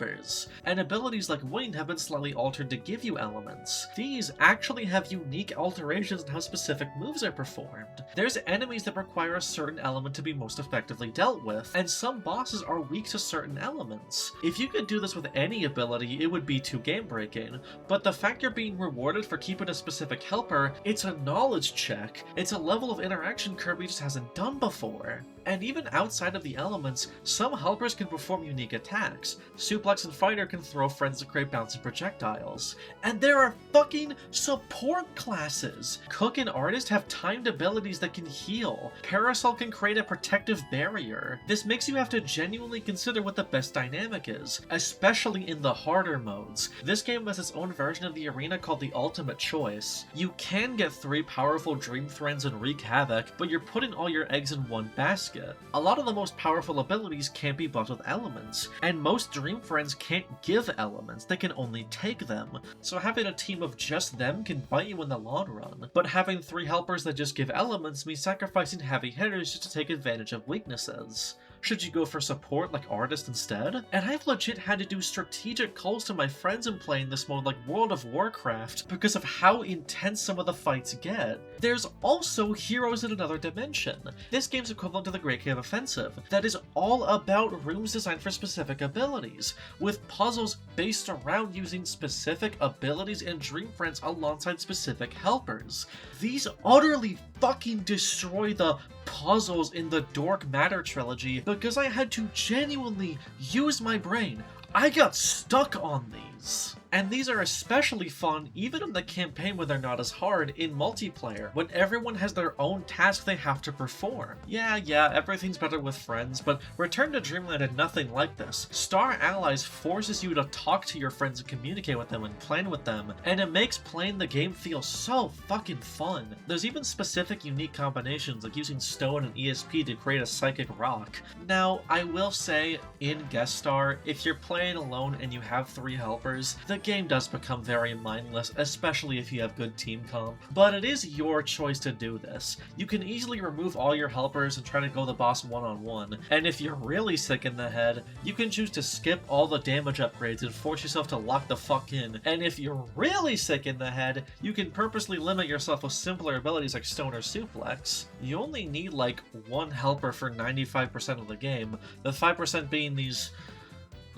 [SPEAKER 1] And abilities like Wind have been slightly altered to give you elements. These actually have unique alterations in how specific moves are performed. There's enemies that require a certain element to be most effectively dealt with, and some bosses are weak to certain elements. If you could do this with any ability, it would be too game-breaking, but the fact you're being rewarded for keeping a specific helper, it's a knowledge check. It's a level of interaction Kirby just hasn't done before. And even outside of the elements, some helpers can perform unique attacks. Suplex and Fighter can throw friends to create bouncing projectiles. And there are fucking support classes! Cook and Artist have timed abilities that can heal. Parasol can create a protective barrier. This makes you have to genuinely consider what the best dynamic is, especially in the harder modes. This game has its own version of the arena called the Ultimate Choice. You can get 3 powerful Dream Friends and wreak havoc, but you're putting all your eggs in one basket. A lot of the most powerful abilities can't be buffed with elements, and most Dream Friends can't give elements, they can only take them. So having a team of just them can bite you in the long run, but having 3 helpers that just give elements means sacrificing heavy hitters just to take advantage of weaknesses. Should you go for support like Artist instead? And I've legit had to do strategic calls to my friends in playing this mode like World of Warcraft because of how intense some of the fights get. There's also Heroes in Another Dimension. This game's equivalent to the Great Cave Offensive, that is all about rooms designed for specific abilities, with puzzles based around using specific abilities and Dream Friends alongside specific helpers. These utterly fucking destroy the puzzles in the Dork Matter trilogy because I had to genuinely use my brain. I got stuck on these. And these are especially fun even in the campaign when they're not as hard in multiplayer, when everyone has their own task they have to perform. Yeah, everything's better with friends, but Return to Dreamland had nothing like this. Star Allies forces you to talk to your friends and communicate with them and plan with them, and it makes playing the game feel so fucking fun. There's even specific unique combinations like using stone and ESP to create a psychic rock. Now, I will say, in Guest Star, if you're playing alone and you have 3 helpers, the game does become very mindless, especially if you have good team comp. But it is your choice to do this. You can easily remove all your helpers and try to go the boss one-on-one, and if you're really sick in the head, you can choose to skip all the damage upgrades and force yourself to lock the fuck in. And if you're really sick in the head, you can purposely limit yourself with simpler abilities like Stone or Suplex. You only need like 1 helper for 95% of the game, the 5% being these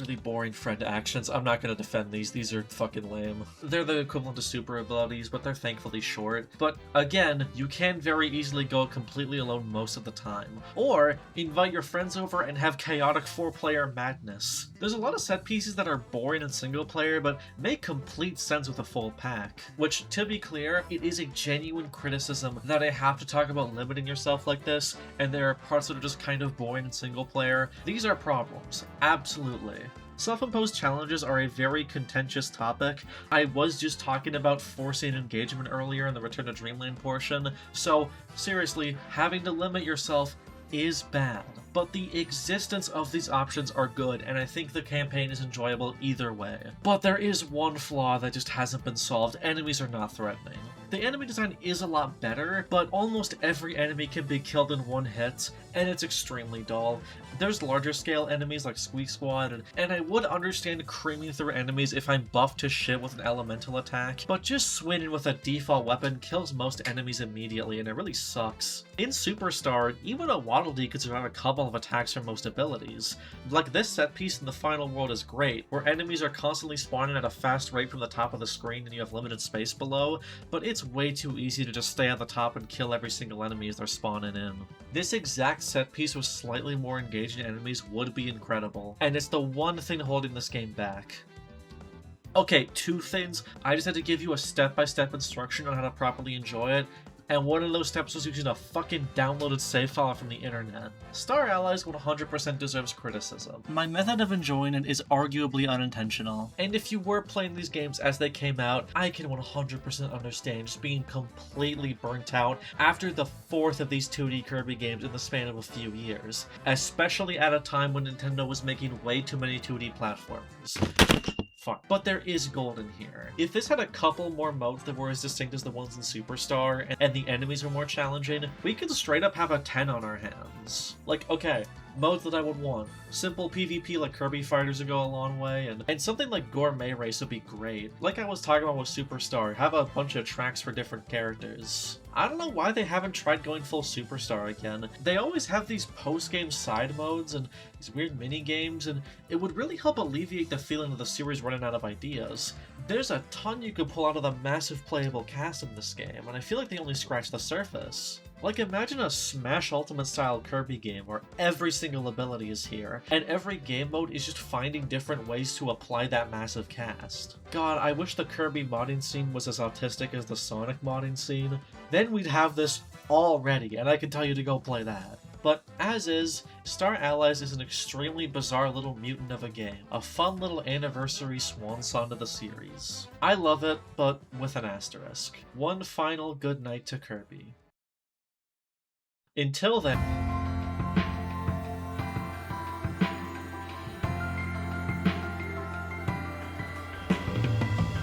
[SPEAKER 1] really boring friend actions. I'm not gonna defend these are fucking lame. They're the equivalent to super abilities, but they're thankfully short. But again, you can very easily go completely alone most of the time. Or invite your friends over and have chaotic 4-player madness. There's a lot of set pieces that are boring in single player, but make complete sense with a full pack. Which, to be clear, it is a genuine criticism that I have to talk about limiting yourself like this, and there are parts that are just kind of boring in single player. These are problems, absolutely. Self-imposed challenges are a very contentious topic. I was just talking about forcing engagement earlier in the Return to Dreamland portion, so seriously, having to limit yourself is bad. But the existence of these options are good, and I think the campaign is enjoyable either way. But there is one flaw that just hasn't been solved: enemies are not threatening. The enemy design is a lot better, but almost every enemy can be killed in 1 hit, and it's extremely dull. There's larger scale enemies like Squeak Squad, and I would understand creaming through enemies if I'm buffed to shit with an elemental attack, but just swinging with a default weapon kills most enemies immediately, and it really sucks. In Superstar, even a Waddle Dee could survive a couple of attacks from most abilities. Like this set piece in the final world is great, where enemies are constantly spawning at a fast rate from the top of the screen and you have limited space below, but it's way too easy to just stay at the top and kill every single enemy as they're spawning in. This exact set piece with slightly more engaging enemies would be incredible, and it's the one thing holding this game back. Okay, 2 things. I just had to give you a step-by-step instruction on how to properly enjoy it, and one of those steps was using a fucking downloaded save file from the internet. Star Allies 100% deserves criticism.
[SPEAKER 2] My method of enjoying it is arguably unintentional.
[SPEAKER 1] And if you were playing these games as they came out, I can 100% understand just being completely burnt out after the 4th of these 2D Kirby games in the span of a few years, especially at a time when Nintendo was making way too many 2D platformers. Fun. But there is gold in here. If this had a couple more modes that were as distinct as the ones in Superstar, and the enemies were more challenging, we could straight up have a 10 on our hands. Like, okay, modes that I would want. Simple PvP like Kirby Fighters would go a long way, and something like Gourmet Race would be great. Like I was talking about with Superstar, have a bunch of tracks for different characters. I don't know why they haven't tried going full Superstar again. They always have these post-game side modes and these weird mini-games, and it would really help alleviate the feeling of the series running out of ideas. There's a ton you could pull out of the massive playable cast in this game, and I feel like they only scratched the surface. Like, imagine a Smash Ultimate style Kirby game where every single ability is here, and every game mode is just finding different ways to apply that massive cast. God, I wish the Kirby modding scene was as autistic as the Sonic modding scene. Then we'd have this all ready, and I can tell you to go play that. But as is, Star Allies is an extremely bizarre little mutant of a game, a fun little anniversary swan song to the series. I love it, but with an asterisk. One final good night to Kirby. Until then...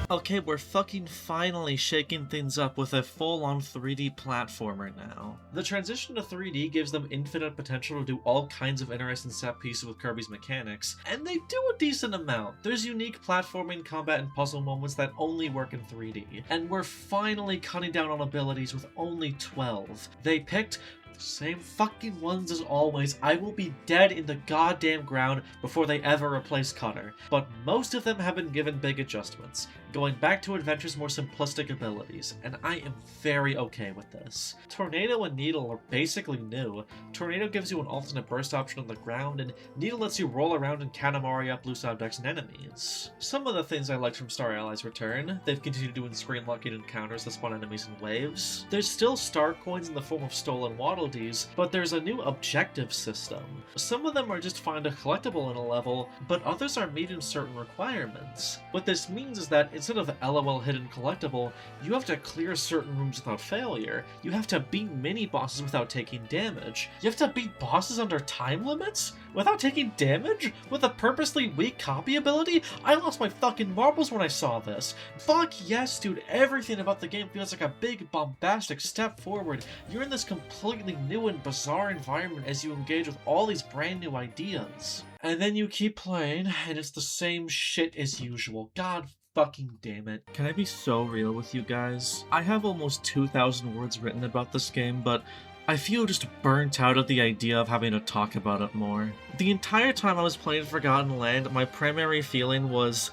[SPEAKER 1] Okay, we're fucking finally shaking things up with a full-on 3D platformer now. The transition to 3D gives them infinite potential to do all kinds of interesting set pieces with Kirby's mechanics, and they do a decent amount. There's unique platforming, combat, and puzzle moments that only work in 3D, and we're finally cutting down on abilities with only 12. They picked Same fucking ones as always. I will be dead in the goddamn ground before they ever replace Cutter. But most of them have been given big adjustments, going back to Adventure's more simplistic abilities, and I am very okay with this. Tornado and Needle are basically new. Tornado gives you an alternate burst option on the ground, and Needle lets you roll around and Katamari up loose objects and enemies. Some of the things I liked from Star Allies return. They've continued doing screen locking encounters that spawn enemies in waves. There's still star coins in the form of stolen Waddle Dees, but there's a new objective system. Some of them are just find a collectible in a level, but others are meeting certain requirements. What this means is that instead of LOL hidden collectible, you have to clear certain rooms without failure. You have to beat mini-bosses without taking damage. You have to beat bosses under time limits without taking damage? With a purposely weak copy ability? I lost my fucking marbles when I saw this. Fuck yes, dude. Everything about the game feels like a big, bombastic step forward. You're in this completely new and bizarre environment as you engage with all these brand new ideas. And then you keep playing, and it's the same shit as usual. God fucking damn it.
[SPEAKER 2] Can I be so real with you guys? I have almost 2,000 words written about this game, but I feel just burnt out at the idea of having to talk about it more. The entire time I was playing Forgotten Land, my primary feeling was,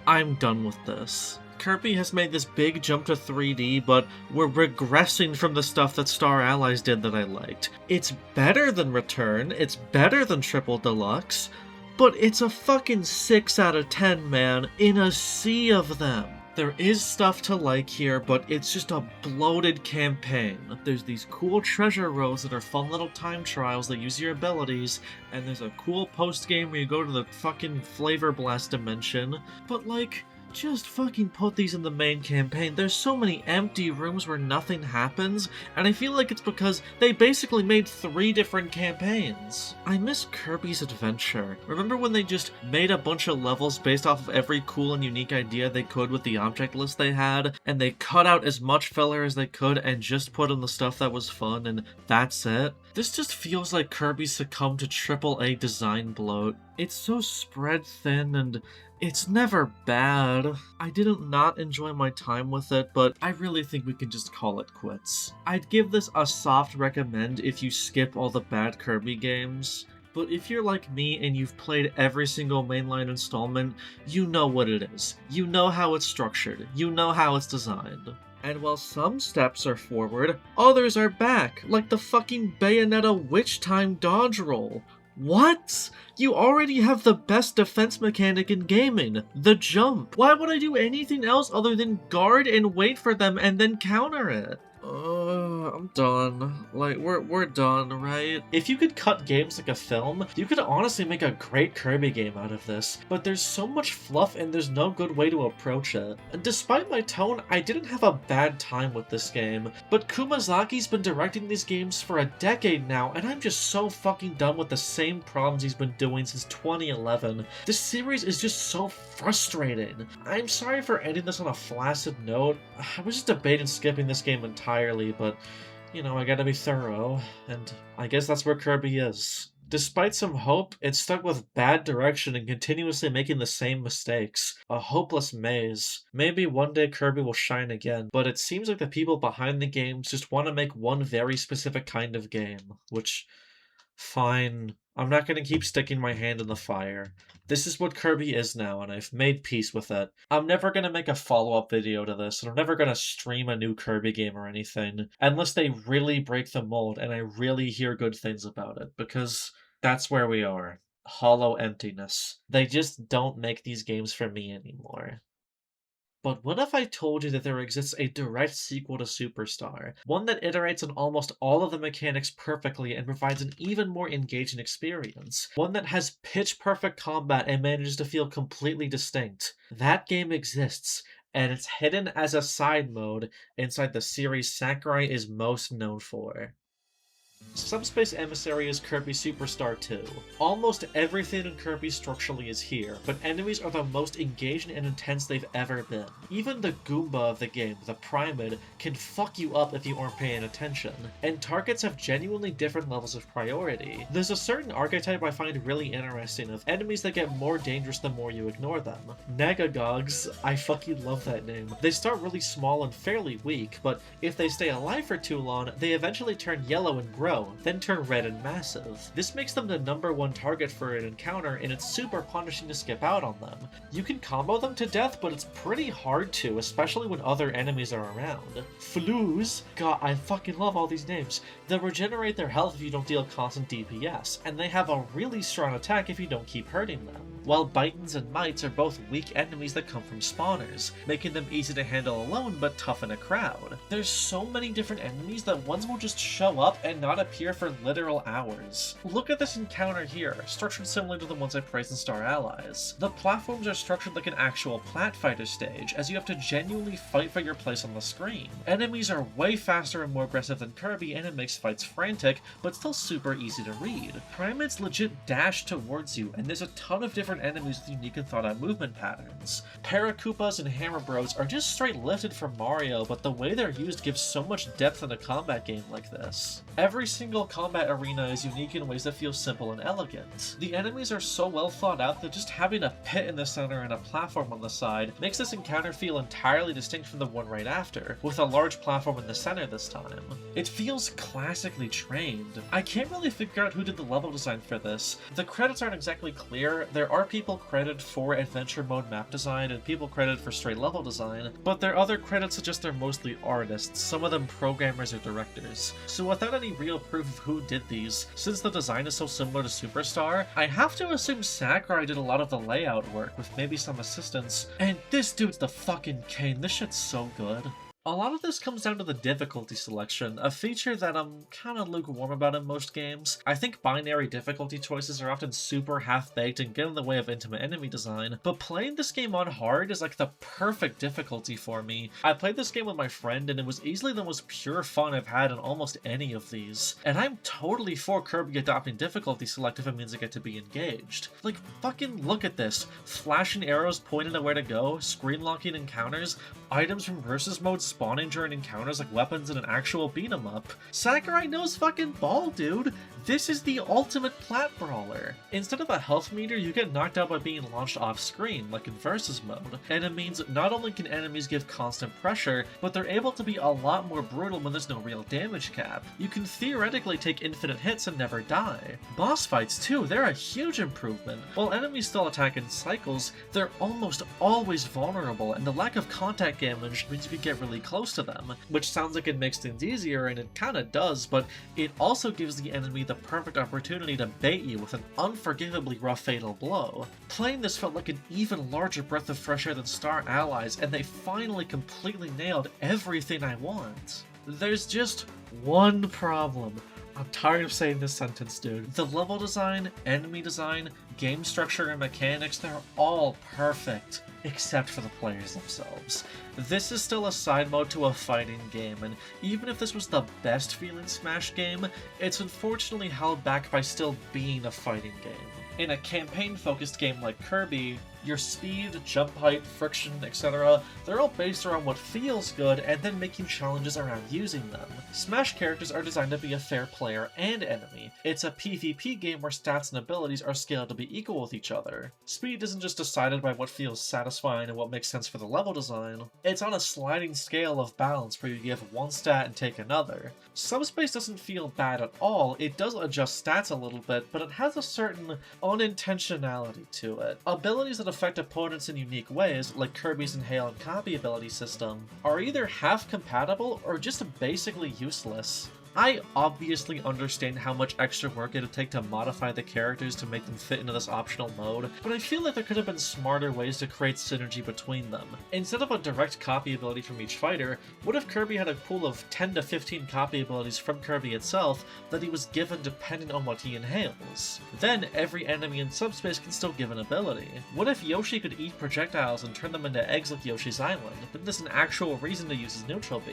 [SPEAKER 2] I'm done with this. Kirby has made this big jump to 3D, but we're regressing from the stuff that Star Allies did that I liked. It's better than Return, it's better than Triple Deluxe, but it's a fucking 6 out of 10, man, in a sea of them. There is stuff to like here, but it's just a bloated campaign. There's these cool treasure rows that are fun little time trials that use your abilities, and there's a cool post-game where you go to the fucking Flavor Blast dimension, but like, just fucking put these in the main campaign. There's so many empty rooms where nothing happens, and I feel like it's because they basically made 3 different campaigns. I miss Kirby's Adventure. Remember when they just made a bunch of levels based off of every cool and unique idea they could with the object list they had, and they cut out as much filler as they could and just put in the stuff that was fun, and that's it? This just feels like Kirby succumbed to AAA design bloat. It's so spread thin and it's never bad. I didn't not enjoy my time with it, but I really think we can just call it quits. I'd give this a soft recommend if you skip all the bad Kirby games. But if you're like me and you've played every single mainline installment, you know what it is. You know how it's structured. You know how it's designed. And while some steps are forward, others are back, like the fucking Bayonetta Witch Time dodge roll. What? You already have the best defense mechanic in gaming, the jump. Why would I do anything else other than guard and wait for them and then counter it? I'm done. Like, we're done, right? If you could cut games like a film, you could honestly make a great Kirby game out of this, but there's so much fluff and there's no good way to approach it. And despite my tone, I didn't have a bad time with this game, but Kumazaki's been directing these games for a decade now, and I'm just so fucking done with the same problems he's been doing since 2011. This series is just so frustrating. I'm sorry for ending this on a flaccid note. I was just debating skipping this game entirely, but you know, I gotta be thorough, and I guess that's where Kirby is. Despite some hope, it's stuck with bad direction and continuously making the same mistakes. A hopeless maze. Maybe one day Kirby will shine again, but it seems like the people behind the games just want to make one very specific kind of game, which, fine. I'm not gonna keep sticking my hand in the fire. This is what Kirby is now, and I've made peace with it. I'm never gonna make a follow-up video to this, and I'm never gonna stream a new Kirby game or anything, unless they really break the mold and I really hear good things about it, because that's where we are. Hollow emptiness. They just don't make these games for me anymore. But what if I told you that there exists a direct sequel to Superstar? One that iterates on almost all of the mechanics perfectly and provides an even more engaging experience. One that has pitch-perfect combat and manages to feel completely distinct. That game exists, and it's hidden as a side mode inside the series Sakurai is most known for. Subspace Emissary is Kirby Super Star 2. Almost everything in Kirby structurally is here, but enemies are the most engaging and intense they've ever been. Even the Goomba of the game, the Primid, can fuck you up if you aren't paying attention, and targets have genuinely different levels of priority. There's a certain archetype I find really interesting of enemies that get more dangerous the more you ignore them. Negagogs, I fucking love that name. They start really small and fairly weak, but if they stay alive for too long, they eventually turn yellow and grow,
[SPEAKER 1] grow, then turn red and massive. This makes them the #1 target for an encounter, and it's super punishing to skip out on them. You can combo them to death, but it's pretty hard to, especially when other enemies are around. Flues, god, I fucking love all these names. They'll regenerate their health if you don't deal constant DPS, and they have a really strong attack if you don't keep hurting them. While Bitans and Mites are both weak enemies that come from spawners, making them easy to handle alone but tough in a crowd. There's so many different enemies that ones will just show up and not appear for literal hours. Look at this encounter here, structured similar to the ones I praised in Star Allies. The platforms are structured like an actual plat fighter stage, as you have to genuinely fight for your place on the screen. Enemies are way faster and more aggressive than Kirby, and it makes fights frantic, but still super easy to read. Pyramids legit dash towards you, and there's a ton of different enemies with unique and thought-out movement patterns. Paracoopas and Hammer Bros are just straight lifted from Mario, but the way they're used gives so much depth in a combat game like this. Every single combat arena is unique in ways that feel simple and elegant. The enemies are so well thought out that just having a pit in the center and a platform on the side makes this encounter feel entirely distinct from the one right after, with a large platform in the center this time. It feels classically trained. I can't really figure out who did the level design for this. The credits aren't exactly clear. There are people credited for adventure mode map design and people credited for straight level design, but their other credits suggest they're mostly artists, some of them programmers or directors. So without any real proof of who did these, since the design is so similar to Superstar, I have to assume Sakurai did a lot of the layout work with maybe some assistance. And this dude's the fucking king, this shit's so good. A lot of this comes down to the difficulty selection, a feature that I'm kinda lukewarm about in most games. I think binary difficulty choices are often super half-baked and get in the way of intimate enemy design, but playing this game on hard is like the perfect difficulty for me. I played this game with my friend and it was easily the most pure fun I've had in almost any of these. And I'm totally for Kirby adopting difficulty select if it means I get to be engaged. Like, fucking look at this. Flashing arrows pointing at where to go, screen locking encounters, items from versus mode spawning during encounters like weapons in an actual beat-em-up. Sakurai knows fucking ball, dude! This is the ultimate plat brawler. Instead of a health meter, you get knocked out by being launched off-screen, like in versus mode. And it means not only can enemies give constant pressure, but they're able to be a lot more brutal when there's no real damage cap. You can theoretically take infinite hits and never die. Boss fights too, they're a huge improvement. While enemies still attack in cycles, they're almost always vulnerable, and the lack of contact damage means you can get really close to them, which sounds like it makes things easier, and it kinda does, but it also gives the enemy the perfect opportunity to bait you with an unforgivably rough fatal blow. Playing this felt like an even larger breath of fresh air than Star Allies, and they finally completely nailed everything I want. There's just one problem. I'm tired of saying this sentence, dude. The level design, enemy design, game structure, and mechanics, they're all perfect. Except for the players themselves. This is still a side mode to a fighting game, and even if this was the best feeling Smash game, it's unfortunately held back by still being a fighting game. In a campaign-focused game like Kirby, your speed, jump height, friction, etc., they're all based around what feels good and then making challenges around using them. Smash characters are designed to be a fair player and enemy. It's a PvP game where stats and abilities are scaled to be equal with each other. Speed isn't just decided by what feels satisfying and what makes sense for the level design. It's on a sliding scale of balance where you give one stat and take another. Subspace doesn't feel bad at all, it does adjust stats a little bit, but it has a certain unintentionality to it. Abilities that affect opponents in unique ways, like Kirby's Inhale and Copy ability system, are either half compatible or just basically useless. I obviously understand how much extra work it would take to modify the characters to make them fit into this optional mode, but I feel like there could have been smarter ways to create synergy between them. Instead of a direct copy ability from each fighter, what if Kirby had a pool of 10 to 15 copy abilities from Kirby itself that he was given depending on what he inhales? Then every enemy in Subspace can still give an ability. What if Yoshi could eat projectiles and turn them into eggs like Yoshi's Island? Then there's an actual reason to use his neutral B.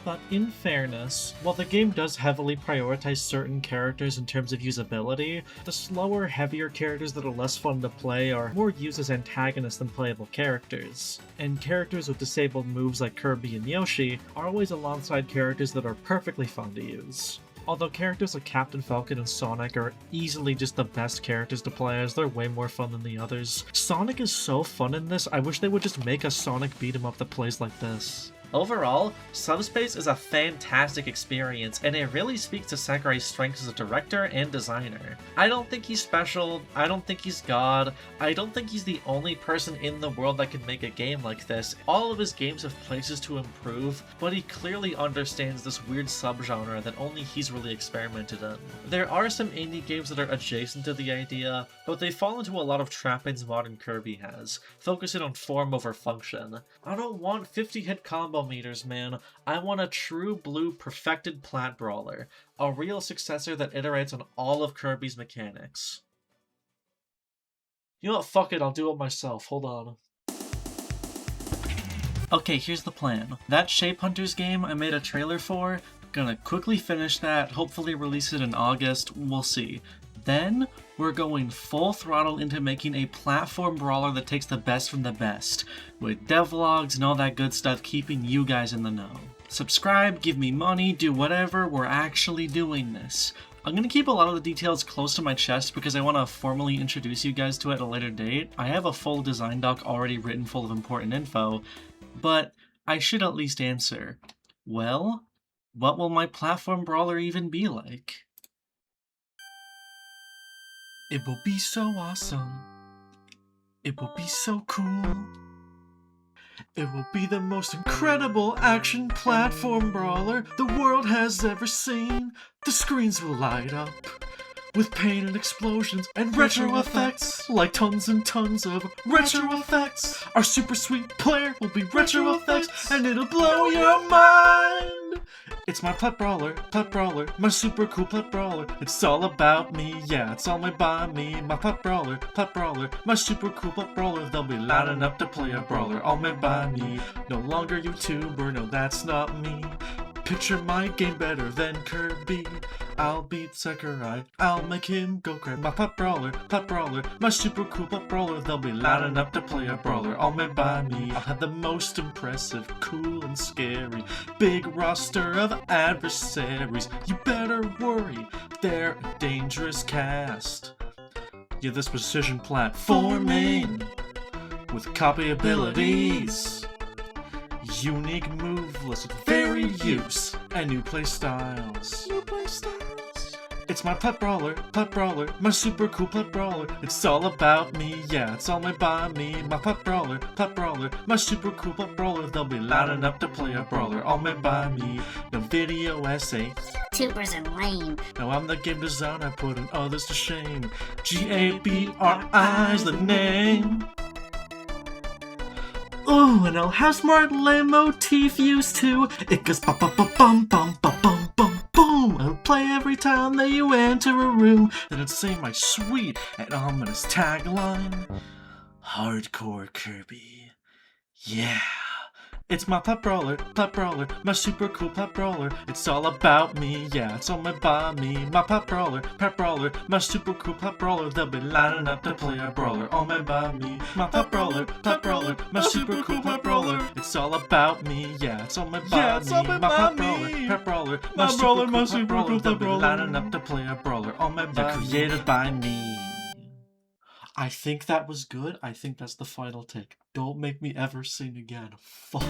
[SPEAKER 1] But in fairness, while the game does heavily prioritize certain characters in terms of usability, the slower, heavier characters that are less fun to play are more used as antagonists than playable characters. And characters with disabled moves like Kirby and Yoshi are always alongside characters that are perfectly fun to use. Although characters like Captain Falcon and Sonic are easily just the best characters to play as, they're way more fun than the others. Sonic is so fun in this, I wish they would just make a Sonic beat 'em up that plays like this. Overall, Subspace is a fantastic experience, and it really speaks to Sakurai's strengths as a director and designer. I don't think he's special, I don't think he's God, I don't think he's the only person in the world that can make a game like this. All of his games have places to improve, but he clearly understands this weird subgenre that only he's really experimented in. There are some indie games that are adjacent to the idea, but they fall into a lot of trappings modern Kirby has, focusing on form over function. I don't want 50-hit combo meters, man. I want a true blue perfected plat brawler, a real successor that iterates on all of Kirby's mechanics. You know what, fuck it, I'll do it myself, hold on. Okay, here's the plan. That Shape Hunters game I made a trailer for, gonna quickly finish that, hopefully release it in August, we'll see. Then, we're going full throttle into making a platform brawler that takes the best from the best, with devlogs and all that good stuff keeping you guys in the know. Subscribe, give me money, do whatever, we're actually doing this. I'm gonna keep a lot of the details close to my chest because I want to formally introduce you guys to it at a later date. I have a full design doc already written full of important info, but I should at least answer, well, what will my platform brawler even be like? It will be so awesome. It will be so cool. It will be the most incredible action platform brawler the world has ever seen. The screens will light up with pain and explosions and retro effects, like tons and tons of retro effects. Our super sweet player will be retro effects, and it'll blow your mind. It's my plat brawler, my super cool plat brawler. It's all about me, yeah, it's all made by me. My plat brawler, my super cool plat brawler. They'll be lining up to play a brawler, all made by me. No longer YouTuber, no, that's not me. Picture my game better than Kirby. I'll beat Sakurai, I'll make him go crazy. My plat brawler, my super cool plat brawler. They'll be lining up to play a brawler, all made by me. I'll have the most impressive, cool and scary big roster of adversaries. You better worry, they're a dangerous cast. Yeah, this precision platforming with copy abilities, unique move lists with varied use, and new play styles. It's my plat brawler, my super cool plat brawler. It's all about me, yeah, it's all made by me. My plat brawler, my super cool plat brawler. They'll be lining up to play a brawler, all made by me. No video essay,
[SPEAKER 6] YouTubers are lame.
[SPEAKER 1] now I'm the game designer, putting others to shame. Gabri is the name.
[SPEAKER 2] Ooh, and I'll have smart leitmotif used too. It goes bum bum bum bum bum bum bum bum boom. It'll play every time that you enter a room.
[SPEAKER 1] Then it'd say my sweet and ominous tagline: Hardcore Kirby. Yeah. It's my plat brawler, my super cool plat brawler. It's all about me, yeah, it's all made by me. My plat brawler, my super cool plat brawler. They'll be lining up to play a brawler, all made by me. My plat brawler, my super cool plat brawler. It's all about me, yeah, it's all made by me. My plat brawler, my super cool brawler. They'll be lining up to play a brawler, all made by me. Created by me.
[SPEAKER 2] I think that was good. I think that's the final take. Don't make me ever sing again. Fuck.